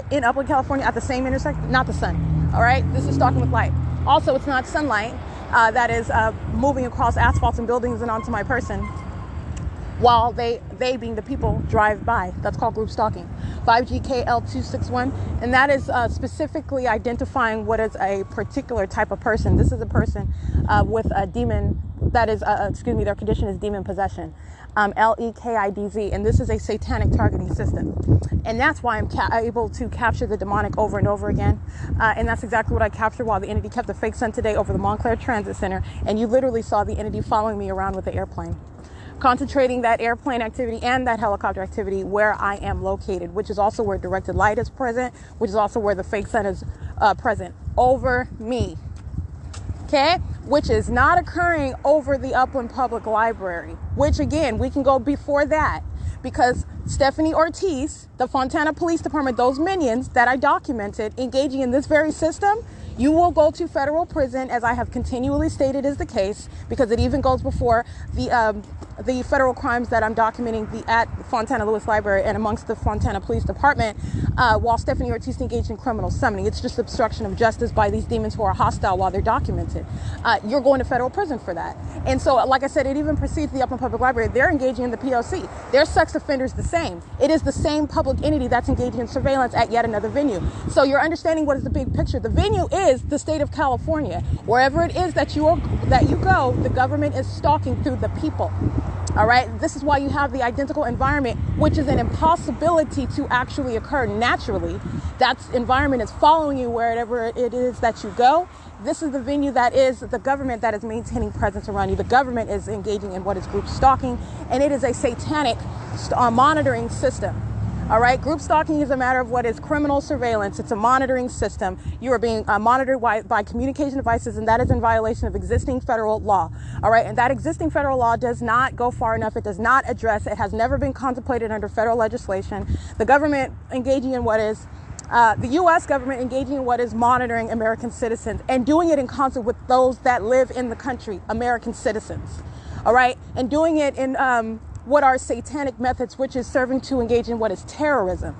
in Upland, California at the same intersection. Not the sun. All right. This is Stalking with Light. Also, it's not sunlight that is moving across asphalts and buildings and onto my person, while they being the people drive by. That's called group stalking. 5GKL261, and that is specifically identifying what is a particular type of person. This is a person with a demon that is, their condition is demon possession, LEKIDZ, and this is a satanic targeting system. And that's why I'm able to capture the demonic over and over again. And that's exactly what I captured while the entity kept the fake sun today over the Montclair Transit Center. And you literally saw the entity following me around with the airplane, concentrating that airplane activity and that helicopter activity where I am located, which is also where directed light is present, which is also where the fake sun is present over me. Okay, which is not occurring over the Upland Public Library, which again, we can go before that, because Stephanie Ortiz, the Fontana Police Department, those minions that I documented engaging in this very system, you will go to federal prison, as I have continually stated is the case, because it even goes before the federal crimes that I'm documenting at Fontana Lewis Library and amongst the Fontana Police Department, while Stephanie Ortiz engaged in criminal summoning. It's just obstruction of justice by these demons who are hostile while they're documented. You're going to federal prison for that. And so, like I said, it even precedes the Upland Public Library. They're engaging in the P.O.C. Their sex offenders the same. It is the same public entity that's engaging in surveillance at yet another venue. So you're understanding what is the big picture. The venue is the state of California. Wherever it is that you go, the government is stalking through the people. All right. This is why you have the identical environment, which is an impossibility to actually occur naturally. That environment is following you wherever it is that you go. This is the venue that is the government that is maintaining presence around you. The government is engaging in what is group stalking, and it is a satanic monitoring system. All right. Group stalking is a matter of what is criminal surveillance. It's a monitoring system. You are being monitored by communication devices, and that is in violation of existing federal law. All right. And that existing federal law does not go far enough. It does not address. It has never been contemplated under federal legislation. The government engaging in what is the U.S. government engaging in what is monitoring American citizens and doing it in concert with those that live in the country, American citizens. All right. And doing it in what are satanic methods, which is serving to engage in what is terrorism.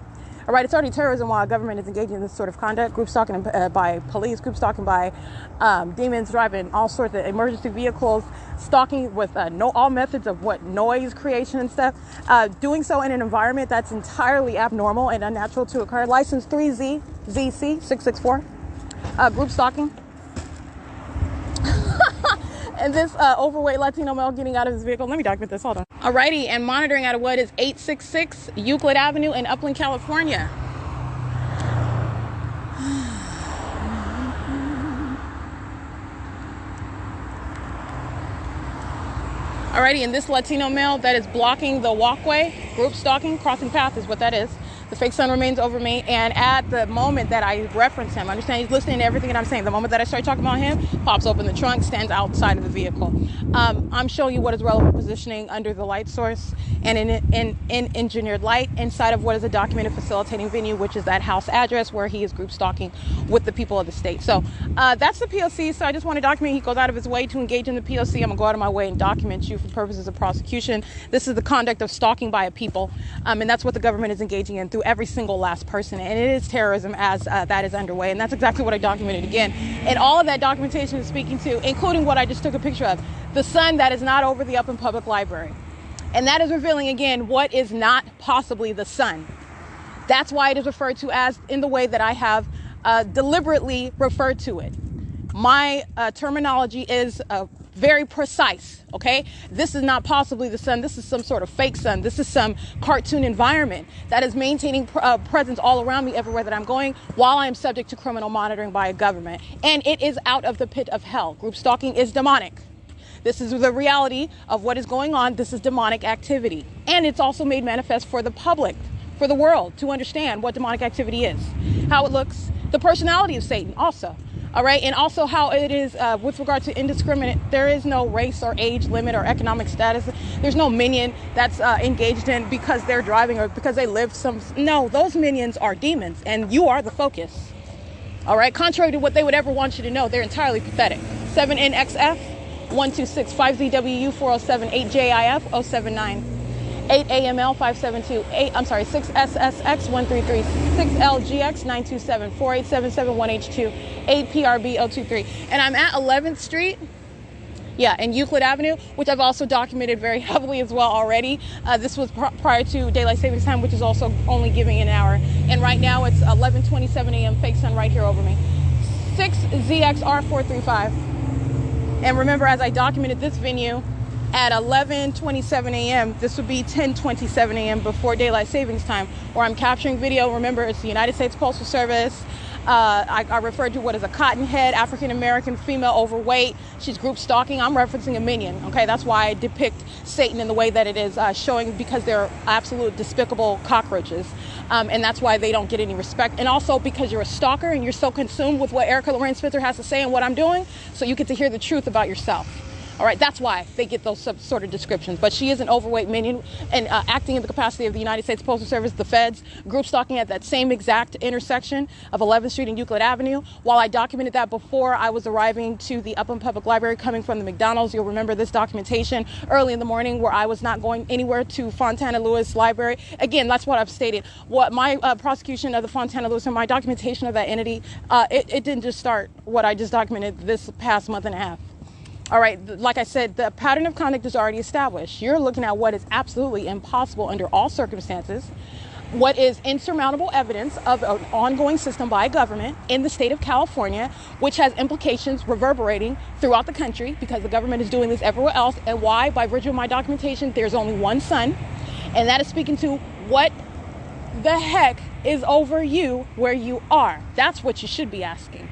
All right, it's already terrorism while government is engaging in this sort of conduct. Group stalking by police, group stalking by demons driving all sorts of emergency vehicles, stalking with all methods of what noise creation and stuff. Doing so in an environment that's entirely abnormal and unnatural to occur. License 3ZC664. Group stalking. And this overweight Latino male getting out of his vehicle. Let me document this. Hold on. Alrighty, and monitoring out of what is 866 Euclid Avenue in Upland, California. Alrighty, and this Latino male that is blocking the walkway, group stalking, crossing path is what that is. The fake sun remains over me, and at the moment that I reference him, understand he's listening to everything that I'm saying. The moment that I start talking about him, pops open the trunk, stands outside of the vehicle. I'm showing you what is relevant positioning under the light source and in engineered light inside of what is a documented facilitating venue, which is that house address where he is group stalking with the people of the state. So that's the P.O.C. So I just want to document he goes out of his way to engage in the P.O.C. I'm gonna go out of my way and document you for purposes of prosecution. This is the conduct of stalking by a people, and that's what the government is engaging in through every single last person, and it is terrorism as that is underway, and that's exactly what I documented again. And all of that documentation is speaking to, including what I just took a picture of, the sun that is not over the Upland Public Library. And that is revealing again what is not possibly the sun. That's why it is referred to as in the way that I have deliberately referred to it. my terminology is very precise, okay? This is not possibly the sun. This is some sort of fake sun. This is some cartoon environment that is maintaining presence all around me everywhere that I'm going while I am subject to criminal monitoring by a government. And it is out of the pit of hell. Group stalking is demonic. This is the reality of what is going on. This is demonic activity. And it's also made manifest for the public, for the world to understand what demonic activity is, how it looks, the personality of Satan also. All right. And also how it is with regard to indiscriminate. There is no race or age limit or economic status. There's no minion that's engaged in because they're driving or because they live some. No, those minions are demons and you are the focus. All right. Contrary to what they would ever want you to know, they're entirely pathetic. 7NXF 126-5ZWU 407 8JIF 079. 8AML 572 6SSX 133 6LGX 927 4877 1H2 8PRB 023. And I'm at 11th Street. Yeah, and Euclid Avenue, which I've also documented very heavily as well already. This was prior to daylight savings time, which is also only giving an hour. And right now it's 11:27 a.m. Fake sun right here over me. 6ZXR435. And remember, as I documented this venue at 11:27 a.m., this would be 10:27 a.m. before daylight savings time, where I'm capturing video. Remember, it's the United States Postal Service. I referred to what is a cottonhead, African-American female, overweight. She's group stalking. I'm referencing a minion. Okay, that's why I depict Satan in the way that it is showing, because they're absolute despicable cockroaches. And that's why they don't get any respect. And also because you're a stalker and you're so consumed with what Erica Lorraine Spitzer has to say and what I'm doing, so you get to hear the truth about yourself. All right, that's why they get those sort of descriptions. But she is an overweight minion and acting in the capacity of the United States Postal Service, the feds, group stalking at that same exact intersection of 11th Street and Euclid Avenue. While I documented that before I was arriving to the Upland Public Library coming from the McDonald's, you'll remember this documentation early in the morning where I was not going anywhere to Fontana Lewis Library. Again, that's what I've stated. What my prosecution of the Fontana Lewis and my documentation of that entity, it didn't just start what I just documented this past month and a half. All right, like I said, the pattern of conduct is already established. You're looking at what is absolutely impossible under all circumstances, what is insurmountable evidence of an ongoing system by a government in the state of California, which has implications reverberating throughout the country because the government is doing this everywhere else. And why? By virtue of my documentation, there's only one sun, and that is speaking to what the heck is over you where you are. That's what you should be asking.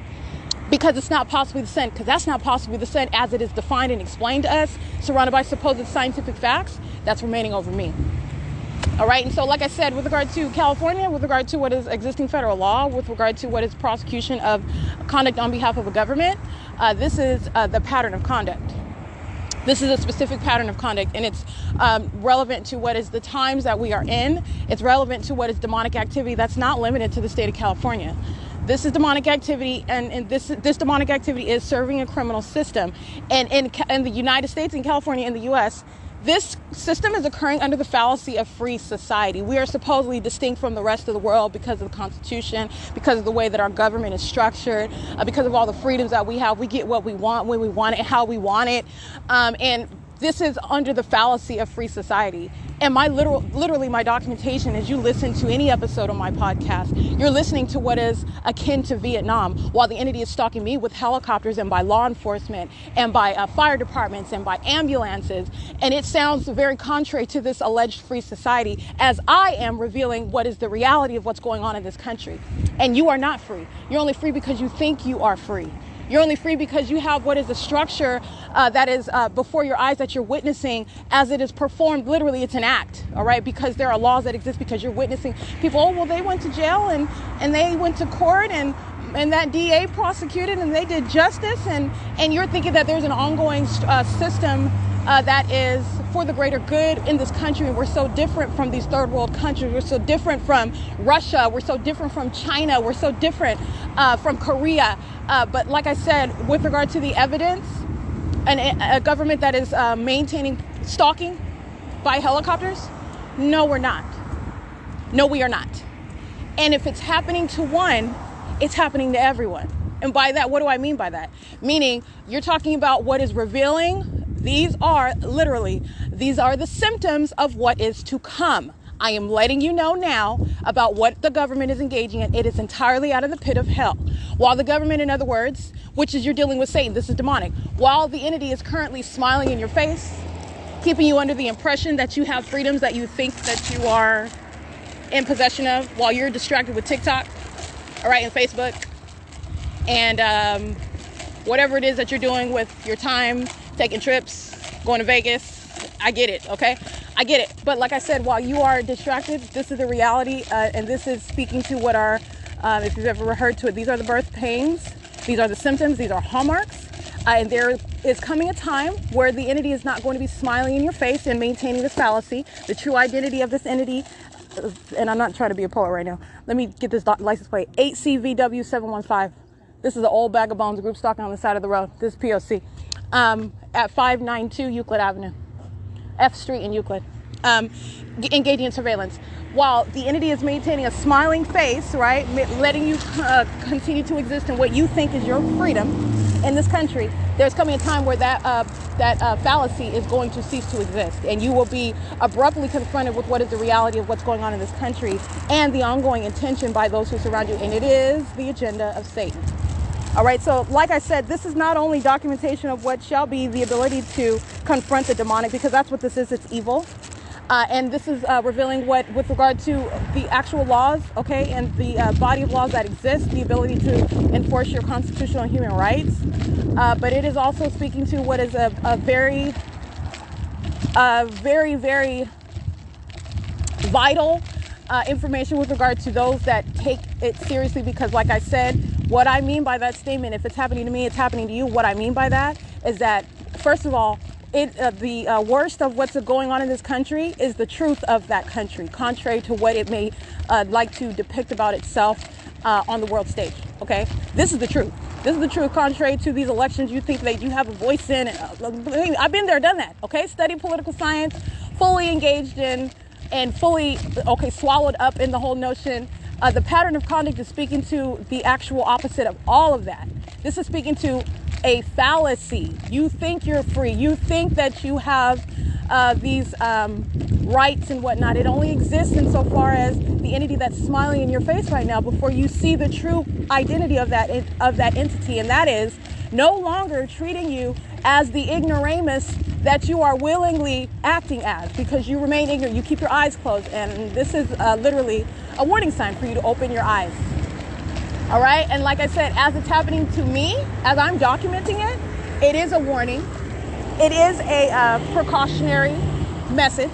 Because it's not possibly the sun, because that's not possibly the sun as it is defined and explained to us, surrounded by supposed scientific facts, that's remaining over me. All right, and so like I said, with regard to California, with regard to what is existing federal law, with regard to what is prosecution of conduct on behalf of a government, this is the pattern of conduct. This is a specific pattern of conduct, and it's relevant to what is the times that we are in. It's relevant to what is demonic activity that's not limited to the state of California. This is demonic activity, and this demonic activity is serving a criminal system. And in the United States, in California, in the U.S., this system is occurring under the fallacy of free society. We are supposedly distinct from the rest of the world because of the Constitution, because of the way that our government is structured, because of all the freedoms that we have. We get what we want, when we want it, how we want it. And this is under the fallacy of free society. And my literally my documentation, as you listen to any episode on my podcast, you're listening to what is akin to Vietnam, while the entity is stalking me with helicopters and by law enforcement and by fire departments and by ambulances. And it sounds very contrary to this alleged free society, as I am revealing what is the reality of what's going on in this country. And you are not free. You're only free because you think you are free. You're only free because you have what is a structure that is before your eyes that you're witnessing as it is performed. Literally, it's an act, all right? Because there are laws that exist because you're witnessing people. Oh, well, they went to jail and they went to court and that DA prosecuted and they did justice. And you're thinking that there's an ongoing system that is for the greater good in this country. And we're so different from these third world countries. We're so different from Russia. We're so different from China. We're so different from Korea. But like I said, with regard to the evidence, a government that is maintaining stalking by helicopters, no, we're not. No, we are not. And if it's happening to one, it's happening to everyone. And by that, what do I mean by that? Meaning, you're talking about what is revealing. These are the symptoms of what is to come. I am letting you know now about what the government is engaging in. It is entirely out of the pit of hell. While the government, in other words, which is you're dealing with Satan, this is demonic, while the entity is currently smiling in your face, keeping you under the impression that you have freedoms that you think that you are in possession of while you're distracted with TikTok, all right, and Facebook, and whatever it is that you're doing with your time, taking trips, going to Vegas. I get it, okay? I get it. But like I said, while you are distracted, this is the reality, and this is speaking to what are, if you've ever heard to it, these are the birth pains, these are the symptoms, these are hallmarks, and there is coming a time where the entity is not going to be smiling in your face and maintaining this fallacy. The true identity of this entity, and I'm not trying to be a poet right now. Let me get this license plate, 8CVW715. This is an old bag of bones group stalking on the side of the road. This is P.O.C. At 592 Euclid Avenue. F Street in Euclid, engaging in surveillance. While the entity is maintaining a smiling face, right, letting you continue to exist in what you think is your freedom in this country, there's coming a time where that fallacy is going to cease to exist, and you will be abruptly confronted with what is the reality of what's going on in this country and the ongoing intention by those who surround you, and it is the agenda of Satan. All right, so like I said, this is not only documentation of what shall be the ability to confront the demonic, because that's what this is, it's evil. And this is revealing what, with regard to the actual laws, okay, and the body of laws that exist, the ability to enforce your constitutional and human rights. But it is also speaking to what is a very, very vital information with regard to those that take it seriously, because like I said, what I mean by that statement, if it's happening to me, it's happening to you. What I mean by that is that, first of all, the worst of what's going on in this country is the truth of that country, contrary to what it may like to depict about itself on the world stage, okay? This is the truth. This is the truth, contrary to these elections you think that you have a voice in. I've been there, done that, okay? Studied political science, fully engaged in, and fully, okay, swallowed up in the whole notion. The pattern of conduct is speaking to the actual opposite of all of that. This is speaking to a fallacy. You think you're free. You think that you have these rights and whatnot. It only exists insofar as the entity that's smiling in your face right now before you see the true identity of that entity, and that is no longer treating you as the ignoramus that you are willingly acting as, because you remain ignorant. You keep your eyes closed, and this is literally a warning sign for you to open your eyes. All right, and like I said, as it's happening to me, as I'm documenting it, it is a warning. It is a precautionary message.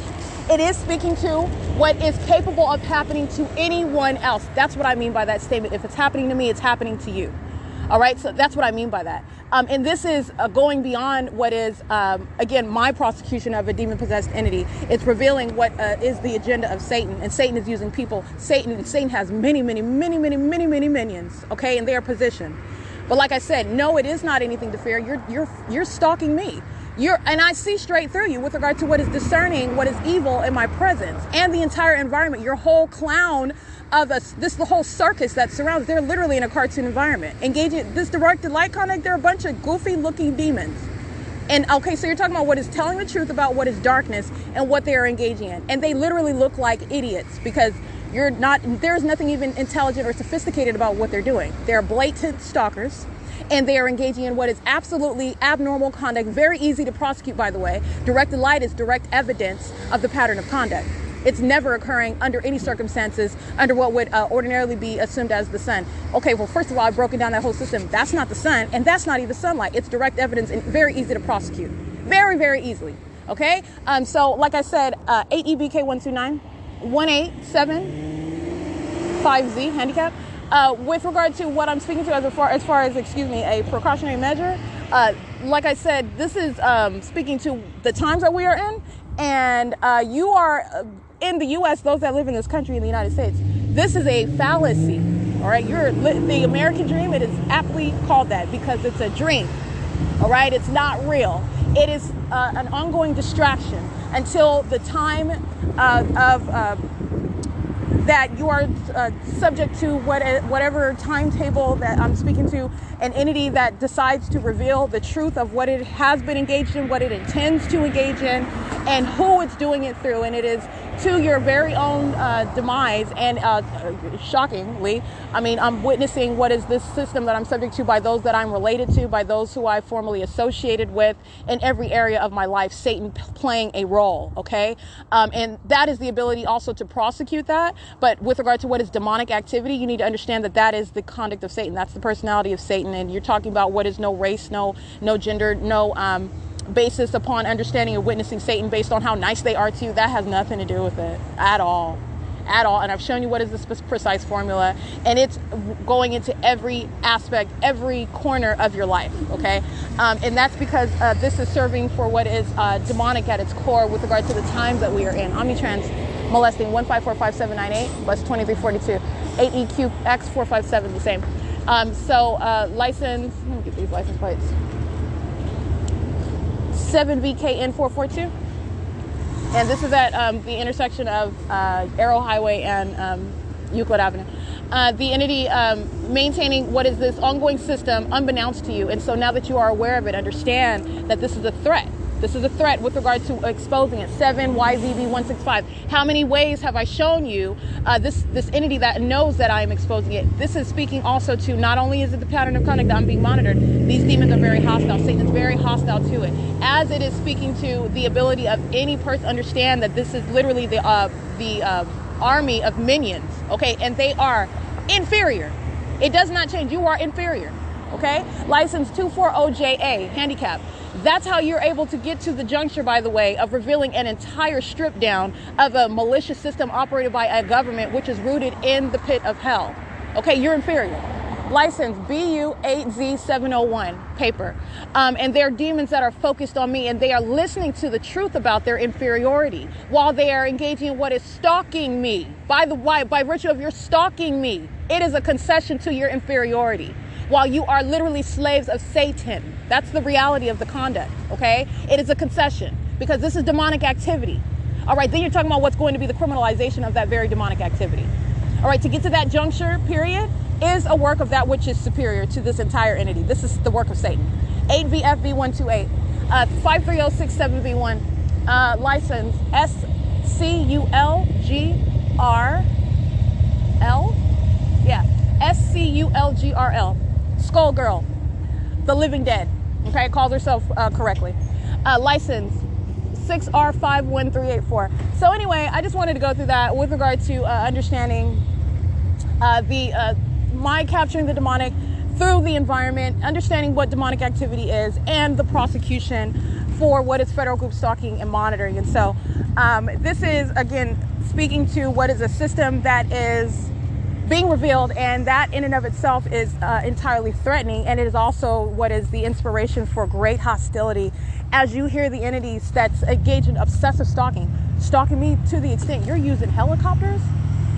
It is speaking to what is capable of happening to anyone else. That's what I mean by that statement. If it's happening to me, it's happening to you. All right, so that's what I mean by that. And this is going beyond what is, again, my prosecution of a demon-possessed entity. It's revealing what is the agenda of Satan, and Satan is using people. Satan has many minions, okay, in their position. But like I said, no, it is not anything to fear. You're stalking me. And I see straight through you with regard to what is discerning, what is evil in my presence, and the entire environment. Your whole clown of the whole circus that surrounds. They're literally in a cartoon environment. Engaging this directed light conduct. They're a bunch of goofy looking demons. And okay, so you're talking about what is telling the truth about what is darkness and what they are engaging in, and they literally look like idiots because there's nothing even intelligent or sophisticated about what they're doing. They're blatant stalkers. And they are engaging in what is absolutely abnormal conduct, very easy to prosecute, by the way. Directed light is direct evidence of the pattern of conduct. It's never occurring under any circumstances under what would ordinarily be assumed as the sun. Okay, well, first of all, I've broken down that whole system. That's not the sun, and that's not even sunlight. It's direct evidence and very easy to prosecute. Very, very easily. Okay? So, like I said, 8EBK129, 18750, handicap. With regard to what I'm speaking to as far as a precautionary measure, like I said, this is speaking to the times that we are in, and you are in the U.S., those that live in this country, in the United States. This is a fallacy, all right? The American dream, it is aptly called that because it's a dream, all right? It's not real. It is an ongoing distraction until the time that you are subject to whatever timetable that I'm speaking to, an entity that decides to reveal the truth of what it has been engaged in, what it intends to engage in, and who it's doing it through. And it is to your very own demise. And shockingly, I mean, I'm witnessing what is this system that I'm subject to by those that I'm related to, by those who I formerly associated with in every area of my life, Satan playing a role, okay? And that is the ability also to prosecute that. But with regard to what is demonic activity, you need to understand that that is the conduct of Satan. That's the personality of Satan. And you're talking about what is no race, no gender, no basis upon understanding and witnessing Satan based on how nice they are to you. That has nothing to do with it at all. And I've shown you what is this precise formula, and it's going into every aspect, every corner of your life, okay? And that's because this is serving for what is demonic at its core with regard to the times that we are in. Omnitrans molesting 1545798 bus 2342 8EQX 457 the same. License, let me get these license plates. 7VKN 442. And this is at the intersection of Arrow Highway and Euclid Avenue. The entity maintaining what is this ongoing system unbeknownst to you. And so now that you are aware of it, understand that this is a threat. This is a threat with regard to exposing it. 7YZB165. How many ways have I shown you this entity that knows that I am exposing it? This is speaking also to, not only is it the pattern of conduct that I'm being monitored, these demons are very hostile. Satan is very hostile to it. As it is speaking to the ability of any person to understand that this is literally the army of minions, okay? And they are inferior. It does not change. You are inferior, okay? License 240JA, handicap. That's how you're able to get to the juncture, by the way, of revealing an entire strip down of a malicious system operated by a government which is rooted in the pit of hell. Okay, you're inferior. License BU8Z701, paper. And they're demons that are focused on me, and they are listening to the truth about their inferiority while they are engaging in what is stalking me. By virtue of your stalking me, it is a concession to your inferiority. While you are literally slaves of Satan. That's the reality of the conduct, okay? It is a concession because this is demonic activity. All right, then you're talking about what's going to be the criminalization of that very demonic activity. All right, to get to that juncture, period, is a work of that which is superior to this entire entity. This is the work of Satan. 8VFB128, 53067V1, license SCULGRL. Yeah, SCULGRL. Skull Girl, the living dead, okay, calls herself correctly. License 6R51384. So anyway, I just wanted to go through that with regard to understanding my capturing the demonic through the environment, understanding what demonic activity is, and the prosecution for what is federal group stalking and monitoring. And so this is, again, speaking to what is a system that is being revealed, and that in and of itself is entirely threatening, and it is also what is the inspiration for great hostility as you hear the entities that's engaged in obsessive stalking me to the extent you're using helicopters.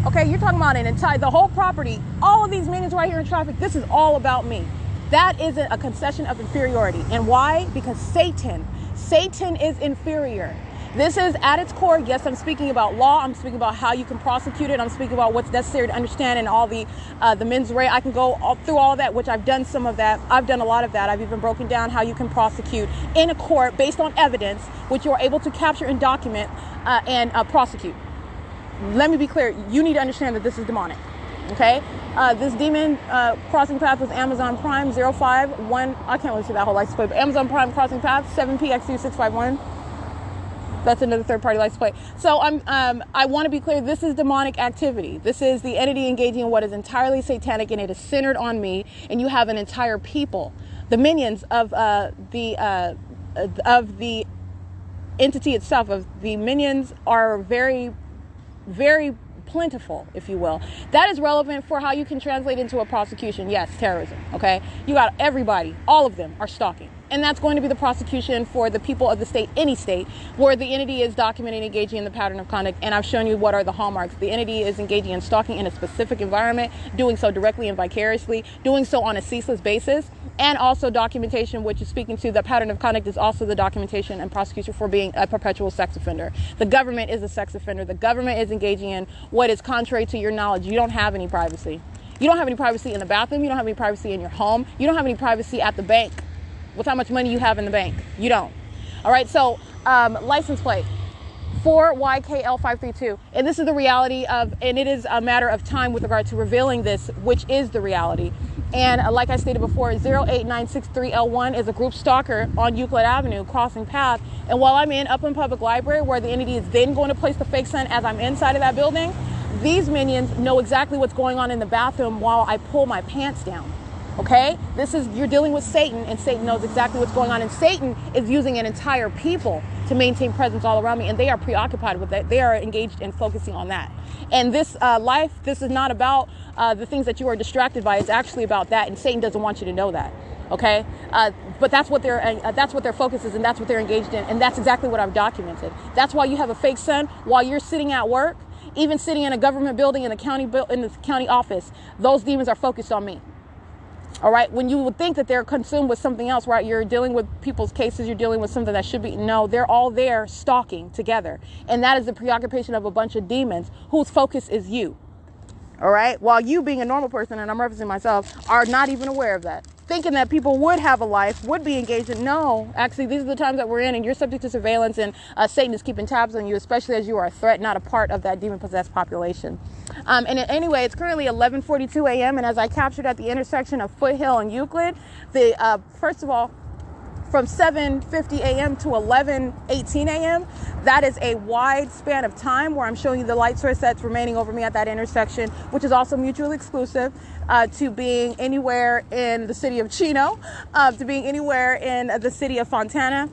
Okay, you're talking about the whole property, all of these minions right here in traffic. This is all about me. That isn't a concession of inferiority. And why? Because Satan is inferior. This is at its core. Yes, I'm speaking about law. I'm speaking about how you can prosecute it. I'm speaking about what's necessary to understand and all the mens rea. I can go through all of that, which I've done some of that. I've done a lot of that. I've even broken down how you can prosecute in a court based on evidence, which you are able to capture and document and prosecute. Let me be clear. You need to understand that this is demonic. Okay? This demon crossing path was Amazon Prime 051. I can't really see that whole license plate, but Amazon Prime crossing path 7PXU651. That's another third-party license plate. So I want to be clear. This is demonic activity. This is the entity engaging in what is entirely satanic, and it is centered on me. And you have an entire people, the minions of the entity itself. Of the minions are very, very plentiful, if you will. That is relevant for how you can translate into a prosecution. Yes, terrorism. Okay, you got everybody. All of them are stalking. And that's going to be the prosecution for the people of the state, any state, where the entity is documenting, engaging in the pattern of conduct. And I've shown you what are the hallmarks. The entity is engaging in stalking in a specific environment, doing so directly and vicariously, doing so on a ceaseless basis, and also documentation, which is speaking to the pattern of conduct, is also the documentation and prosecution for being a perpetual sex offender. The government is a sex offender. The government is engaging in what is contrary to your knowledge. You don't have any privacy. You don't have any privacy in the bathroom. You don't have any privacy in your home. You don't have any privacy at the bank with how much money you have in the bank. You don't. All right, so license plate 4YKL532. And this is the reality of, and it is a matter of time with regard to revealing this, which is the reality. And like I stated before, 08963L1 is a group stalker on Euclid Avenue, crossing path. And while I'm in Upland Public Library, where the entity is then going to place the fake sun as I'm inside of that building, these minions know exactly what's going on in the bathroom while I pull my pants down. Okay? You're dealing with Satan, and Satan knows exactly what's going on. And Satan is using an entire people to maintain presence all around me, and they are preoccupied with that. They are engaged in focusing on that. And this life, this is not about the things that you are distracted by. It's actually about that, and Satan doesn't want you to know that. Okay? But that's what their focus is, and that's what they're engaged in, and that's exactly what I've documented. That's why you have a fake sun while you're sitting at work, even sitting in a government building in the county office. Those demons are focused on me. All right. When you would think that they're consumed with something else, right? You're dealing with people's cases. You're dealing with something that should be. No, they're all there stalking together. And that is the preoccupation of a bunch of demons whose focus is you. All right. While you, being a normal person, and I'm referencing myself, are not even aware of that. Thinking that people would have a life, would be engaged in. No, actually, these are the times that we're in, and you're subject to surveillance, and Satan is keeping tabs on you, especially as you are a threat, not a part of that demon-possessed population. And anyway, it's currently 11:42 a.m., and as I captured at the intersection of Foothill and Euclid, first of all, from 7:50 a.m. to 11:18 a.m., that is a wide span of time where I'm showing you the light source that's remaining over me at that intersection, which is also mutually exclusive to being anywhere in the city of Chino, to being anywhere in the city of Fontana,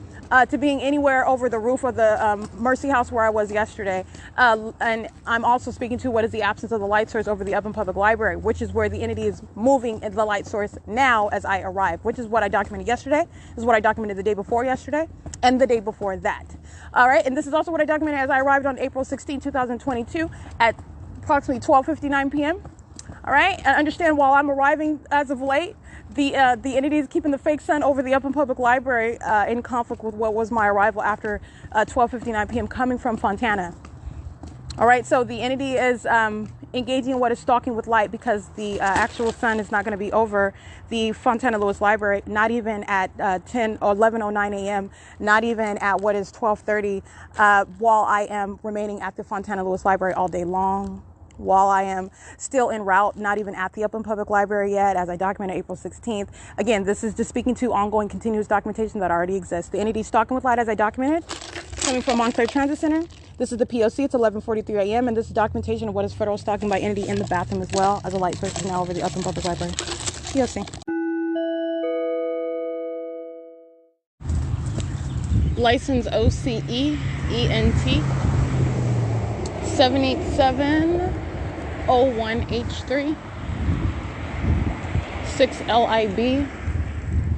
to being anywhere over the roof of the Mercy House where I was yesterday. And I'm also speaking to what is the absence of the light source over the Upland Public Library, which is where the entity is moving in the light source now as I arrive, which is what I documented yesterday. This is what I documented the day before yesterday and the day before that. All right. And this is also what I documented as I arrived on April 16, 2022 at approximately 12:59 p.m. All right. And understand, while I'm arriving as of late, the entity is keeping the fake sun over the Upland Public Library in conflict with what was my arrival after 12:59 p.m. coming from Fontana. All right. So the entity is engaging in what is stalking with light, because the actual sun is not going to be over the Fontana Lewis Library, not even at 10 or 11:09 a.m., not even at what is 12:30, while I am remaining at the Fontana Lewis Library all day long, while I am still en route, not even at the Upland Public Library yet, as I documented April 16th. Again, this is just speaking to ongoing continuous documentation that already exists. The entity stalking with light, as I documented, coming from Montclair Transit Center. This is the P.O.C. It's 11:43 a.m. and this is documentation of what is federal stalking by entity in the bathroom, as well as a light source is now over the Upland Public Library. P.O.C. License OCE ENT 78701H3 6LIB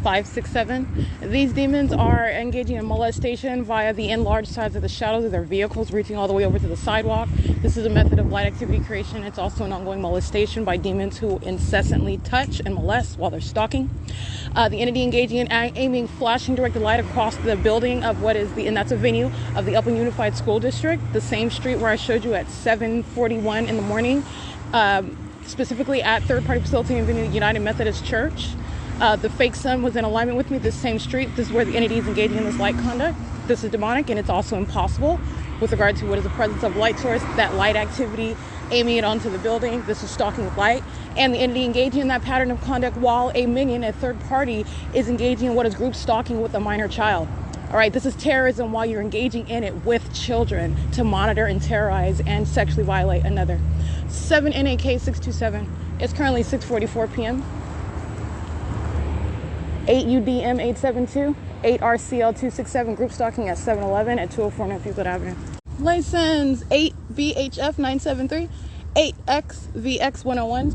567. These demons are engaging in molestation via the enlarged sides of the shadows of their vehicles, reaching all the way over to the sidewalk. This is a method of light activity creation. It's also an ongoing molestation by demons who incessantly touch and molest while they're stalking. The entity engaging in aiming flashing directed light across the building of what is and that's a venue of the Upland Unified School District, the same street where I showed you at 7:41 in the morning, specifically at third party facility and venue United Methodist Church. The fake sun was in alignment with me, this same street. This is where the entity is engaging in this light conduct. This is demonic, and it's also impossible with regard to what is the presence of light source, that light activity, aiming it onto the building. This is stalking with light, and the entity engaging in that pattern of conduct while a minion, a third party, is engaging in what is group stalking with a minor child. All right, this is terrorism while you're engaging in it with children to monitor and terrorize and sexually violate another. 7 NAK 627. It's currently 6:44 p.m. 8 UDM 872, 8 RCL 267, group stalking at 7-Eleven at 204 North Euclid Avenue. License 8 VHF 973, 8X VX 101,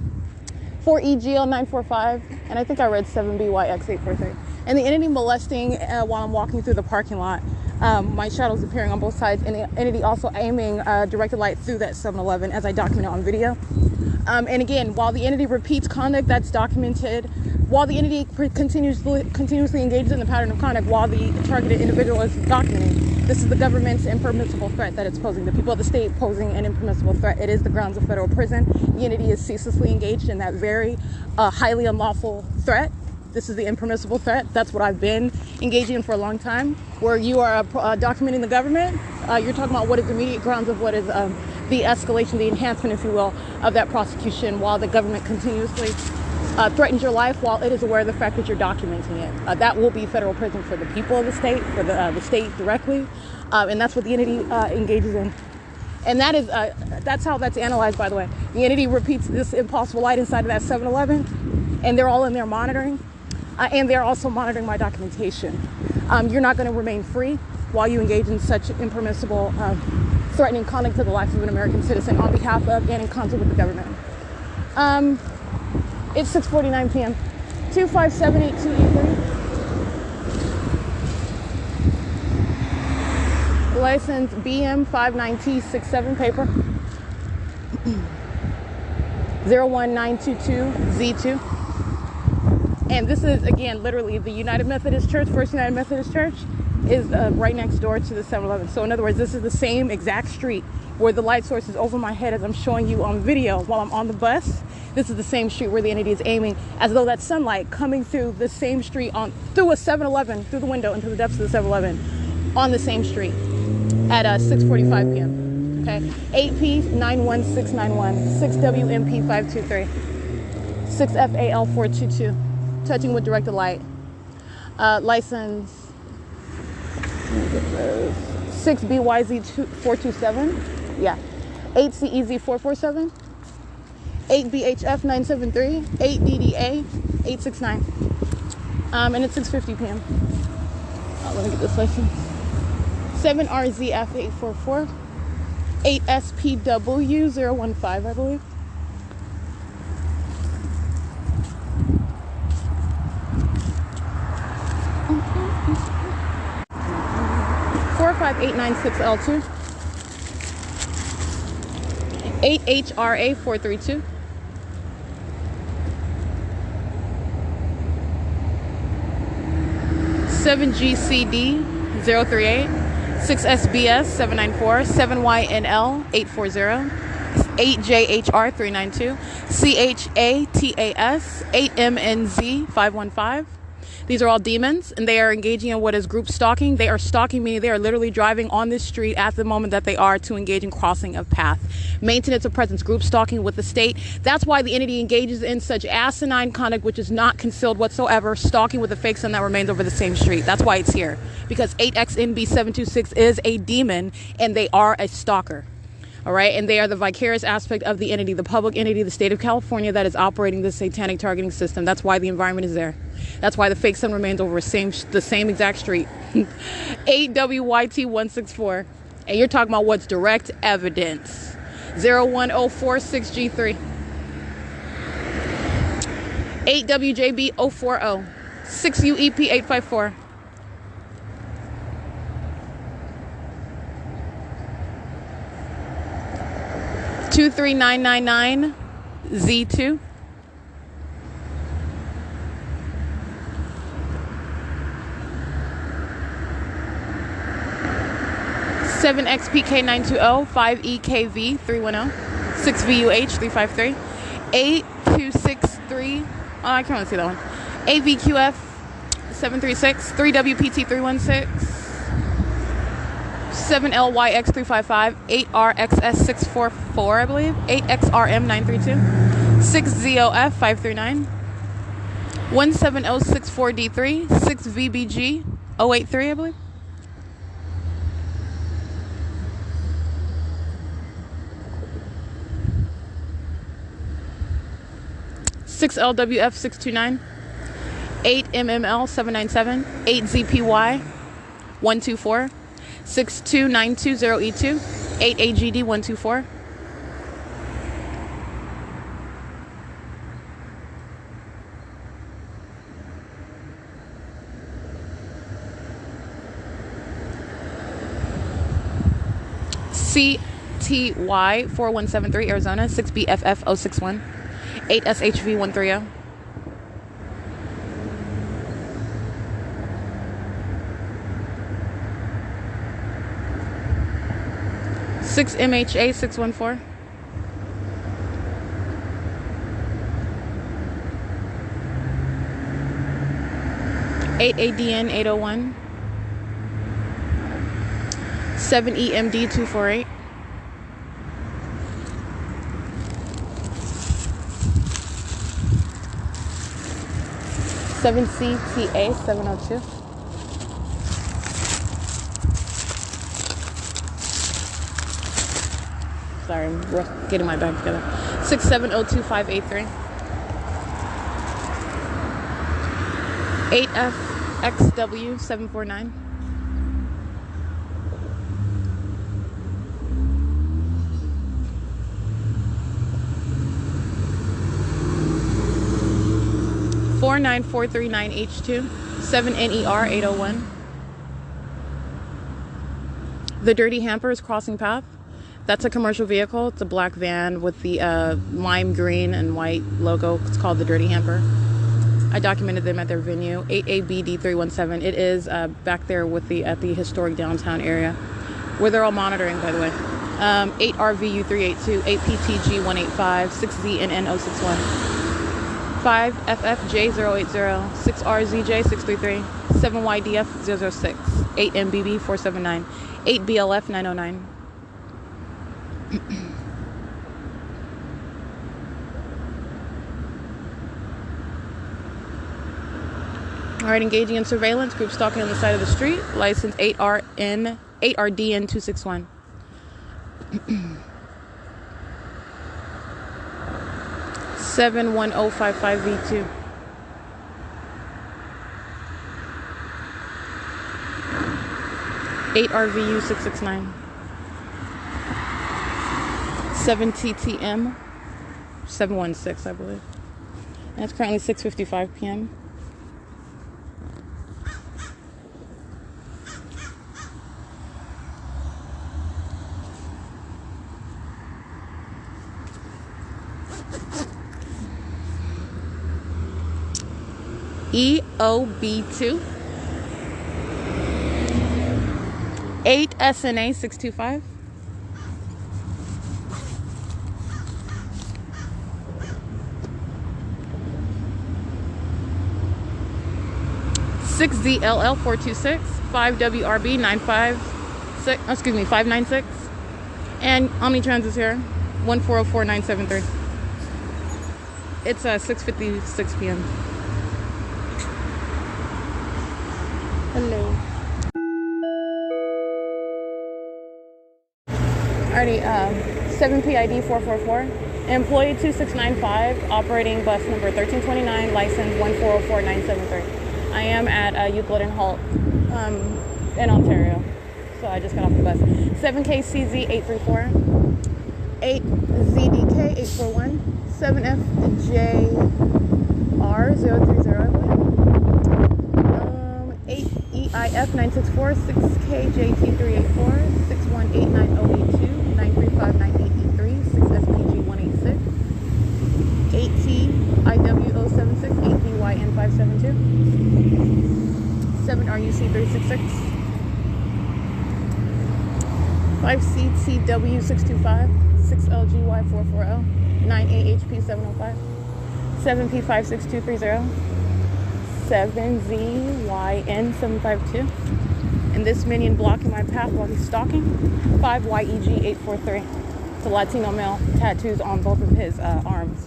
4 EGL 945, and I think I read 7 BYX 843. And the entity molesting while I'm walking through the parking lot. My shadows appearing on both sides, and the entity also aiming directed light through that 7-Eleven, as I documented on video. And again, while the entity repeats conduct that's documented, while the entity continuously engages in the pattern of conduct, while the targeted individual is documenting, this is the government's impermissible threat that it's posing. The people of the state posing an impermissible threat. It is the grounds of federal prison. The entity is ceaselessly engaged in that very highly unlawful threat. This is the impermissible threat. That's what I've been engaging in for a long time, where you are documenting the government. You're talking about what is the immediate grounds of what is the escalation, the enhancement, if you will, of that prosecution, while the government continuously threatens your life while it is aware of the fact that you're documenting it. That will be federal prison for the people of the state, for the state directly, and that's what the entity engages in. And that is that's how that's analyzed, by the way. The entity repeats this impossible light inside of that 7-Eleven, and they're all in there monitoring, and they're also monitoring my documentation. You're not going to remain free while you engage in such impermissible, threatening conduct to the life of an American citizen on behalf of and in concert with the government. It's 6:49 p.m. 25782E3. License BM59T67 paper. 01922Z2. And this is, again, literally the United Methodist Church, First United Methodist Church, is right next door to the 7-Eleven. So in other words, this is the same exact street where the light source is over my head as I'm showing you on video while I'm on the bus. This is the same street where the entity is aiming, as though that sunlight coming through the same street through a 7-Eleven, through the window into the depths of the 7-Eleven, on the same street at 6:45 p.m. Okay, 8P91691, 6WMP523, 6FAL422, touching with directed light. License 6BYZ427, yeah, 8CEZ447, 8BHF973, 8DDA869, and it's 6:50 p.m. Let me get this license. 7RZF844, 8SPW015, I believe. Okay. 45896L2, 8HRA432, 7GCD038, 6SBS 794, 7YNL 840, 8JHR 392, CHATAS 8MNZ 515. These are all demons, and they are engaging in what is group stalking. They are stalking me. They are literally driving on this street at the moment that they are to engage in crossing of path. Maintenance of presence, group stalking with the state. That's why the entity engages in such asinine conduct, which is not concealed whatsoever, stalking with a fake sun that remains over the same street. That's why it's here, because 8XNB726 is a demon, and they are a stalker. All right, and they are the vicarious aspect of the entity, the public entity, the state of California that is operating this satanic targeting system. That's why the environment is there. That's why the fake sun remains over the same exact street. 8WYT164. And you're talking about what's direct evidence. 01046G3. 8WJB040. 6UEP854. 23999 Z2. 7XPK920, 5EKV310, 6VUH353, 8263. Oh, I can't really see that one. AVQF736, 3WPT316, 7LYX355, 8RXS644, I believe, 8XRM932, 6ZOF539, 17064D3, 6VBG083, I believe. 6LWF629, 8MML797, 8ZPY124, 62920E2, 8AGD124. CTY4173, Arizona, 6BFF061, 8SHV130. 6MHA614. 8ADN 801, 7EMD 248, 7CTA 702, getting my bag together, 6702583, 8FXW 749, 49439H2, 7NER 801. The Dirty Hamper is crossing path. That's a commercial vehicle. It's a black van with the lime green and white logo. It's called the Dirty Hamper. I documented them at their venue, 8ABD317. It is back there with at the historic downtown area, where they're all monitoring, by the way. 8RVU382, 8PTG185, 6ZNN061, 5FFJ080, 6RZJ633, 7YDF006, 8MBB479, 8BLF909. All right, engaging in surveillance, group stalking on the side of the street, license 8RDN261. 71055V2. (8RVU 669). 7TTM 716, I believe. And it's currently 6:55 p.m. EOB2 8SNA 625 6ZLL 426 5WRB 596 and Omnitrans is here 1404973. It's 6:56 p.m. Hello. Alrighty, 7PID 444. Employee 2695, operating bus number 1329, license 1404973. I am at Euclid and Holt in Ontario. So I just got off the bus. 7KCZ 834, 8ZDK 841, 7FJR 030, I believe. 8EIF 964, 6KJT 384, 6189082, 9359883, 6SPG 186, 8TIW 076, 8BYN 572, 7RUC 366, 5CTW 625, 6LGY 440, 9AHP 705, 7P56230, 7ZYN 752, and this minion blocking my path while he's stalking, 5YEG 843. It's a Latino male, tattoos on both of his arms.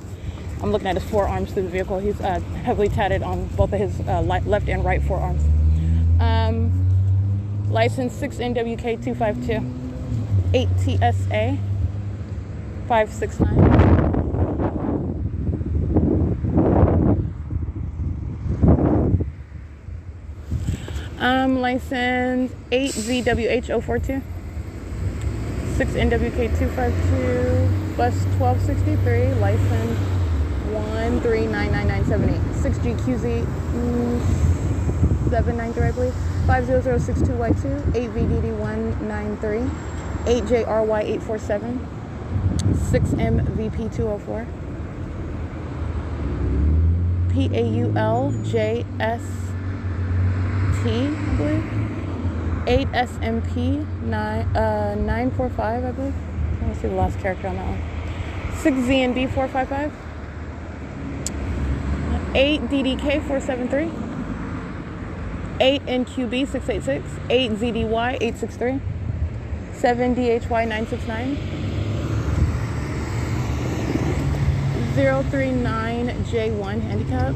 I'm looking at his forearms through the vehicle. He's heavily tatted on both of his left and right forearms. License 6NWK 252, 8TSA 569. License 8ZWH042, 6NWK252, bus 1263, license 1399978, 6GQZ 793, I believe, 50062Y2, 8VDD193, 8JRY847, 6MVP204, PAULJS, I believe, 8SMP 945, I believe. I want to see the last character on that one. 6ZNB 455, 8DDK 473, 8NQB 686, 8ZDY 863, 7DHY 969, 039J1 handicap.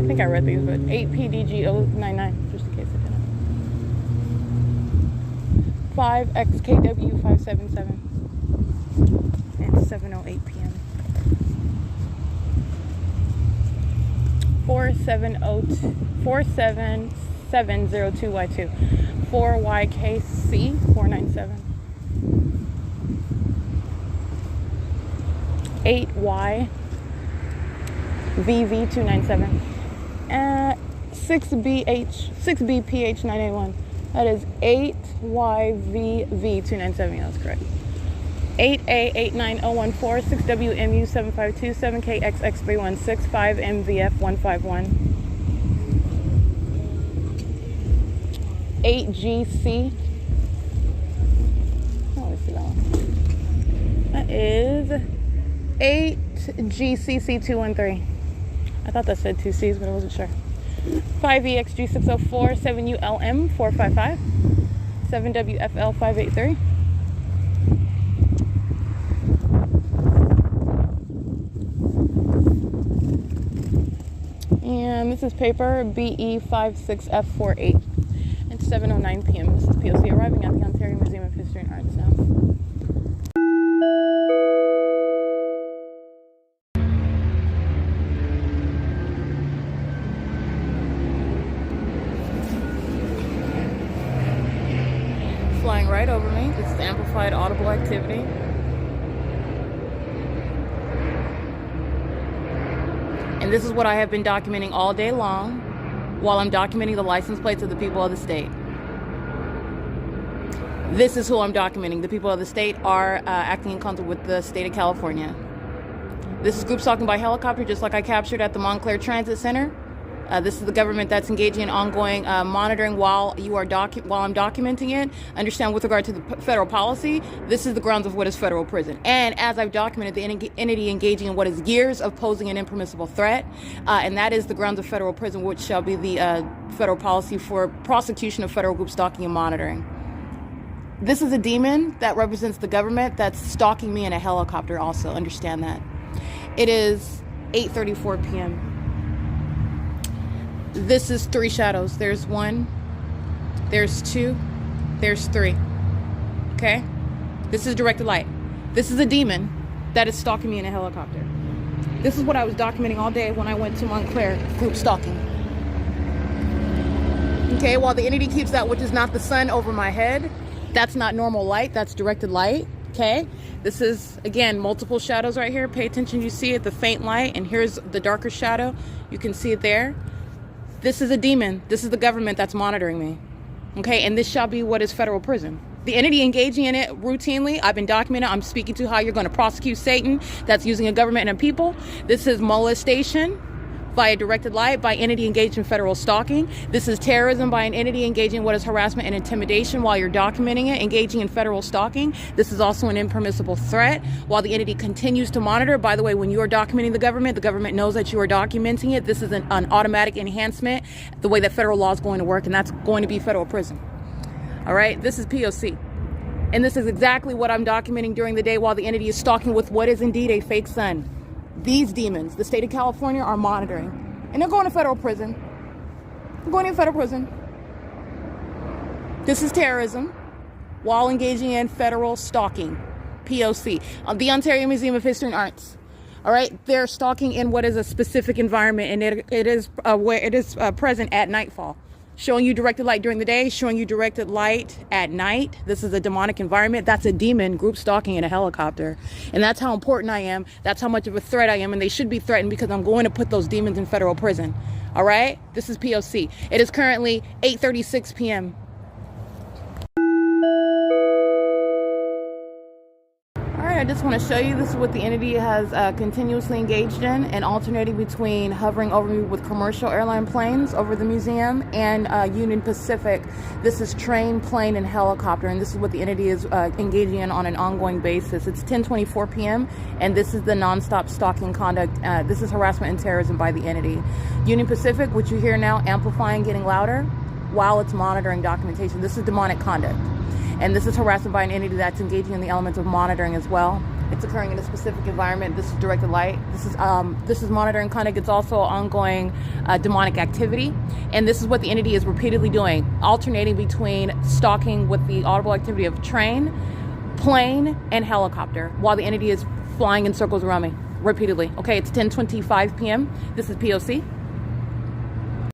I think I read these, but 8PDG 099, just in case I didn't. 5XKW 577, and 7:08 p.m. 47702Y2, 4YKC 497, 8Y VV 297, 6BPH 981. That is 8YVV 297. Yeah, that's correct. 8A89014, 6WMU 752, 7KXX316, 5MVF 151, 8GC. Oh, let's see that one. That is 8GCC213. I thought that said 2 C's, but I wasn't sure. 5EXG604, 7ULM455, 7WFL583. And this is paper BE56F48. It's 7:09 p.m. This is P.O.C. arriving at the Ontario Museum of History and Arts now. Flying right over me. This is amplified audible activity. And this is what I have been documenting all day long while I'm documenting the license plates of the people of the state. This is who I'm documenting. The people of the state are acting in concert with the state of California. This is group stalking by helicopter, just like I captured at the Montclair Transit Center. This is the government that's engaging in ongoing monitoring while I'm documenting it. Understand, with regard to the federal policy, this is the grounds of what is federal prison. And as I've documented, the entity engaging in what is years of posing an impermissible threat, and that is the grounds of federal prison, which shall be the federal policy for prosecution of federal group stalking and monitoring. This is a demon that represents the government that's stalking me in a helicopter also. Understand that. It is 8:34 p.m. This is 3 shadows. There's 1, there's 2, there's 3. Okay? This is directed light. This is a demon that is stalking me in a helicopter. This is what I was documenting all day when I went to Montclair group stalking. Okay, while the entity keeps that which is not the sun over my head, that's not normal light, that's directed light. Okay? This is, again, multiple shadows right here. Pay attention, you see it, the faint light, and here's the darker shadow. You can see it there. This is a demon. This is the government that's monitoring me. Okay, and this shall be what is federal prison. The entity engaging in it routinely, I've been documenting. I'm speaking to how you're going to prosecute Satan that's using a government and a people. This is molestation via directed light by entity engaged in federal stalking. This is terrorism by an entity engaging in what is harassment and intimidation while you're documenting it, engaging in federal stalking. This is also an impermissible threat while the entity continues to monitor. By the way, when you are documenting the government knows that you are documenting it. This is an automatic enhancement, the way that federal law is going to work, and that's going to be federal prison. All right, this is P.O.C. And this is exactly what I'm documenting during the day while the entity is stalking with what is indeed a fake sun. These demons, the state of California, are monitoring. And they're going to federal prison. They're going to federal prison. This is terrorism while engaging in federal stalking. P.O.C. The Ontario Museum of History and Arts. All right, they're stalking in what is a specific environment, and it is present at nightfall. Showing you directed light during the day, showing you directed light at night. This is a demonic environment. That's a demon group stalking in a helicopter. And that's how important I am. That's how much of a threat I am. And they should be threatened because I'm going to put those demons in federal prison. All right? This is P.O.C. It is currently 8:36 p.m. All right, I just want to show you, this is what the entity has continuously engaged in, and alternating between hovering over me with commercial airline planes over the museum and Union Pacific. This is train, plane, and helicopter, and this is what the entity is engaging in on an ongoing basis. It's 10:24 p.m., and this is the nonstop stalking conduct. This is harassment and terrorism by the entity. Union Pacific, which you hear now amplifying, getting louder, while it's monitoring documentation. This is demonic conduct. And this is harassment by an entity that's engaging in the elements of monitoring as well. It's occurring in a specific environment. This is directed light. This is monitoring conduct. It's also ongoing demonic activity. And this is what the entity is repeatedly doing, alternating between stalking with the audible activity of train, plane, and helicopter, while the entity is flying in circles around me repeatedly. Okay, it's 10:25 p.m. This is P.O.C.